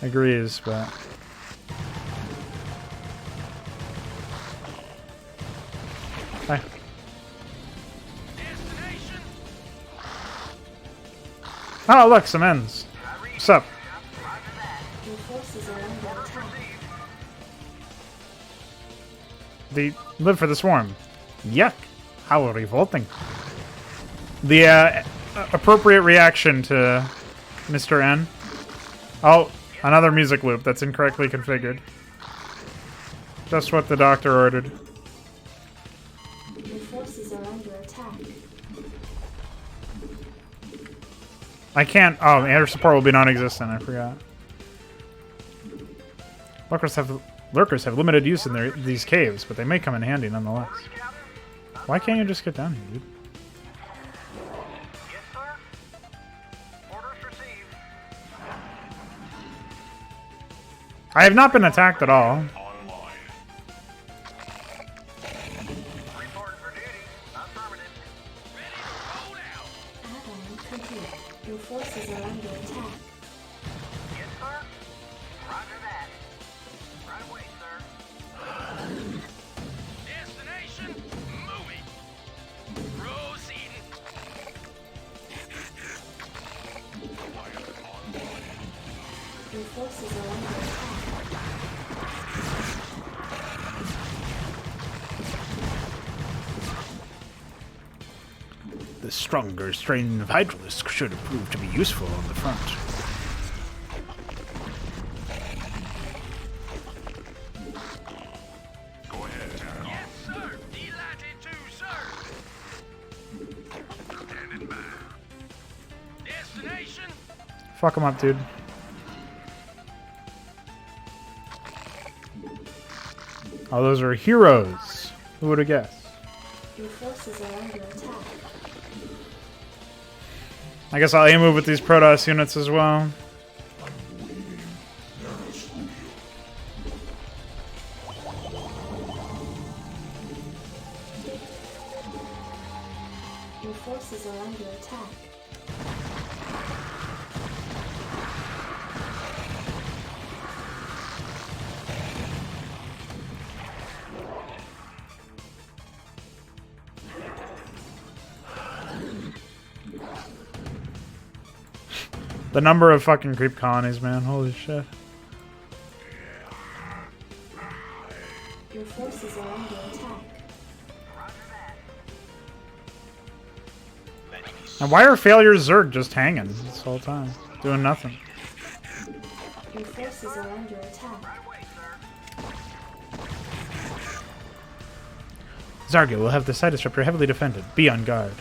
[SPEAKER 1] agrees, but hi. Oh look, some ends. What's up?
[SPEAKER 12] Your forces are under attack.
[SPEAKER 1] They live for the swarm. Yuck! How revolting. The appropriate reaction to Mr. N. Oh, another music loop that's incorrectly configured. Just what the doctor ordered.
[SPEAKER 12] Your forces are under attack.
[SPEAKER 1] I can't. Oh, air support will be non-existent. I forgot. Lurkers have limited use in these caves, but they may come in handy nonetheless. Why can't you just get down here, dude? I have not been attacked at all.
[SPEAKER 12] Add-on complete. Your forces are under attack.
[SPEAKER 6] Yes, sir. Roger that. Right away, sir. Destination moving. Proceeding.
[SPEAKER 12] Your forces are under attack.
[SPEAKER 4] The stronger strain of Hydralisk should prove to be useful on the front.
[SPEAKER 2] Go ahead.
[SPEAKER 6] Yes, sir. Delighted to, sir. Standing by. Destination.
[SPEAKER 1] Fuck him up, dude. Oh, those are heroes. Who would have guessed?
[SPEAKER 12] Your forces are under attack.
[SPEAKER 1] I guess I'll aim move with these Protoss units as well.
[SPEAKER 12] Your forces are under attack.
[SPEAKER 1] The number of fucking creep colonies, man. Holy shit.
[SPEAKER 12] Your forces are under attack.
[SPEAKER 1] And why are failures Zerg just hanging this whole time? Doing nothing.
[SPEAKER 12] Your forces are under attack.
[SPEAKER 1] Zargo will have the side disruptor heavily defended. Be on guard.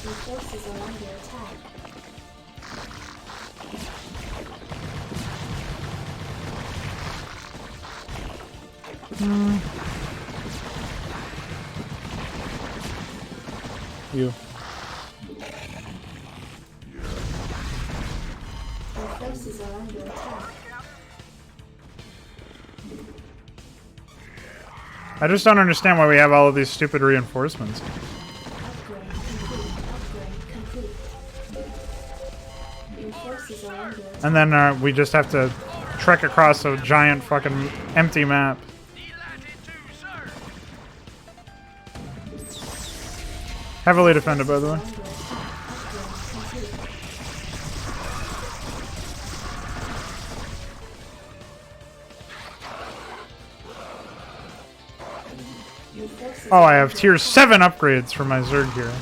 [SPEAKER 12] Your forces forces are under attack.
[SPEAKER 1] You.
[SPEAKER 12] Your forces are under attack.
[SPEAKER 1] I just don't understand why we have all of these stupid reinforcements.
[SPEAKER 12] Upgrade complete. Upgrade complete. Your forces are under attack.
[SPEAKER 1] And then we just have to trek across a giant fucking empty map. Heavily defended, by the way.
[SPEAKER 12] Under attack. Upgrade complete. Your forces
[SPEAKER 1] Oh,
[SPEAKER 12] are
[SPEAKER 1] I have
[SPEAKER 12] under
[SPEAKER 1] tier 7 upgrades for my Zerg here.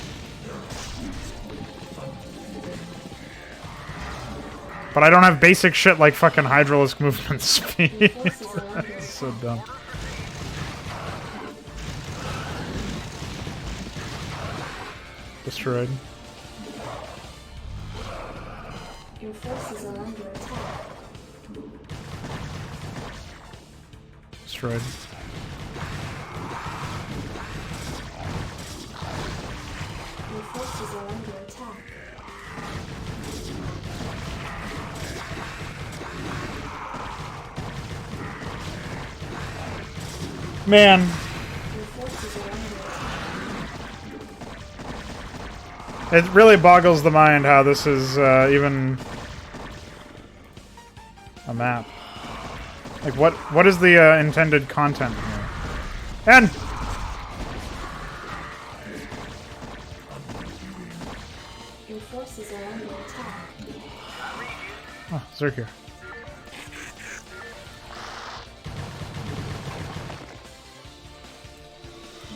[SPEAKER 1] But I don't have basic shit like fucking Hydralisk movement speed.
[SPEAKER 12] Your forces are under
[SPEAKER 1] It's so dumb. Destroyed.
[SPEAKER 12] Your forces are under attack.
[SPEAKER 1] Destroyed.
[SPEAKER 12] Your forces are under attack.
[SPEAKER 1] Man,
[SPEAKER 12] Your forces are under attack.
[SPEAKER 1] it really boggles the mind how this is even a map. Like, what is the intended content here? And
[SPEAKER 12] Your forces are under attack.
[SPEAKER 1] oh, Zerg here.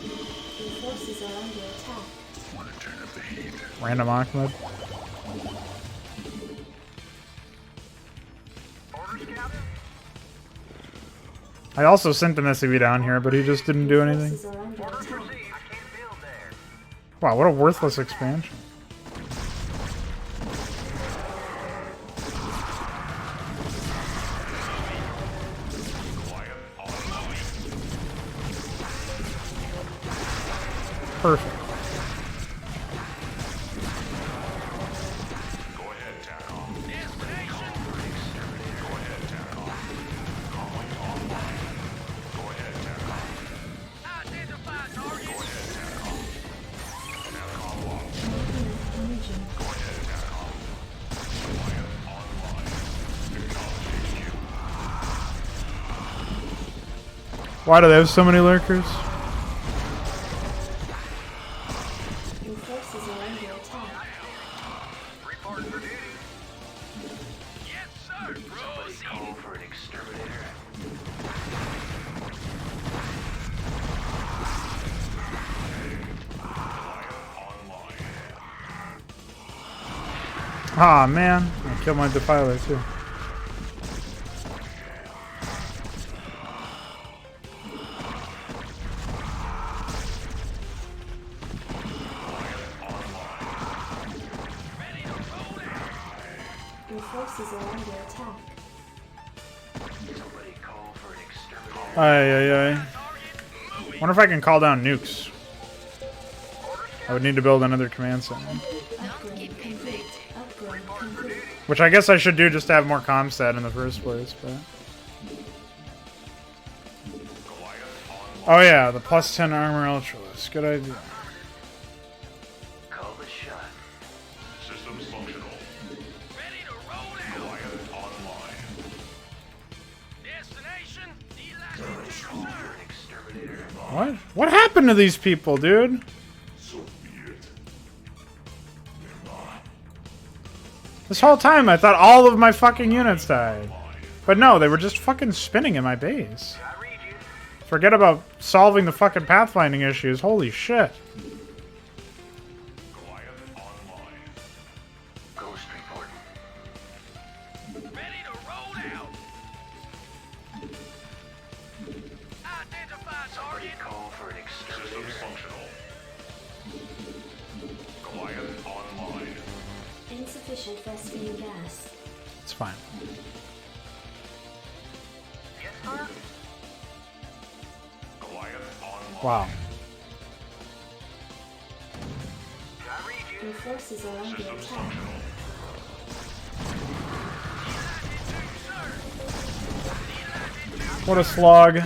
[SPEAKER 12] Your forces are under attack.
[SPEAKER 1] Random Ahmed. I also sent an SCV down here, but he just didn't do anything.
[SPEAKER 12] Forces are under attack.
[SPEAKER 1] Wow, what a worthless expansion. Perfect. Why do they have so many lurkers?
[SPEAKER 12] Your forces are under attack.
[SPEAKER 6] Report for duty. Yes, sir. Proceed. Call for an exterminator.
[SPEAKER 1] Aw, man. I killed my defiler, too.
[SPEAKER 12] Your forces are under attack.
[SPEAKER 6] Somebody call for an exterminator.
[SPEAKER 1] Ay, ay, ay. Wonder if I can call down nukes. I would need to build another command center.
[SPEAKER 12] Upgrade complete. Upgrade complete.
[SPEAKER 1] Which I guess I should do just to have more comstat in the first place, but... Oh yeah, the plus 10 armor ultralisk. Good idea.
[SPEAKER 6] Call the shot.
[SPEAKER 10] Systems functional.
[SPEAKER 6] Ready to roll out.
[SPEAKER 10] Goliath online.
[SPEAKER 6] Destination. Somebody call for an exterminator.
[SPEAKER 1] What? What happened to these people, dude?
[SPEAKER 10] So be it.
[SPEAKER 1] This whole time I thought all of my fucking units died. But no, they were just fucking spinning in my base.
[SPEAKER 6] I read you.
[SPEAKER 1] Forget about solving the fucking pathfinding issues. Holy shit.
[SPEAKER 10] Goliath online.
[SPEAKER 6] Ghost reporting. Ready to roll out. Identify target. Call for an
[SPEAKER 10] Systems
[SPEAKER 6] exterminator.
[SPEAKER 10] functional. Goliath online.
[SPEAKER 12] Insufficient phosphine gas.
[SPEAKER 1] It's fine.
[SPEAKER 6] Yes, sir.
[SPEAKER 10] Goliath online.
[SPEAKER 1] Wow.
[SPEAKER 6] I read you.
[SPEAKER 12] Your forces are under
[SPEAKER 10] Systems
[SPEAKER 12] attack.
[SPEAKER 10] functional.
[SPEAKER 1] What a slog.
[SPEAKER 12] Your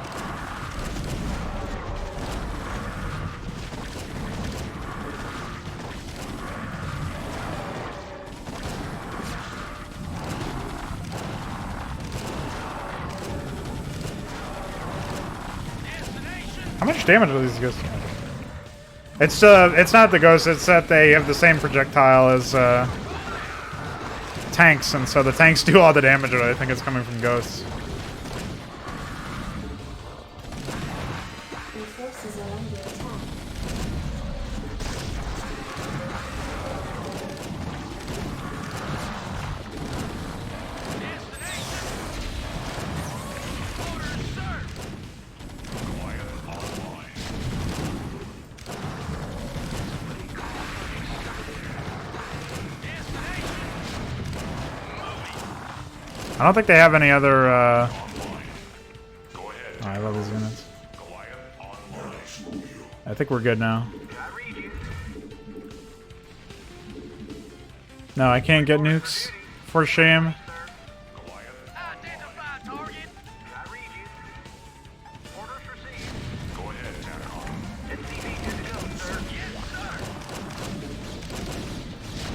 [SPEAKER 12] forces are under attack.
[SPEAKER 1] How much damage are these ghosts doing? It's not the ghosts, it's that they have the same projectile as tanks, and so the tanks do all the damage, but I think it's coming from ghosts.
[SPEAKER 12] Your forces are under attack.
[SPEAKER 1] I don't think they have any other, I love these units. I think we're good now. No, I can't get nukes. For shame.
[SPEAKER 6] Identify target. I read you. Orders received.
[SPEAKER 10] Go ahead, Tatcom.
[SPEAKER 6] SCB good to go, sir. Yes, sir.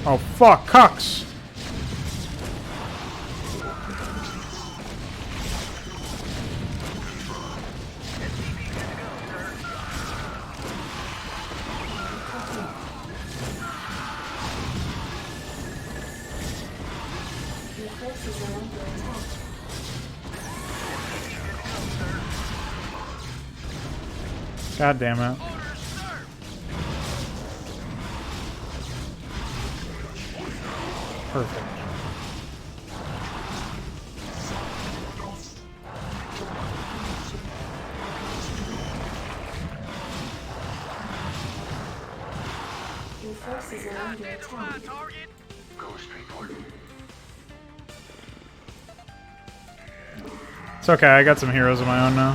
[SPEAKER 1] Oh, fuck, cucks!
[SPEAKER 12] Your forces are under attack.
[SPEAKER 1] God damn it. Perfect.
[SPEAKER 12] Your forces are under attack.
[SPEAKER 6] Target.
[SPEAKER 10] Ghost report.
[SPEAKER 1] It's okay, I got some heroes of my own now.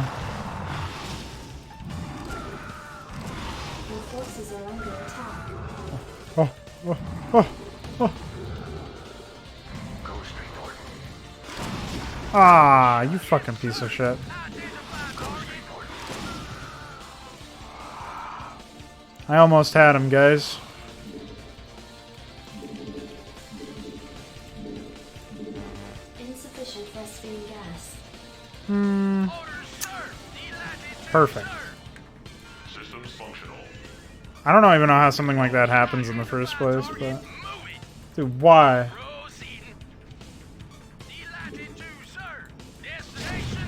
[SPEAKER 12] Your forces are under attack.
[SPEAKER 1] Oh, oh, oh, oh.
[SPEAKER 10] Ghost report.
[SPEAKER 1] Ah, you fucking piece of shit. I almost had him, guys.
[SPEAKER 12] Insufficient phosphine gas.
[SPEAKER 1] Perfect.
[SPEAKER 10] Systems functional.
[SPEAKER 1] I don't even know how something like that happens in the first place, but... Dude, why?
[SPEAKER 6] Proceeding. Delighted to, sir. Destination.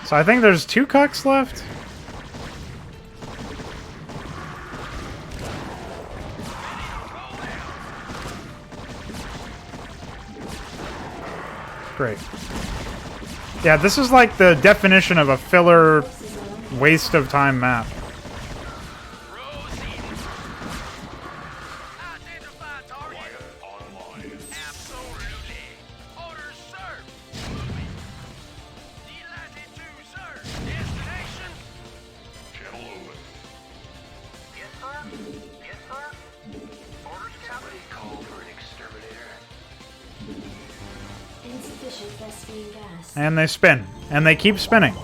[SPEAKER 1] So I think there's 2 cucks left? Great. Yeah, this is like the definition of a filler waste of time map.
[SPEAKER 6] Proceeding. Identify target.
[SPEAKER 10] Online.
[SPEAKER 6] Absolutely. Orders, sir. Moving. Delighted to, sir. Destination.
[SPEAKER 10] Channel open.
[SPEAKER 6] Yes, sir. Yes, sir. Orders, Captain.
[SPEAKER 10] Call for an exterminator.
[SPEAKER 12] Insufficient phosphine gas.
[SPEAKER 1] And they spin. And they keep spinning.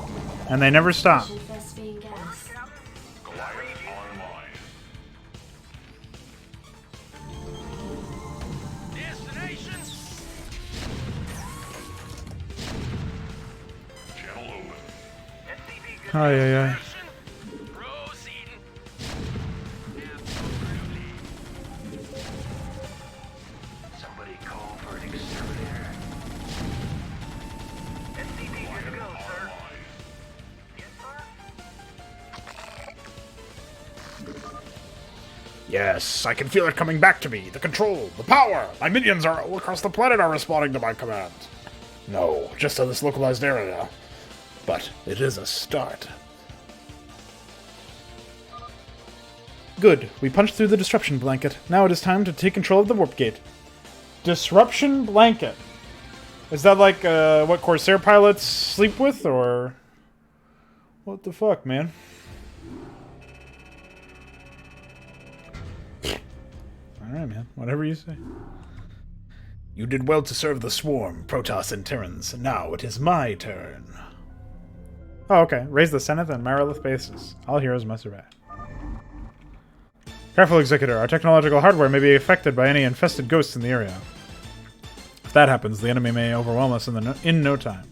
[SPEAKER 1] And they never stop.
[SPEAKER 12] Insufficient phosphine gas.
[SPEAKER 10] Goliath online.
[SPEAKER 6] Destination.
[SPEAKER 10] Channel open.
[SPEAKER 6] SCB good.
[SPEAKER 1] Ay, ay, ay.
[SPEAKER 6] Proceeding. Absolutely.
[SPEAKER 10] Somebody call for an exterminator.
[SPEAKER 6] SCB good to go, sir.
[SPEAKER 10] Online.
[SPEAKER 6] Yes, sir.
[SPEAKER 1] Yes, I can feel it coming back to me. The control, the power. My minions are all across the planet are responding to my command. No, just to this localized area. But it is a start. Good. We punched through the disruption blanket. Now it is time to take control of the warp gate. Disruption blanket. Is that like what Corsair pilots sleep with, or what the fuck, man? Alright, man. Whatever you say. You did well to serve the swarm, Protoss and Terrans. Now it is my turn. Oh, okay. Raise the Senate and Marilith bases. All heroes must survive. Careful, Executor. Our technological hardware may be affected by any infested ghosts in the area. If that happens, the enemy may overwhelm us in no time.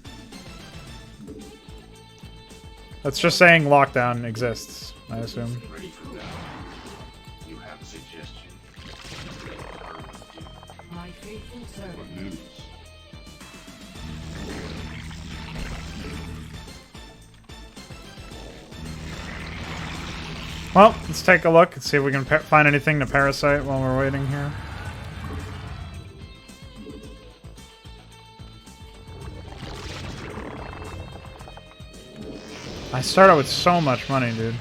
[SPEAKER 1] That's just saying lockdown exists, I assume.
[SPEAKER 10] Ready for battle. You have a suggestion.
[SPEAKER 6] My faithful servant.
[SPEAKER 10] What news?
[SPEAKER 1] Well, let's take a look and see if we can find anything to parasite while we're waiting here. I start out with so much money, dude.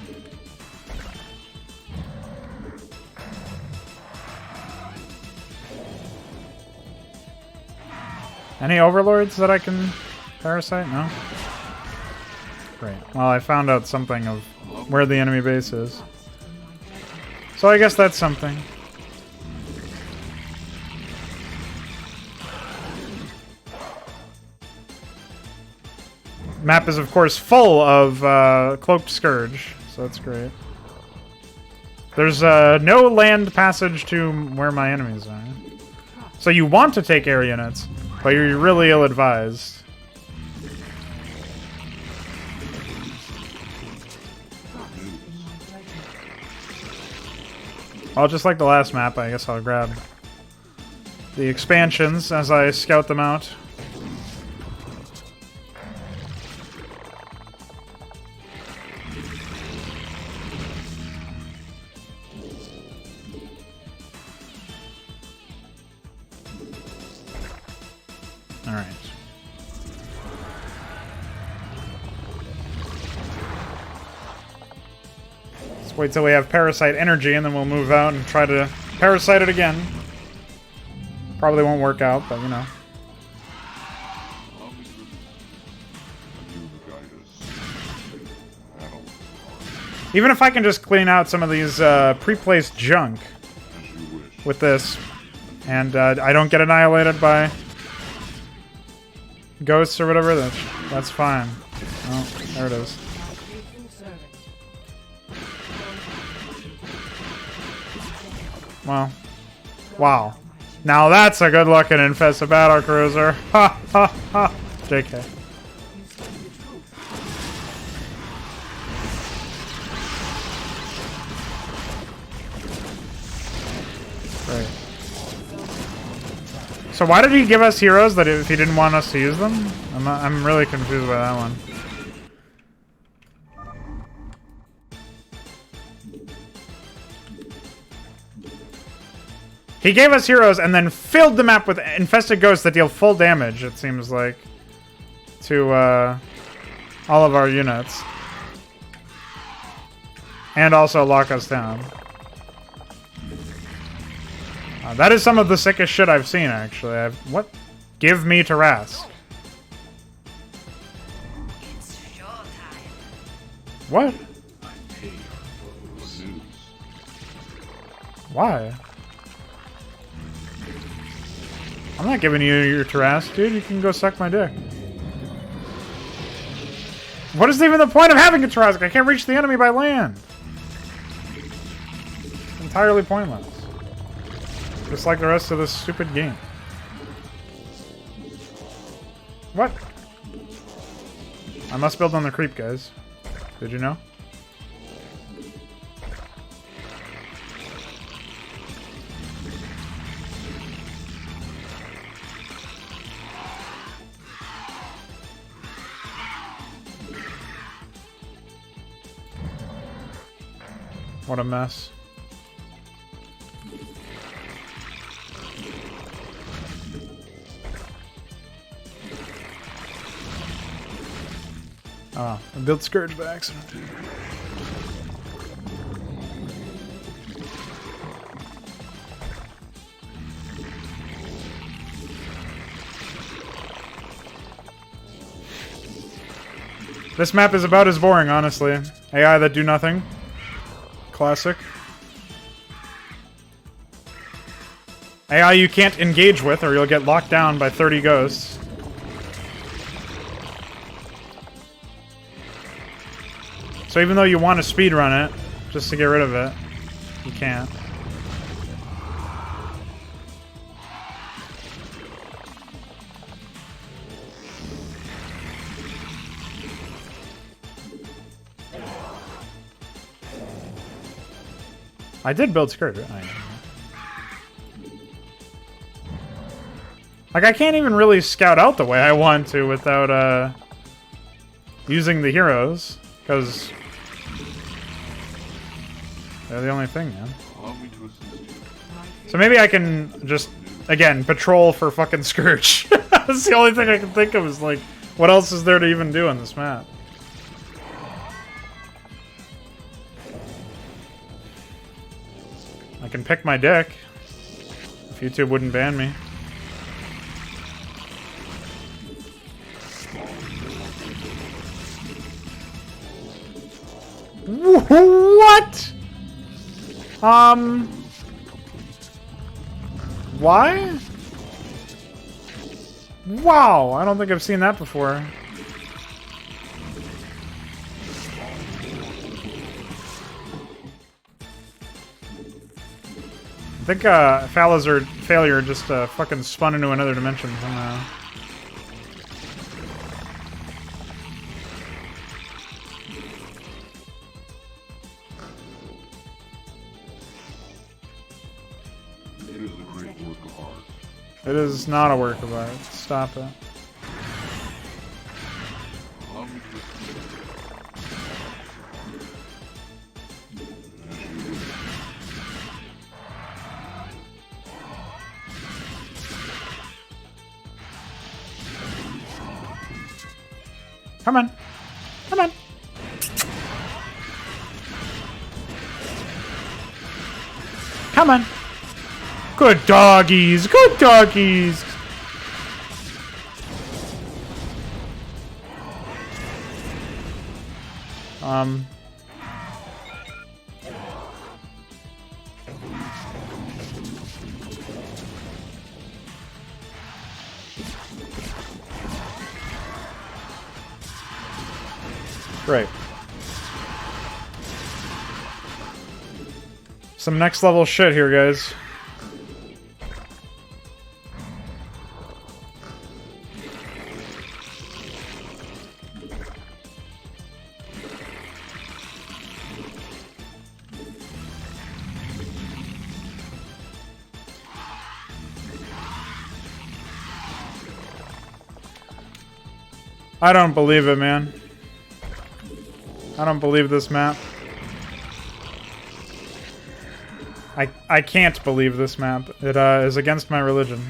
[SPEAKER 1] Any overlords that I can parasite? No? Great. Well, I found out something of where the enemy base is. So I guess that's something. Map is, of course, full of Cloaked Scourge, so that's great. There's no land passage to where my enemies are. So you want to take air units, but you're really ill-advised. Well, just like the last map, I guess I'll grab the expansions as I scout them out. Alright. Let's wait till we have Parasite energy and then we'll move out and try to Parasite it again. Probably won't work out, but you know. Even if I can just clean out some of these pre-placed junk with this, and I don't get annihilated by ghosts or whatever, that's fine. Oh, there it is. Well, wow. Now that's a good looking infested battle cruiser. Ha ha ha. JK. Right. So why did he give us heroes that if he didn't want us to use them? I'm really confused by that one. He gave us heroes and then filled the map with infested ghosts that deal full damage, it seems like, to all of our units. And also lock us down. That is some of the sickest shit I've seen, actually. What? Give me Tarask.
[SPEAKER 6] It's showtime.
[SPEAKER 1] What?
[SPEAKER 10] I pay your Zeus.
[SPEAKER 1] Why? I'm not giving you your Tarask, dude. You can go suck my dick. What is even the point of having a Tarask? I can't reach the enemy by land. It's entirely pointless. Just like the rest of this stupid game. What? I must build on the creep, guys. Did you know? What a mess. Oh, I built Scourge by accident. This map is about as boring, honestly. AI that do nothing. Classic. AI you can't engage with or you'll get locked down by 30 ghosts. So even though you want to speedrun it, just to get rid of it, you can't. I did build Scourge. Like, I can't even really scout out the way I want to without, using the heroes, because they're the only thing, man. So maybe I can just, again, patrol for fucking Scourge. That's the only thing I can think of is, like, what else is there to even do on this map? I can pick my dick, if YouTube wouldn't ban me. What? Why? Wow, I don't think I've seen that before. I think Failure just fucking spun into another dimension somehow.
[SPEAKER 10] It is a great work of art.
[SPEAKER 1] It is not a work of art. Stop it. Come on. Come on. Come on. Good doggies. Good doggies. Great. Some next level shit here, guys. I don't believe it, man. I don't believe this map. I can't believe this map. It is against my religion.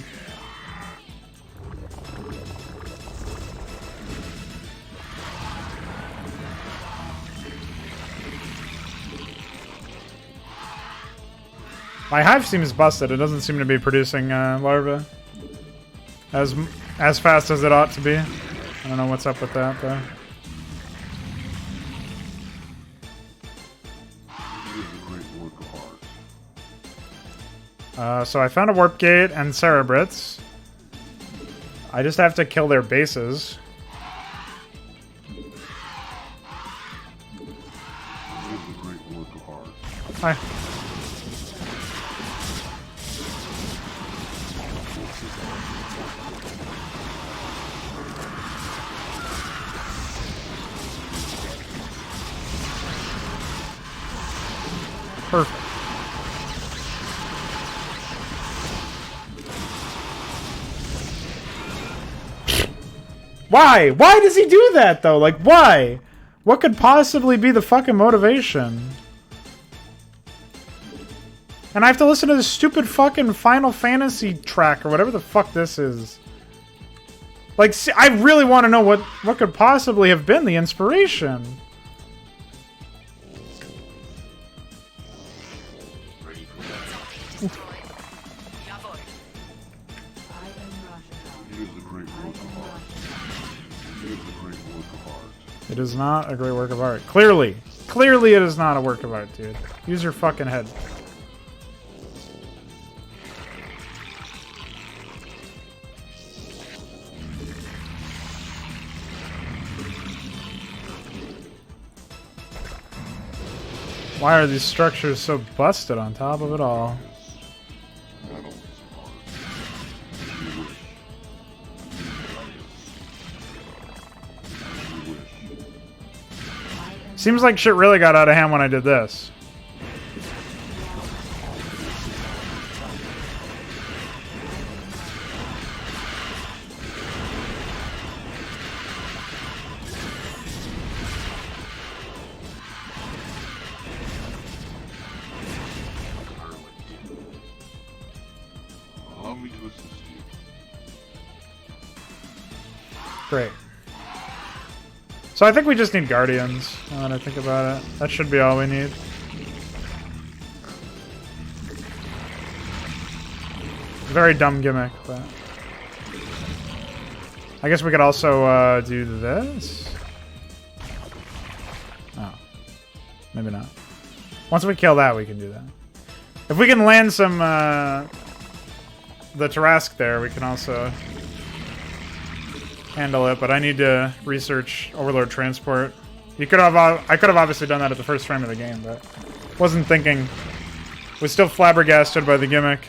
[SPEAKER 1] My hive seems busted. It doesn't seem to be producing larvae as fast as it ought to be. I don't know what's up with that though. So I found a warp gate and Cerebrits. I just have to kill their bases. Hi. Perfect. Why? Why does he do that, though? Like, why? What could possibly be the fucking motivation? And I have to listen to this stupid fucking Final Fantasy track or whatever the fuck this is. Like, see, I really want to know what could possibly have been the inspiration.
[SPEAKER 10] Ready for battle. It is a great work of art. It is a great work of art.
[SPEAKER 1] It is not a great work of art. Clearly. Clearly it is not a work of art, dude. Use your fucking head. Why are these structures so busted on top of it all? Seems like shit really got out of hand when I did this.
[SPEAKER 10] Allow me to assist you.
[SPEAKER 1] Great. So I think we just need Guardians, now that I think about it. That should be all we need. Very dumb gimmick, but... I guess we could also do this? Oh. Maybe not. Once we kill that, we can do that. If we can land some, the Tarask there, we can also handle it, but I need to research Overlord Transport. I could have obviously done that at the first frame of the game, but wasn't thinking. Was still flabbergasted by the gimmick.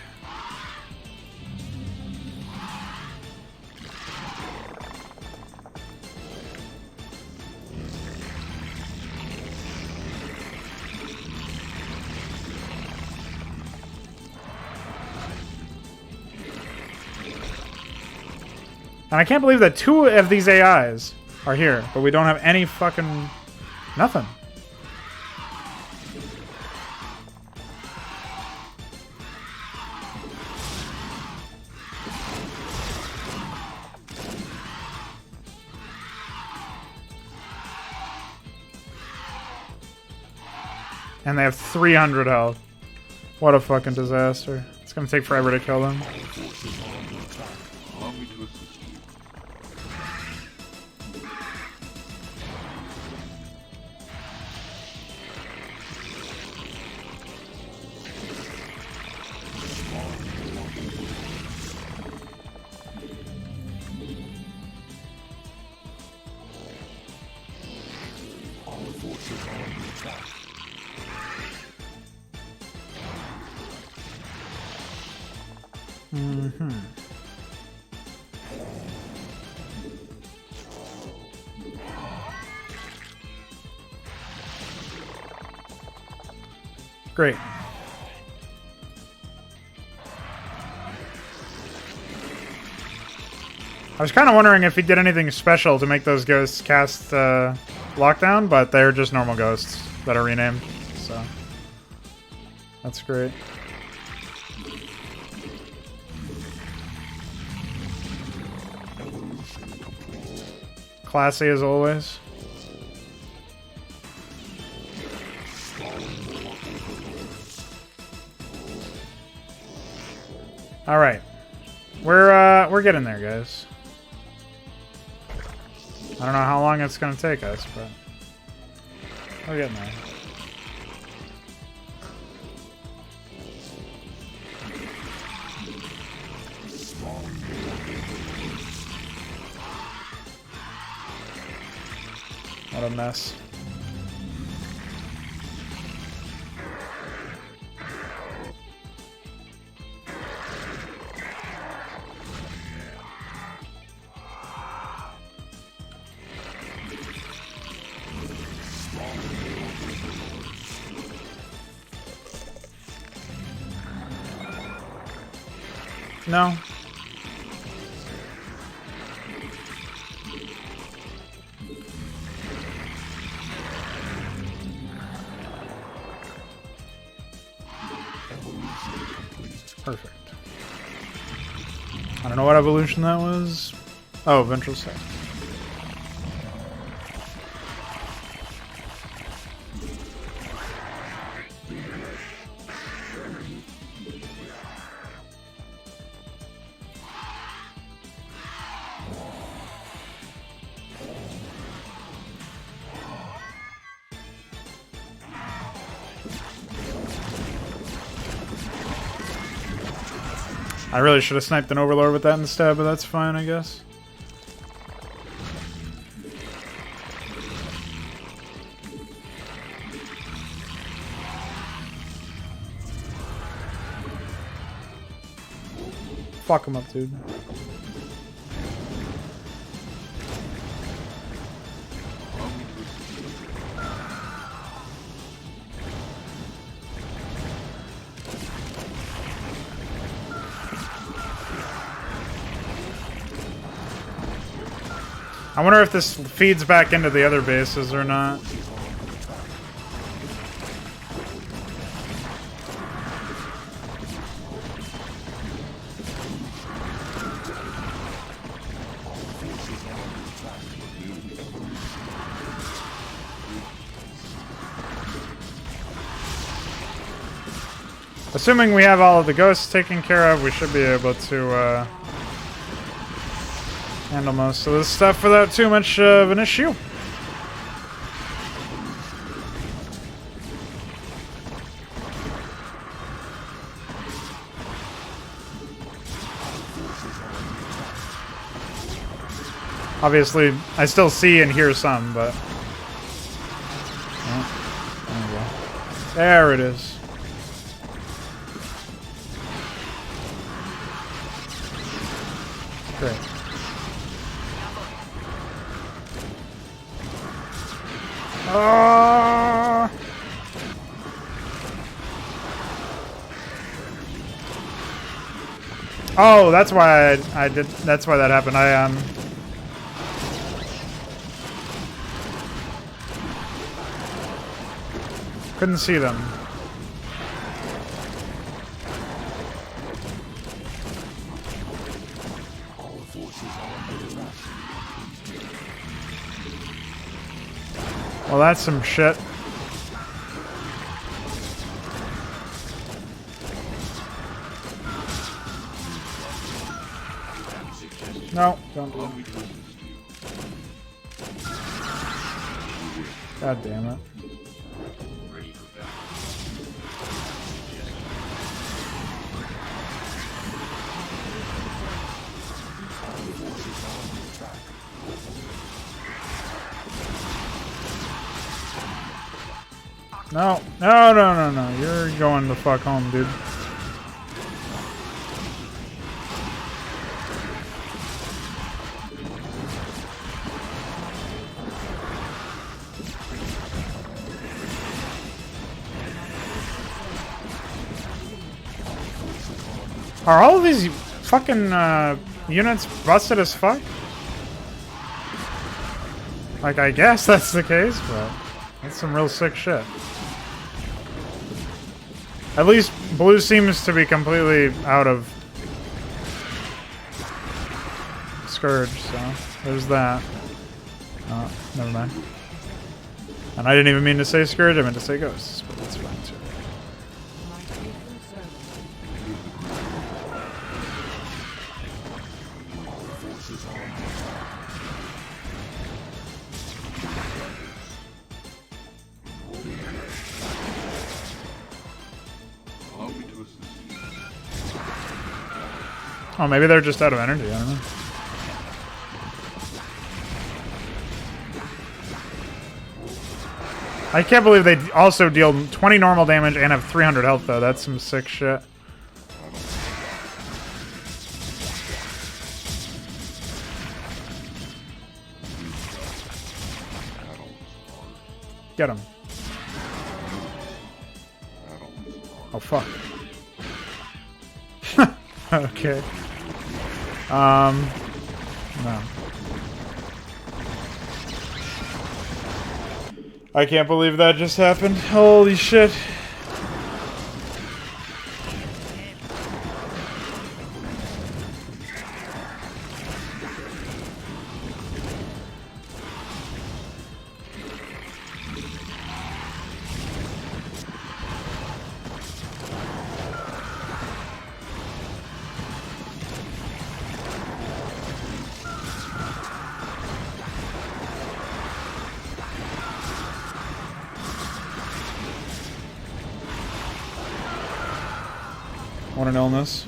[SPEAKER 1] And I can't believe that 2 of these AIs are here, but we don't have any fucking... nothing. And they have 300 health. What a fucking disaster. It's gonna take forever to kill them.
[SPEAKER 10] Allow me to assist you.
[SPEAKER 1] Mm-hmm. Great. I was kind of wondering if he did anything special to make those ghosts cast Lockdown, but they're just normal ghosts that are renamed, so that's great. Classy as always. All right, we're getting there, guys. I don't know how long it's gonna take us, but we're getting there. What a mess. No. Perfect. I don't know what evolution that was. Oh, ventral side. I really should have sniped an Overlord with that instead, but that's fine, I guess. Fuck him up, dude. I wonder if this feeds back into the other bases or not. Assuming we have all of the ghosts taken care of, we should be able to handle most of this stuff without too much of an issue. Obviously, I still see and hear some, but... Oh, there it is. Great. Oh, that's why I did. That's why that happened. Couldn't see them. Well, that's some shit. No, don't do it. God damn it. No, no, no, no, no. You're going the fuck home, dude. Are all of these fucking units busted as fuck? Like, I guess that's the case, but that's some real sick shit. At least blue seems to be completely out of Scourge, so there's that. Oh, never mind. And I didn't even mean to say Scourge, I meant to say Ghosts, but that's fine too. Oh, maybe they're just out of energy, I don't know. I can't believe they also deal 20 normal damage and have 300 health, though. That's some sick shit. Get him. Oh, fuck. Okay. No. I can't believe that just happened. Holy shit. What an illness.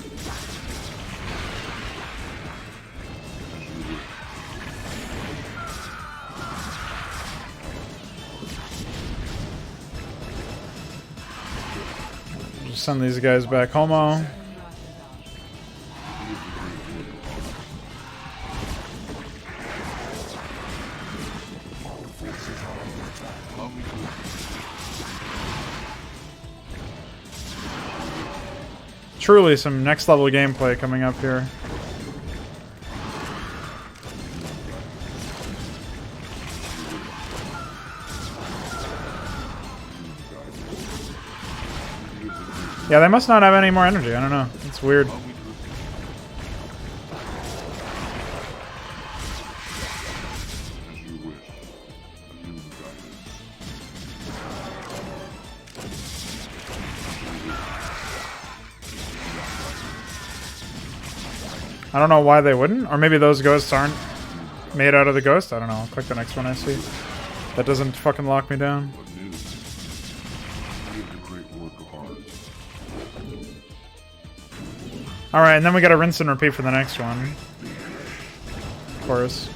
[SPEAKER 1] Just send these guys back homo. Truly some next level gameplay coming up here. Yeah, they must not have any more energy. I don't know. It's weird. I don't know why they wouldn't. Or maybe those ghosts aren't made out of the ghost. I don't know. I'll click the next one I see. That doesn't fucking lock me down. Alright, and then we gotta rinse and repeat for the next one. Of course.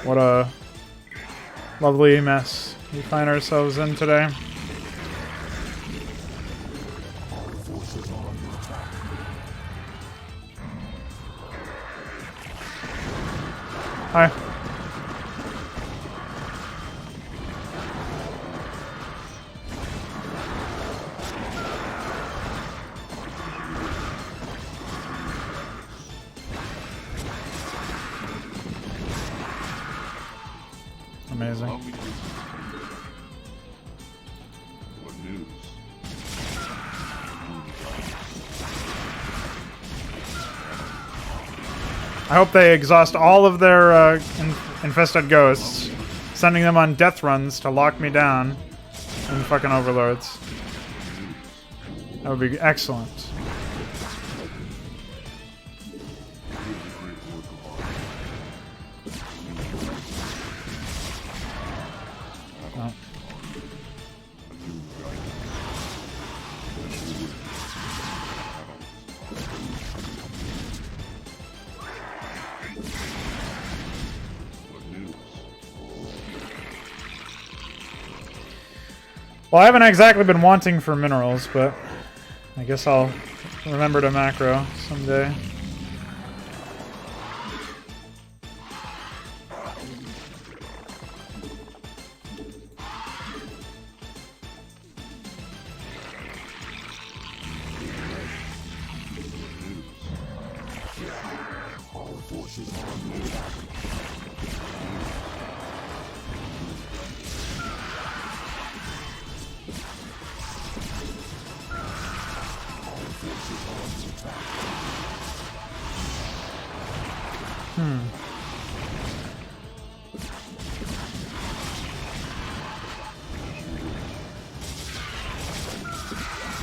[SPEAKER 1] What a lovely mess we find ourselves in today. Hi. Amazing.
[SPEAKER 10] What news?
[SPEAKER 1] I hope they exhaust all of their infested ghosts, sending them on death runs to lock me down in fucking overlords. That would be excellent. Oh. Well, I haven't exactly been wanting for minerals, but I guess I'll remember to macro someday.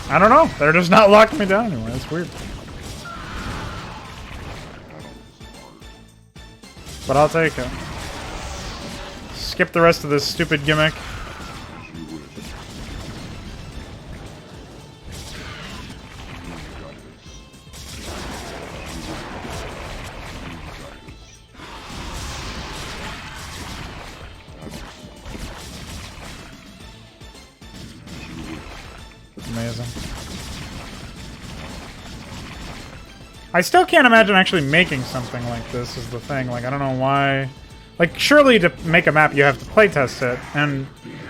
[SPEAKER 1] I don't know. They're just not locking me down anymore. That's weird. But I'll take it. Skip the rest of this stupid gimmick. Amazing. I still can't imagine actually making something like this is the thing. Like, I don't know why. Like, surely to make a map you have to playtest it, and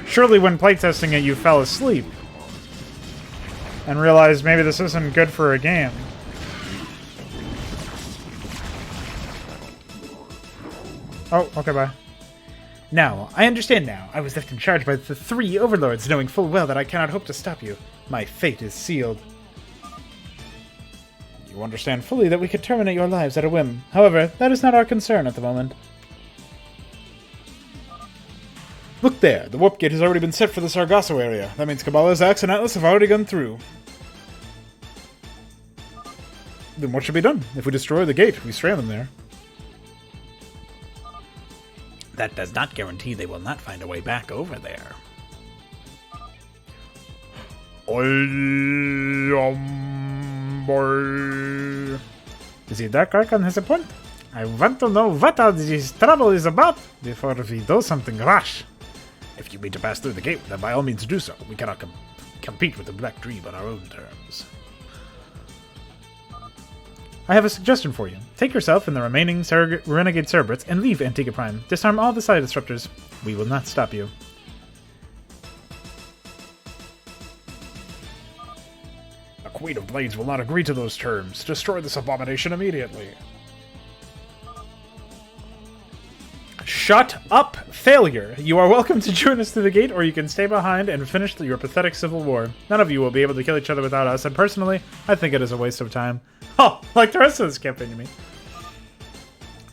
[SPEAKER 1] surely when playtesting it you fell asleep and realized maybe this isn't good for a game. Oh, okay, bye.
[SPEAKER 5] Now, I understand now. I was left in charge by the 3 overlords, knowing full well that I cannot hope to stop you. My fate is sealed. You understand fully that we could terminate your lives at a whim. However, that is not our concern at the moment.
[SPEAKER 1] Look there, the warp gate has already been set for the Sargasso area. That means Cabala's Axe and Atlas have already gone through. Then what should be done? If we destroy the gate, we strand them there.
[SPEAKER 4] That does not guarantee they will not find a way back over there.
[SPEAKER 1] Is he that correct on his point? I want to know what all this trouble is about before we do something rash.
[SPEAKER 4] If you mean to pass through the gate, then by all means do so. We cannot compete with the Black Dream on our own terms.
[SPEAKER 1] I have a suggestion for you. Take yourself and the remaining renegade Cerebrates and leave Antigua Prime. Disarm all the side disruptors. We will not stop you.
[SPEAKER 2] The Queen of Blades will not agree to those terms. Destroy this abomination immediately.
[SPEAKER 1] Shut up, failure! You are welcome to join us through the gate, or you can stay behind and finish your pathetic civil war. None of you will be able to kill each other without us, and personally, I think it is a waste of time. Oh, like the rest of this campaign, you mean?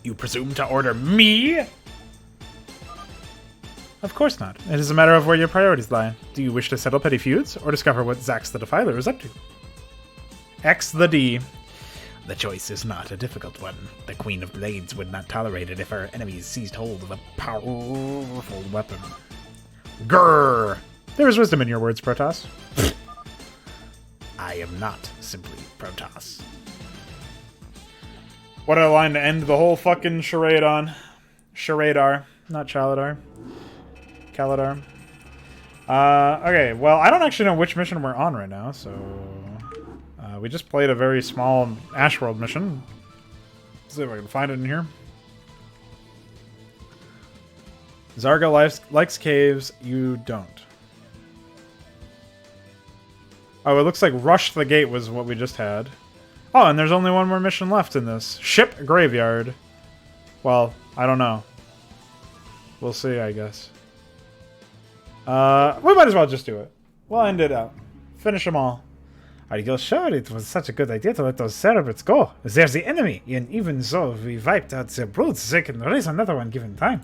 [SPEAKER 4] You presume to order me?
[SPEAKER 1] Of course not. It is a matter of where your priorities lie. Do you wish to settle petty feuds, or discover what Zax the Defiler is up to? X the D.
[SPEAKER 4] The choice is not a difficult one. The Queen of Blades would not tolerate it if her enemies seized hold of a powerful weapon.
[SPEAKER 1] Grrr! There is wisdom in your words, Protoss.
[SPEAKER 4] I am not simply Protoss.
[SPEAKER 1] What a line to end the whole fucking charade on. Charadar, not Chaladar. Kaladar. Okay, well, I don't actually know which mission we're on right now, so... we just played a very small Ashworld mission. Let's see if I can find it in here. Zarga likes caves, you don't. Oh, it looks like Rush the Gate was what we just had. Oh, and there's only one more mission left in this. Ship Graveyard. Well, I don't know. We'll see, I guess. We might as well just do it. We'll end it out. Finish them all. Are you sure it was such a good idea to let those Cerebrates go? They're the enemy, and even so we wiped out their brutes, they can raise another one given time.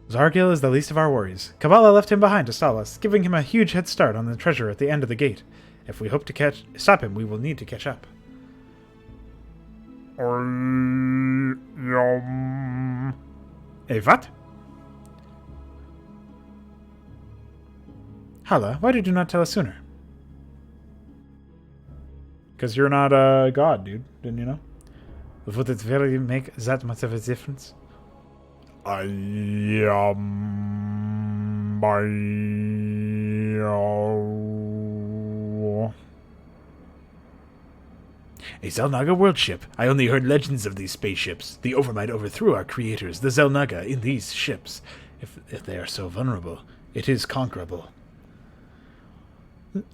[SPEAKER 1] Zargil is the least of our worries. Kabbalah left him behind to stall us, giving him a huge head start on the treasure at the end of the gate. If we hope to stop him, we will need to catch up. What? Hala, why did you not tell us sooner? Because you're not a god, dude. Didn't you know? Would it really make that much of a difference?
[SPEAKER 2] A
[SPEAKER 4] Zelnaga world ship. I only heard legends of these spaceships. The Overmight overthrew our creators, the Zelnaga, in these ships. If they are so vulnerable, it is conquerable.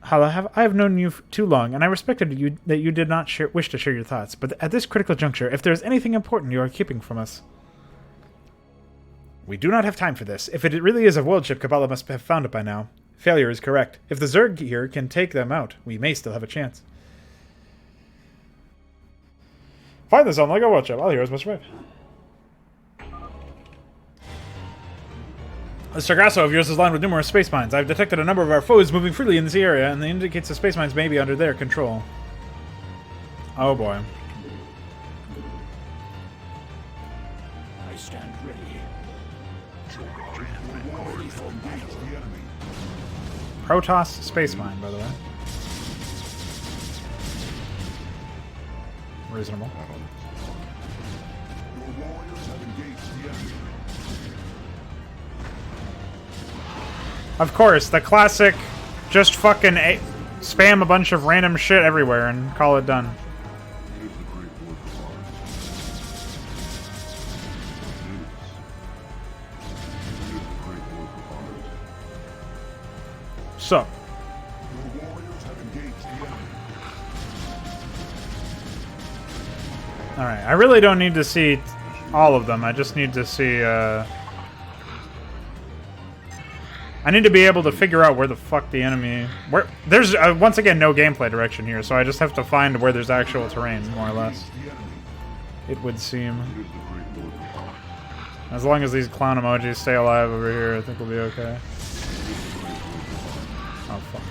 [SPEAKER 1] Hala, I have known you too long, and I respected you that you did not wish to share your thoughts. But at this critical juncture, if there is anything important you are keeping from us... We do not have time for this. If it really is a world ship, Kabbalah must have found it by now. Failure is correct. If the Zerg here can take them out, we may still have a chance. Find the Zelnaga world ship. All heroes must survive. The Sargasso of yours is lined with numerous space mines. I've detected a number of our foes moving freely in this area, and it indicates the space mines may be under their control. Oh boy.
[SPEAKER 10] I stand ready.
[SPEAKER 1] Protoss space mine, by the way. Reasonable.
[SPEAKER 10] Your warriors have engaged the enemy.
[SPEAKER 1] Of course, the classic, just fucking spam a bunch of random shit everywhere and call it done. So. Alright, I really don't need to see all of them. I just need to see, I need to be able to figure out where the fuck the enemy... There's, once again, no gameplay direction here, so I just have to find where there's actual terrain, more or less. It would seem. As long as these clown emojis stay alive over here, I think we'll be okay. Oh, fuck.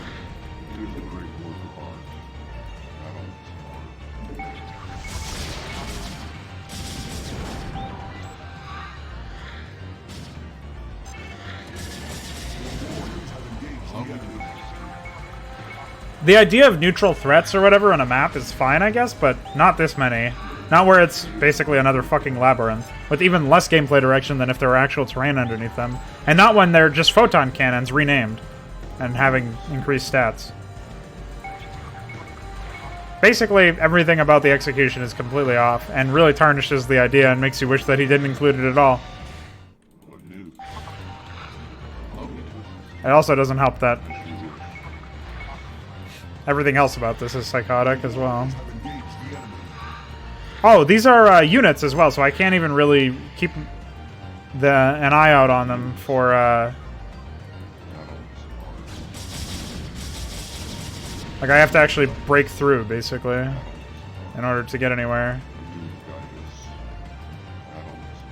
[SPEAKER 1] The idea of neutral threats or whatever on a map is fine, I guess, but not this many. Not where it's basically another fucking labyrinth, with even less gameplay direction than if there were actual terrain underneath them. And not when they're just photon cannons renamed and having increased stats. Basically, everything about the execution is completely off, and really tarnishes the idea and makes you wish that he didn't include it at all. It also doesn't help that everything else about this is psychotic as well. Oh, these are units as well, so I can't even really keep an eye out on them for... Like, I have to actually break through, basically, in order to get anywhere.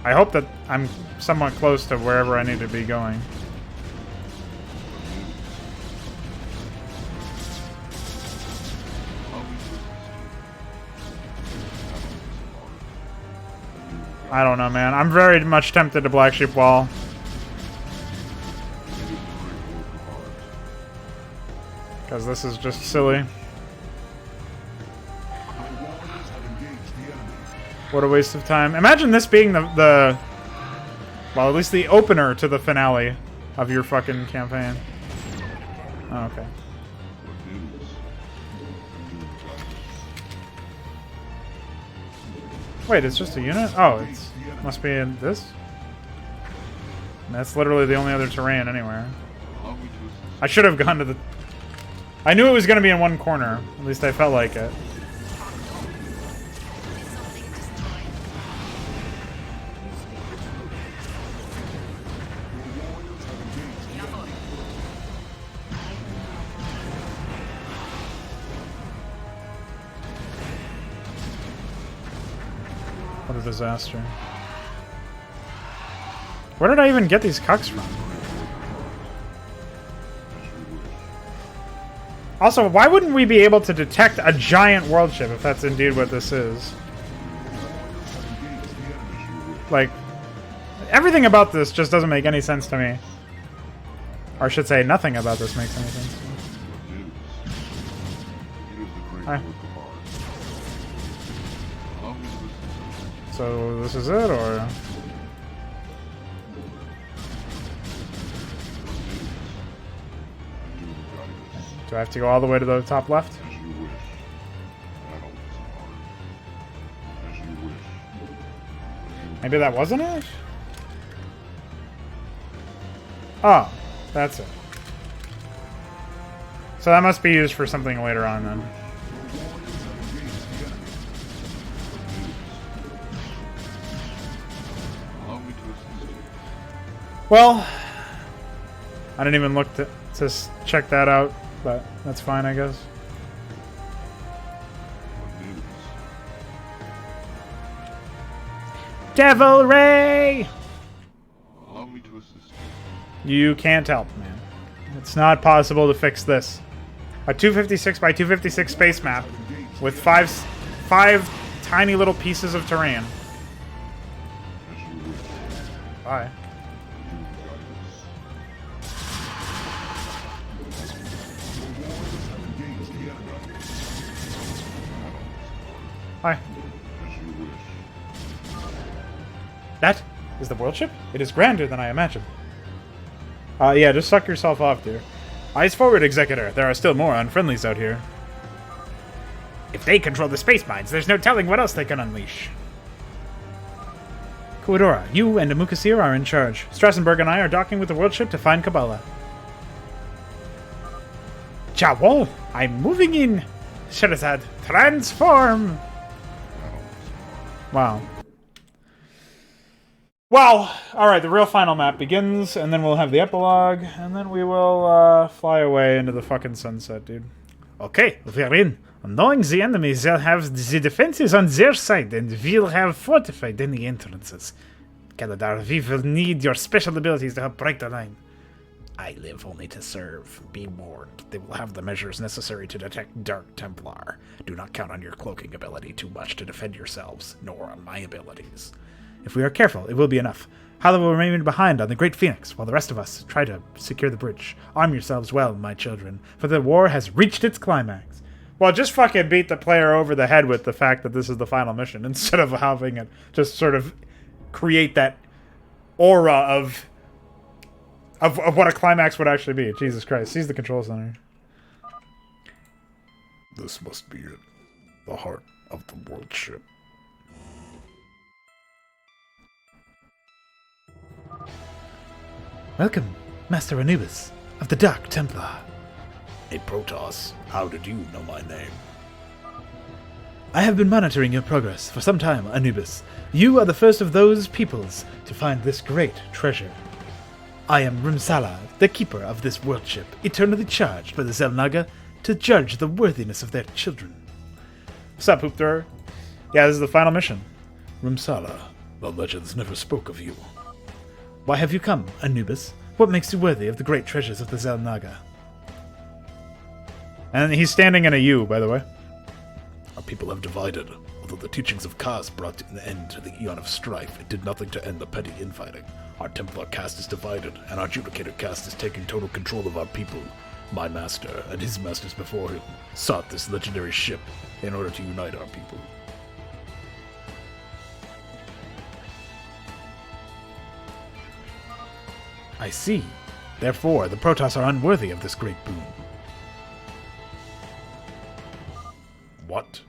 [SPEAKER 1] I hope that I'm somewhat close to wherever I need to be going. I don't know, man. I'm very much tempted to Black Sheep Wall. Because this is just silly. What a waste of time. Imagine this being the well, at least the opener to the finale of your fucking campaign. Oh, okay. Wait, it's just a unit? Oh, it must be in this? That's literally the only other terrain anywhere. I should have gone to the... I knew it was going to be in one corner. At least I felt like it. What a disaster. Where did I even get these cucks from? Also, why wouldn't we be able to detect a giant world ship if that's indeed what this is? Like, everything about this just doesn't make any sense to me. Or I should say, nothing about this makes any sense to me. Hi. So, this is it, or...? Do I have to go all the way to the top left? Maybe that wasn't it? Oh, that's it. So that must be used for something later on then. Well, I didn't even look to check that out, but that's fine, I guess. Devil Ray! You can't help, man. It's not possible to fix this. A 256 by 256 space map with five tiny little pieces of terrain. Bye. Hi. That is the world ship? It is grander than I imagined. Yeah, just suck yourself off, dear. Eyes forward, Executor. There are still more unfriendlies out here.
[SPEAKER 7] If they control the space mines, there's no telling what else they can unleash.
[SPEAKER 1] Kuadora, you and Amukasir are in charge. Strassenberg and I are docking with the world ship to find Kabbalah.
[SPEAKER 7] Jawohl, I'm moving in. Sherazad, transform!
[SPEAKER 1] Wow. Well, alright, the real final map begins, and then we'll have the epilogue, and then we will fly away into the fucking sunset, dude.
[SPEAKER 7] Okay, we're in. Knowing the enemy, they'll have the defenses on their side, and we'll have fortified any entrances.
[SPEAKER 1] Galadar, we will need your special abilities to help break the line.
[SPEAKER 4] I live only to serve. Be warned. They will have the measures necessary to detect Dark Templar. Do not count on your cloaking ability too much to defend yourselves, nor on my abilities.
[SPEAKER 1] If we are careful, it will be enough. Hala will remain behind on the Great Phoenix, while the rest of us try to secure the bridge. Arm yourselves well, my children, for the war has reached its climax. Well, just fucking beat the player over the head with the fact that this is the final mission, instead of having it just sort of create that aura of what a climax would actually be. Jesus Christ. Seize the control center.
[SPEAKER 2] This must be it. The heart of the world ship.
[SPEAKER 5] Welcome, Master Anubis of the Dark Templar.
[SPEAKER 3] Hey, Protoss, how did you know my name?
[SPEAKER 5] I have been monitoring your progress for some time, Anubis. You are the first of those peoples to find this great treasure. I am Rimsala, the keeper of this world ship, eternally charged by the Xel'Naga to judge the worthiness of their children.
[SPEAKER 1] What's up, Hoop Thrower? Yeah, this is the final mission.
[SPEAKER 3] Rimsala, the legends never spoke of you.
[SPEAKER 5] Why have you come, Anubis? What makes you worthy of the great treasures of the Xel'Naga?
[SPEAKER 1] And he's standing in a U, by the way.
[SPEAKER 3] Our people have divided. Although the teachings of Kaz brought an end to the eon of strife, it did nothing to end the petty infighting. Our Templar caste is divided, and our Judicator caste is taking total control of our people. My master, and his masters before him, sought this legendary ship in order to unite our people.
[SPEAKER 5] I see. Therefore, the Protoss are unworthy of this great boon.
[SPEAKER 3] What?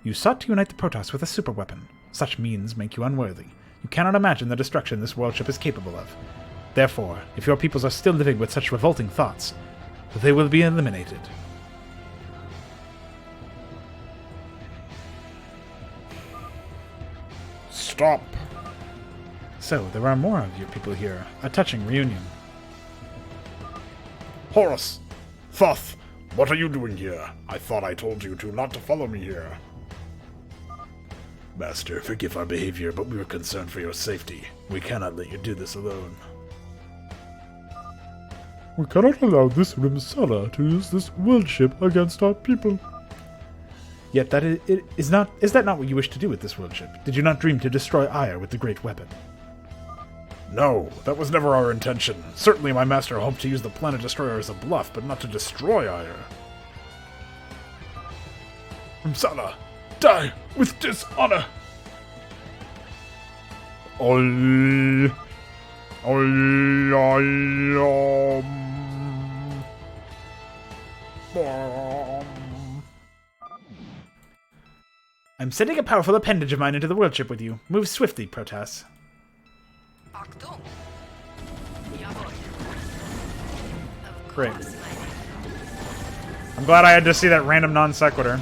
[SPEAKER 5] You sought to unite the Protoss with a superweapon. Such means make you unworthy. You cannot imagine the destruction this world ship is capable of. Therefore, if your peoples are still living with such revolting thoughts, they will be eliminated.
[SPEAKER 2] Stop!
[SPEAKER 5] So, there are more of your people here. A touching reunion.
[SPEAKER 2] Horus! Thoth! What are you doing here? I thought I told you not to follow me here.
[SPEAKER 3] Master, forgive our behavior, but we were concerned for your safety. We cannot let you do this alone.
[SPEAKER 2] We cannot allow this Rimsala to use this world ship against our people.
[SPEAKER 5] Yet is that not what you wish to do with this world ship? Did you not dream to destroy Ire with the great weapon?
[SPEAKER 2] No, that was never our intention. Certainly my master hoped to use the planet destroyer as a bluff, but not to destroy Ire. Rimsala, die with dishonor!
[SPEAKER 1] I'm sending a powerful appendage of mine into the world ship with you. Move swiftly, Protoss. Great. I'm glad I had to see that random non sequitur.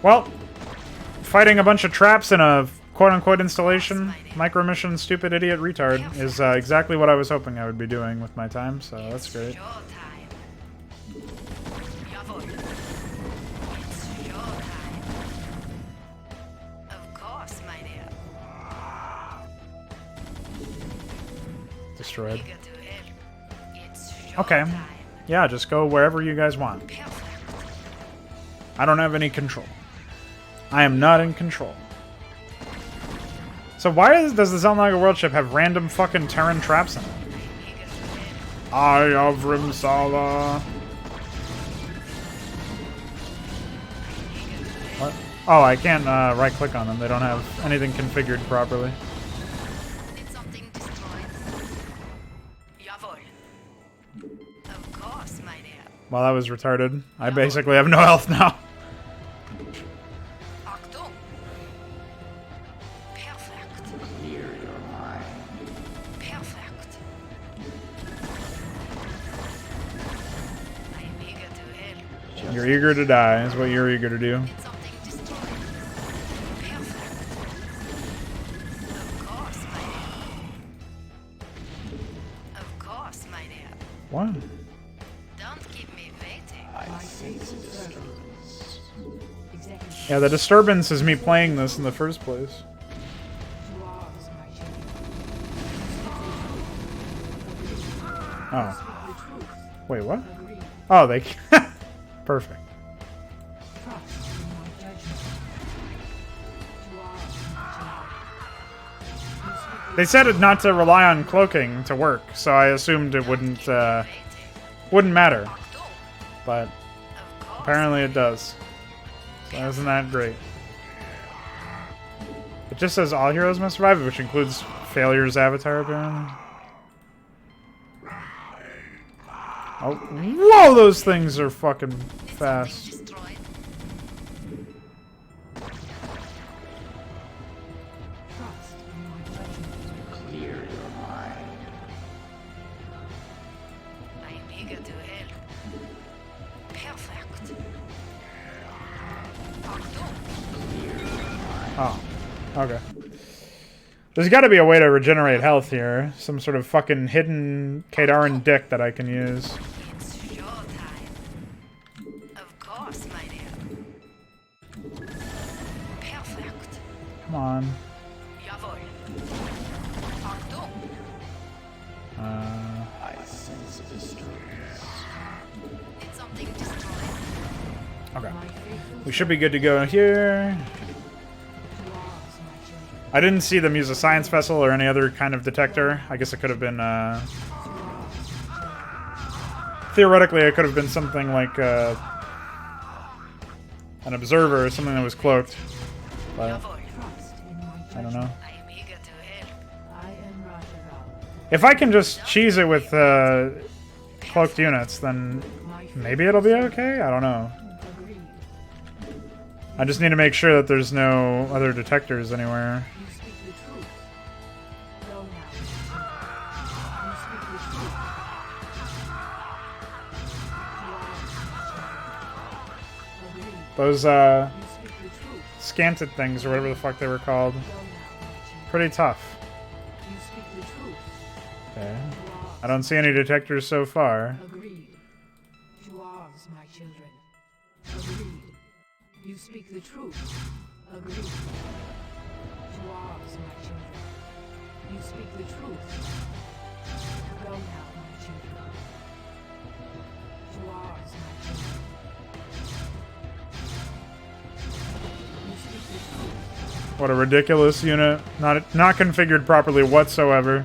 [SPEAKER 1] Well, fighting a bunch of traps in a quote-unquote installation, micro-mission, stupid idiot retard, is exactly what I was hoping I would be doing with my time, so that's great. Destroyed. Okay. Yeah, just go wherever you guys want. I don't have any control. I am not in control. So why does the Xel'Naga world ship have random fucking Terran traps in it?
[SPEAKER 2] Eye of Rimsala.
[SPEAKER 1] What? Oh, I can't right-click on them. They don't have anything configured properly. Well, that was retarded. I basically have no health now. You're eager to die, is what you're eager to do. What? Yeah, the disturbance is me playing this in the first place. Oh. Wait, what? Oh, they... Perfect. They said it not to rely on cloaking to work, so I assumed it wouldn't matter. But apparently it does. So isn't that great? It just says all heroes must survive, which includes Failure's avatar, apparently. Oh, whoa! Those things are fucking fast. Oh, okay. There's got to be a way to regenerate health here. Some sort of fucking hidden Kadarin dick that I can use.
[SPEAKER 6] It's showtime. Of course, my dear. Perfect.
[SPEAKER 1] Come on.
[SPEAKER 6] Jawohl. Achtung.
[SPEAKER 10] I sense distress.
[SPEAKER 6] Did something destroy?
[SPEAKER 1] Okay. We should be good to go here. I didn't see them use a science vessel or any other kind of detector. I guess it could have been, theoretically, it could have been something like, an observer or something that was cloaked. But, I don't know. If I can just cheese it with, cloaked units, then maybe it'll be okay? I don't know. I just need to make sure that there's no other detectors anywhere. Those, scanted things, or whatever the fuck they were called. Pretty tough. Okay. I don't see any detectors so far.
[SPEAKER 13] Agreed. Dwarves, my children. Agreed. You speak the truth. Agreed. Dwarves, my children. You speak the truth. Go now, my children. Dwarves, my children.
[SPEAKER 1] What a ridiculous unit. Not configured properly whatsoever.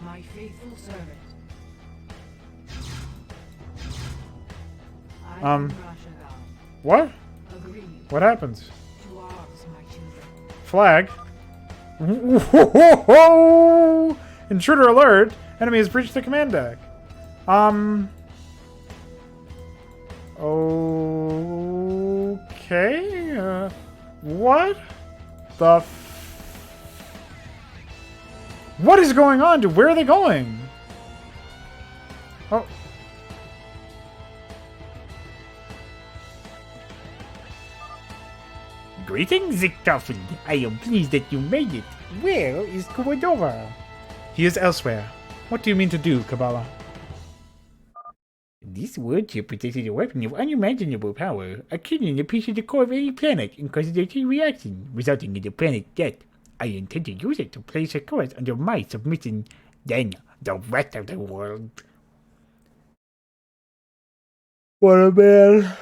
[SPEAKER 13] My faithful servant.
[SPEAKER 1] What? What happens? Flag. Whoa! Intruder alert! Enemy has breached the command deck. Okay. What? The what is going on? Dude, where are they going? Oh.
[SPEAKER 7] Greetings, Zicktoffen. I am pleased that you made it. Where is Kubadova?
[SPEAKER 1] He is elsewhere. What do you mean to do, Kabbalah?
[SPEAKER 7] This warship possesses a weapon of unimaginable power, akin to piece of the core of any planet and causes a chain reaction, resulting in the planet's death. I intend to use it to place a course under my submission, then the rest of the world.
[SPEAKER 1] What a man.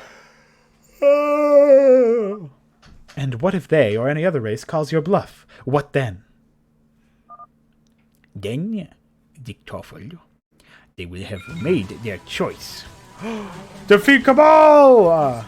[SPEAKER 1] Oh. And what if they, or any other race, calls your bluff? What then?
[SPEAKER 7] Then, Zicktoffel, they will have made their choice.
[SPEAKER 1] Defeat Cabal!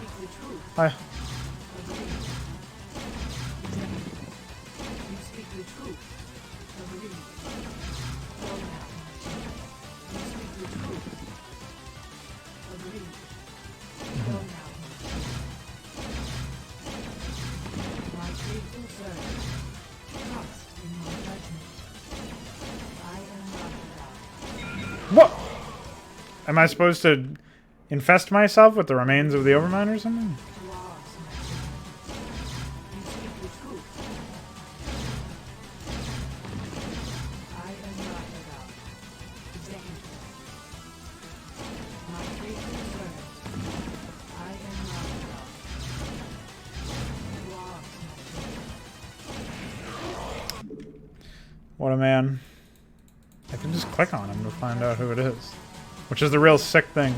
[SPEAKER 1] What? Am I supposed to infest myself with the remains of the Overmind or something? What a man. I can just click on him to find out who it is. Which is the real sick thing.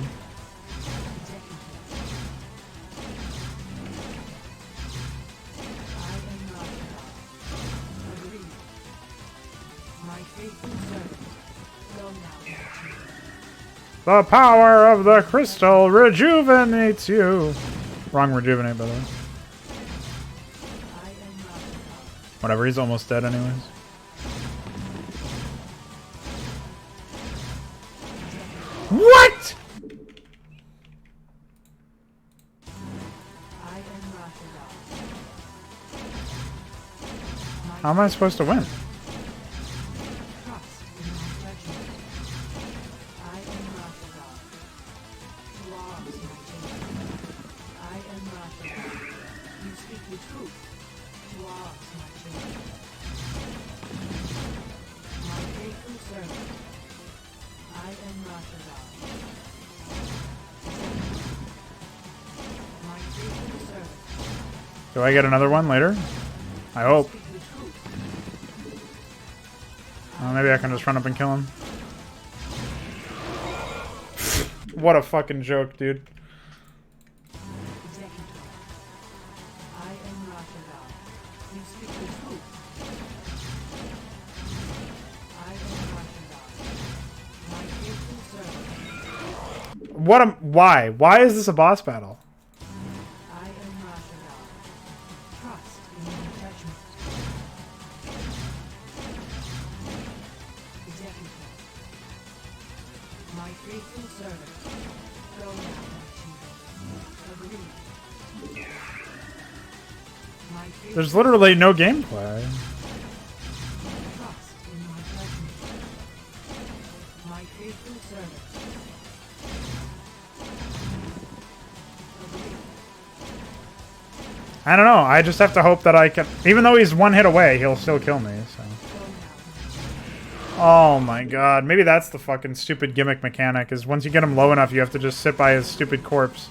[SPEAKER 1] The power of the crystal rejuvenates you. Wrong rejuvenate, by the way. Whatever, he's almost dead anyways. What?! How am I supposed to win? Do I get another one later? I hope. Maybe I can just run up and kill him. What a fucking joke, dude. Why? Why is this a boss battle? There's literally no gameplay. I don't know. I just have to hope that I can... Even though he's one hit away, he'll still kill me, so... Oh my god. Maybe that's the fucking stupid gimmick mechanic, is once you get him low enough, you have to just sit by his stupid corpse.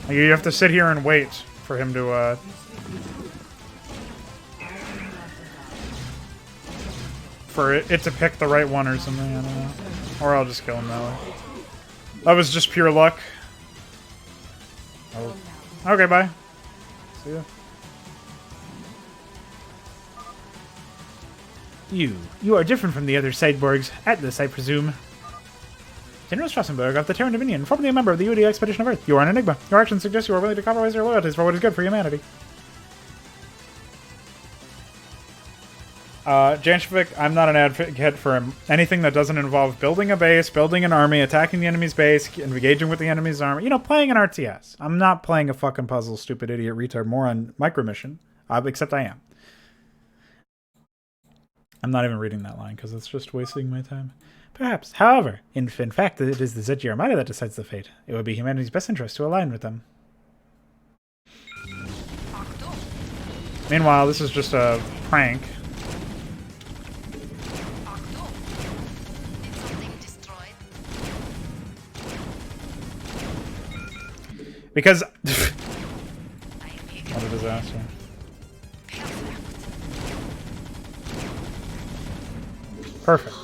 [SPEAKER 1] Like, you have to sit here and wait for him to, for it to pick the right one or something, I don't know. Or I'll just kill him that way. That was just pure luck. Oh. Okay, bye. See ya.
[SPEAKER 5] You are different from the other Cyborgs, Atlas, I presume. General Strassenberg of the Terran Dominion, formerly a member of the UD Expedition of Earth. You are an enigma. Your actions suggest you are willing to compromise your loyalties for what is good for humanity.
[SPEAKER 1] Janshevik, I'm not an advocate for anything that doesn't involve building a base, building an army, attacking the enemy's base, engaging with the enemy's army. You know, playing an RTS. I'm not playing a fucking puzzle, stupid idiot, retard, moron, micro mission. Except I am. I'm not even reading that line because it's just wasting my time.
[SPEAKER 5] Perhaps. However, in fact, it is the Zedgy Armada that decides the fate. It would be humanity's best interest to align with them.
[SPEAKER 1] Meanwhile, this is just a prank. Because... what a disaster. Perfect.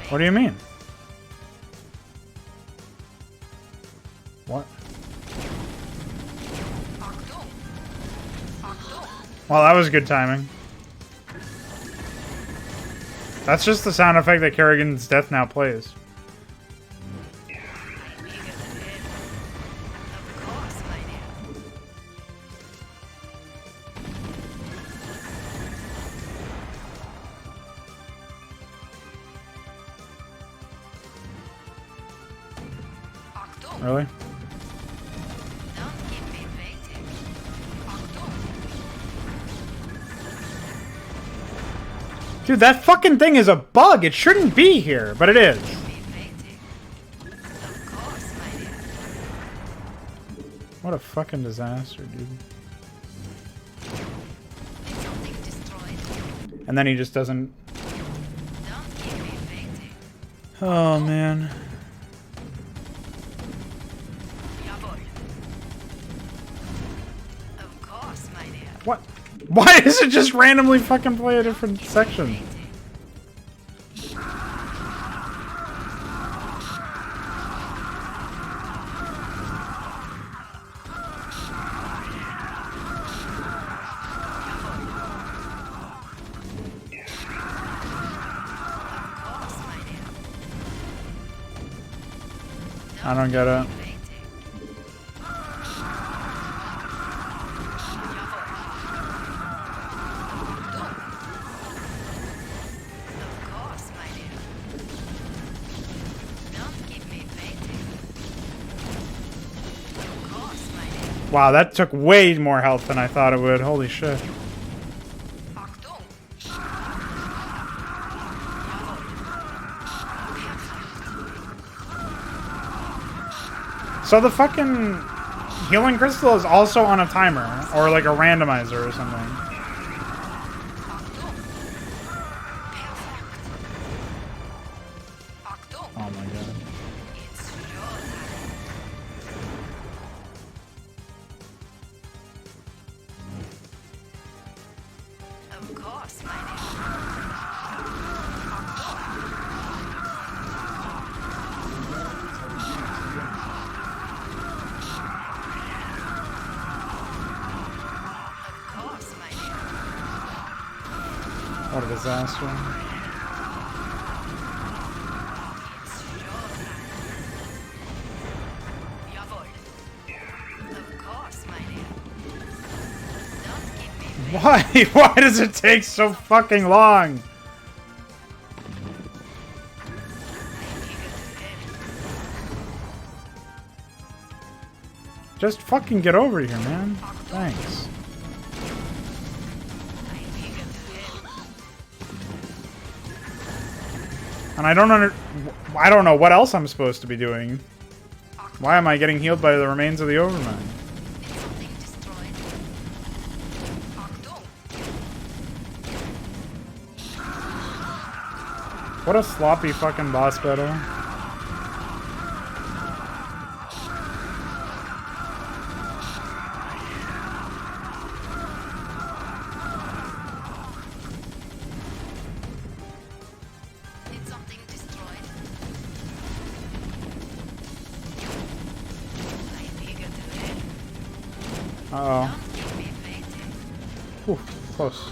[SPEAKER 1] What do you mean? What? Well, that was good timing. That's just the sound effect that Kerrigan's death now plays. Really? Dude, that fucking thing is a bug. It shouldn't be here, but it is. What a fucking disaster, dude. And then he just doesn't... Oh, man. What? Why does it just randomly fucking play a different section? I don't get it. Wow, that took way more health than I thought it would. Holy shit. So the fucking healing crystal is also on a timer, or like a randomizer or something. Oh my god.
[SPEAKER 6] Of course, my
[SPEAKER 1] What a disaster. Why? Why does it take so fucking long? Just fucking get over here, man. Thanks. And I don't know what else I'm supposed to be doing. Why am I getting healed by the remains of the Overmind? What a sloppy fucking boss battle. Uh-oh. Ooh, close.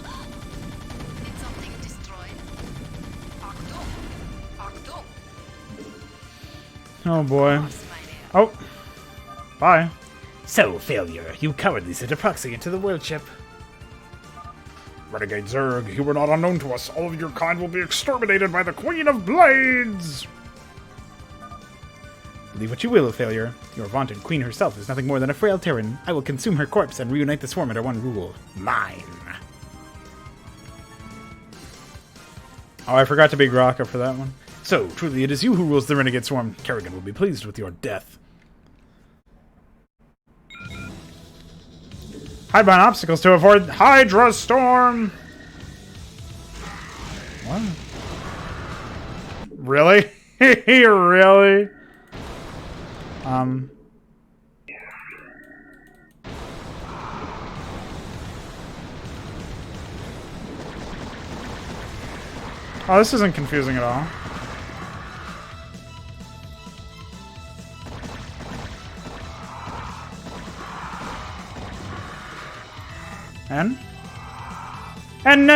[SPEAKER 1] Oh boy. Oh. Bye.
[SPEAKER 4] So, failure, you cowardly sent a proxy into the world ship.
[SPEAKER 2] Renegade Zerg, you were not unknown to us. All of your kind will be exterminated by the Queen of Blades!
[SPEAKER 1] Believe what you will, failure. Your vaunted queen herself is nothing more than a frail Terran. I will consume her corpse and reunite the swarm under one rule. Mine. Oh, I forgot to be Graka for that one.
[SPEAKER 4] So, truly it is you who rules the renegade swarm. Kerrigan will be pleased with your death.
[SPEAKER 1] Hide behind obstacles to avoid Hydra Storm! What? Really? Really? Oh, this isn't confusing at all. And no.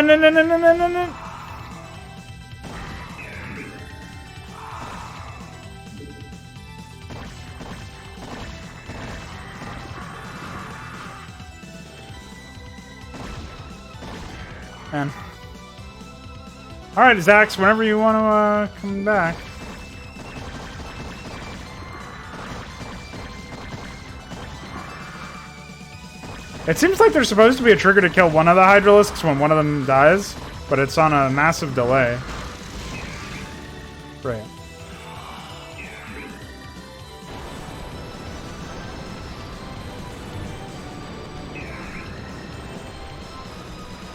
[SPEAKER 1] And all right, Zax, whenever you want to come back. It seems like there's supposed to be a trigger to kill one of the Hydralisks when one of them dies, but it's on a massive delay. Right.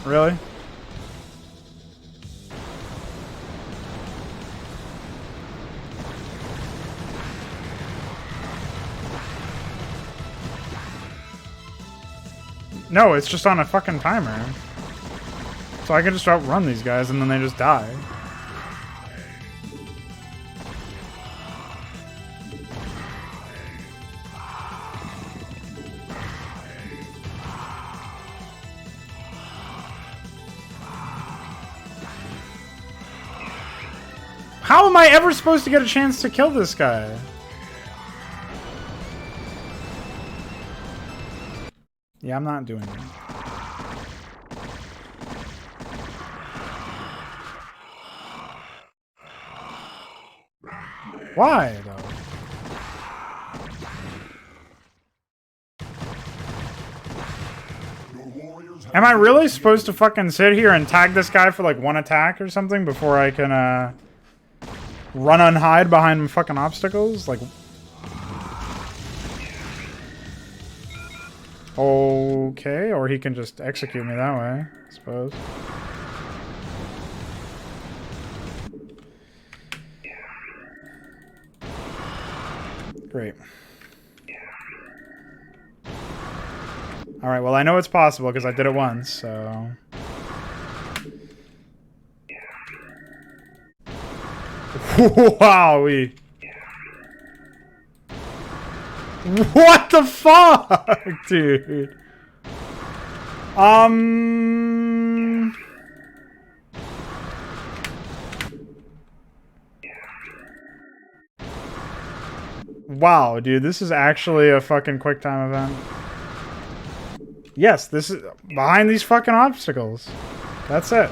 [SPEAKER 1] Really? No, it's just on a fucking timer. So I can just outrun these guys and then they just die. How am I ever supposed to get a chance to kill this guy? Yeah, I'm not doing that. Why, though? Am I really supposed to fucking sit here and tag this guy for like one attack or something before I can, run and hide behind fucking obstacles? Like... Okay, or he can just execute me that way, I suppose. Great. Alright, well I know it's possible because I did it once, so... Wowee! What the fuck, dude? Wow, dude, this is actually a fucking quick time event. Yes, this is behind these fucking obstacles. That's it.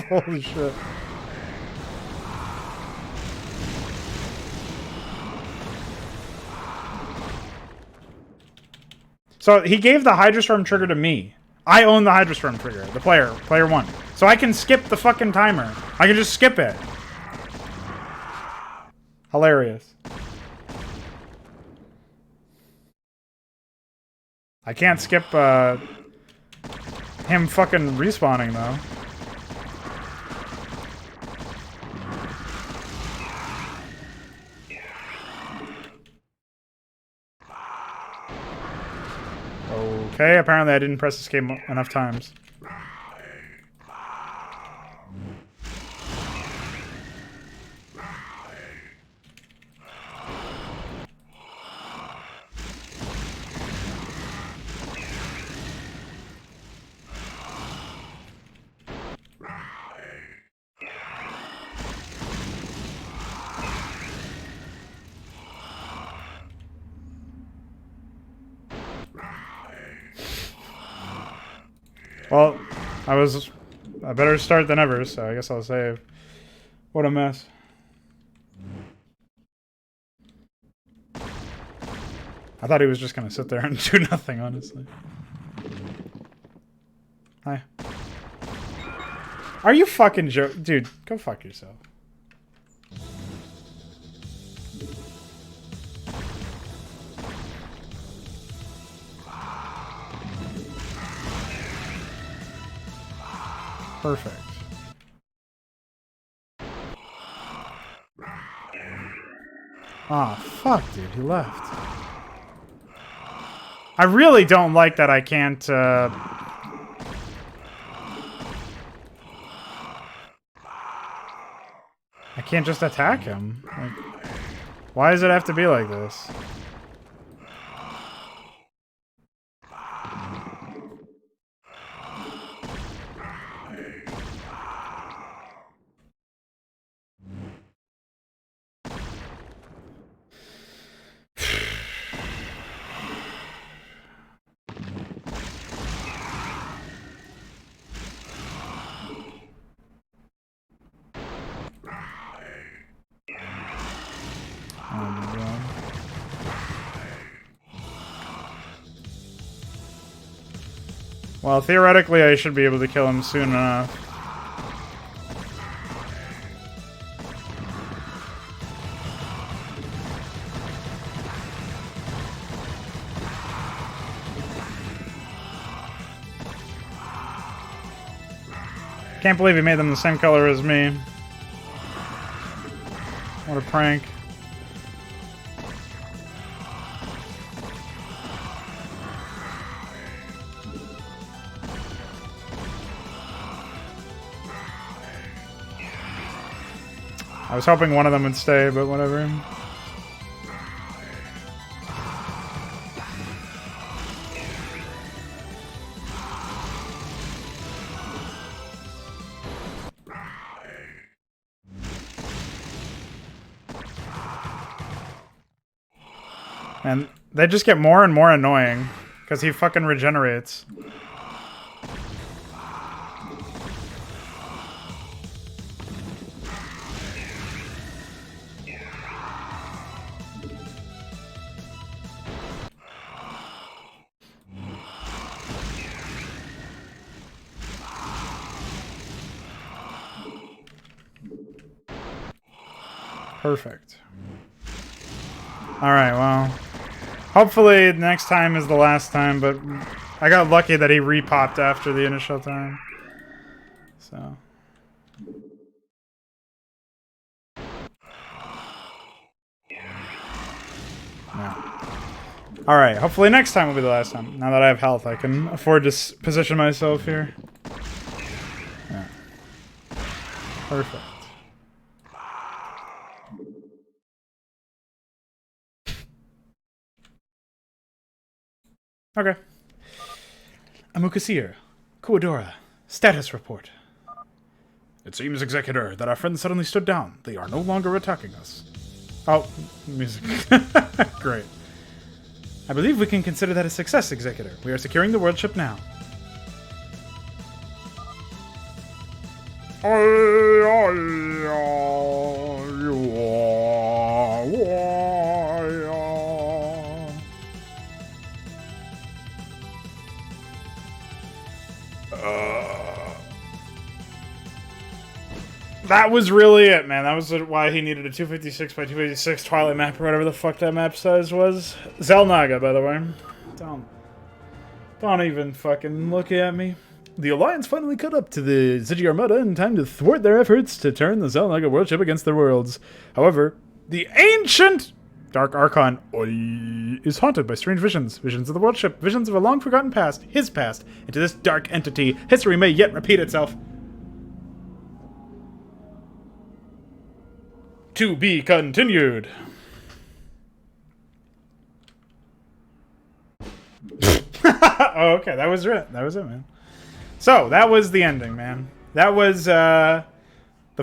[SPEAKER 1] Holy shit. So he gave the Hydrastorm trigger to me. I own the Hydrastorm trigger, the player 1. So I can skip the fucking timer. I can just skip it. Hilarious. I can't skip him fucking respawning though. Okay, apparently I didn't press escape enough times. Well, I better start than ever, so I guess I'll save. What a mess. I thought he was just gonna sit there and do nothing, honestly. Hi. Are you fucking dude, go fuck yourself. Perfect. Ah, fuck, dude, he left. I really don't like that I can't, I can't just attack him. Like, why does it have to be like this? Well, theoretically, I should be able to kill him soon enough. Can't believe he made them the same color as me. What a prank. I was hoping one of them would stay, but whatever. And they just get more and more annoying because he fucking regenerates. Perfect. Alright, well. Hopefully next time is the last time, but I got lucky that he repopped after the initial time. So. Yeah. Alright, hopefully next time will be the last time. Now that I have health, I can afford to position myself here. Yeah. Perfect. Okay. Amukasir, Kuadora, status report. It seems, Executor, that our friends suddenly stood down. They are no longer attacking us. Oh, music. Great. I believe we can consider that a success, Executor. We are securing the world ship now. That was really it, man. That was why he needed a 256 by 256 Twilight map or whatever the fuck that map size was. Zelnaga, by the way. Don't even fucking look at me. The Alliance finally caught up to the Zigi Armada in time to thwart their efforts to turn the Zelnaga world ship against their worlds. However, the ancient Dark Archon is haunted by strange visions. Visions of the world ship, visions of a long-forgotten past, his past. Into this dark entity, history may yet repeat itself. To be continued. Oh, okay, that was it. That was it, man. So, that was the ending, man. That was the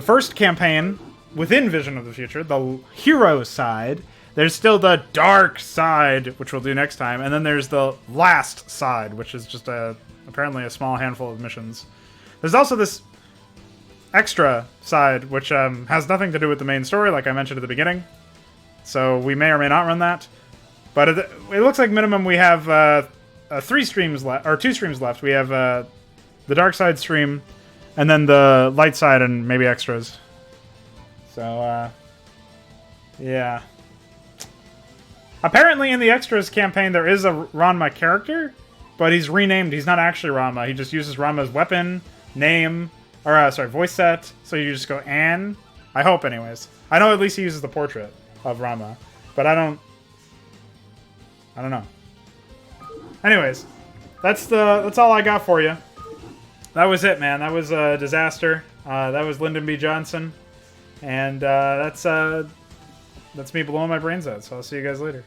[SPEAKER 1] first campaign within Vision of the Future, the hero side. There's still the dark side, which we'll do next time, and then there's the last side, which is just apparently a small handful of missions. There's also this extra side, which has nothing to do with the main story, like I mentioned at the beginning. So we may or may not run that. But it looks like minimum we have 3 streams left, or 2 streams left. We have the dark side stream, and then the light side, and maybe extras. So, yeah. Apparently in the extras campaign there is a Ranma character, but he's renamed. He's not actually Ranma. He just uses Ranma's weapon, name, or, voice set, so you just go Anne. I hope, anyways. I know at least he uses the portrait of Ranma, but I don't know. Anyways, that's all I got for you. That was it, man. That was a disaster. That was Lyndon B. Johnson, and that's me blowing my brains out. So I'll see you guys later.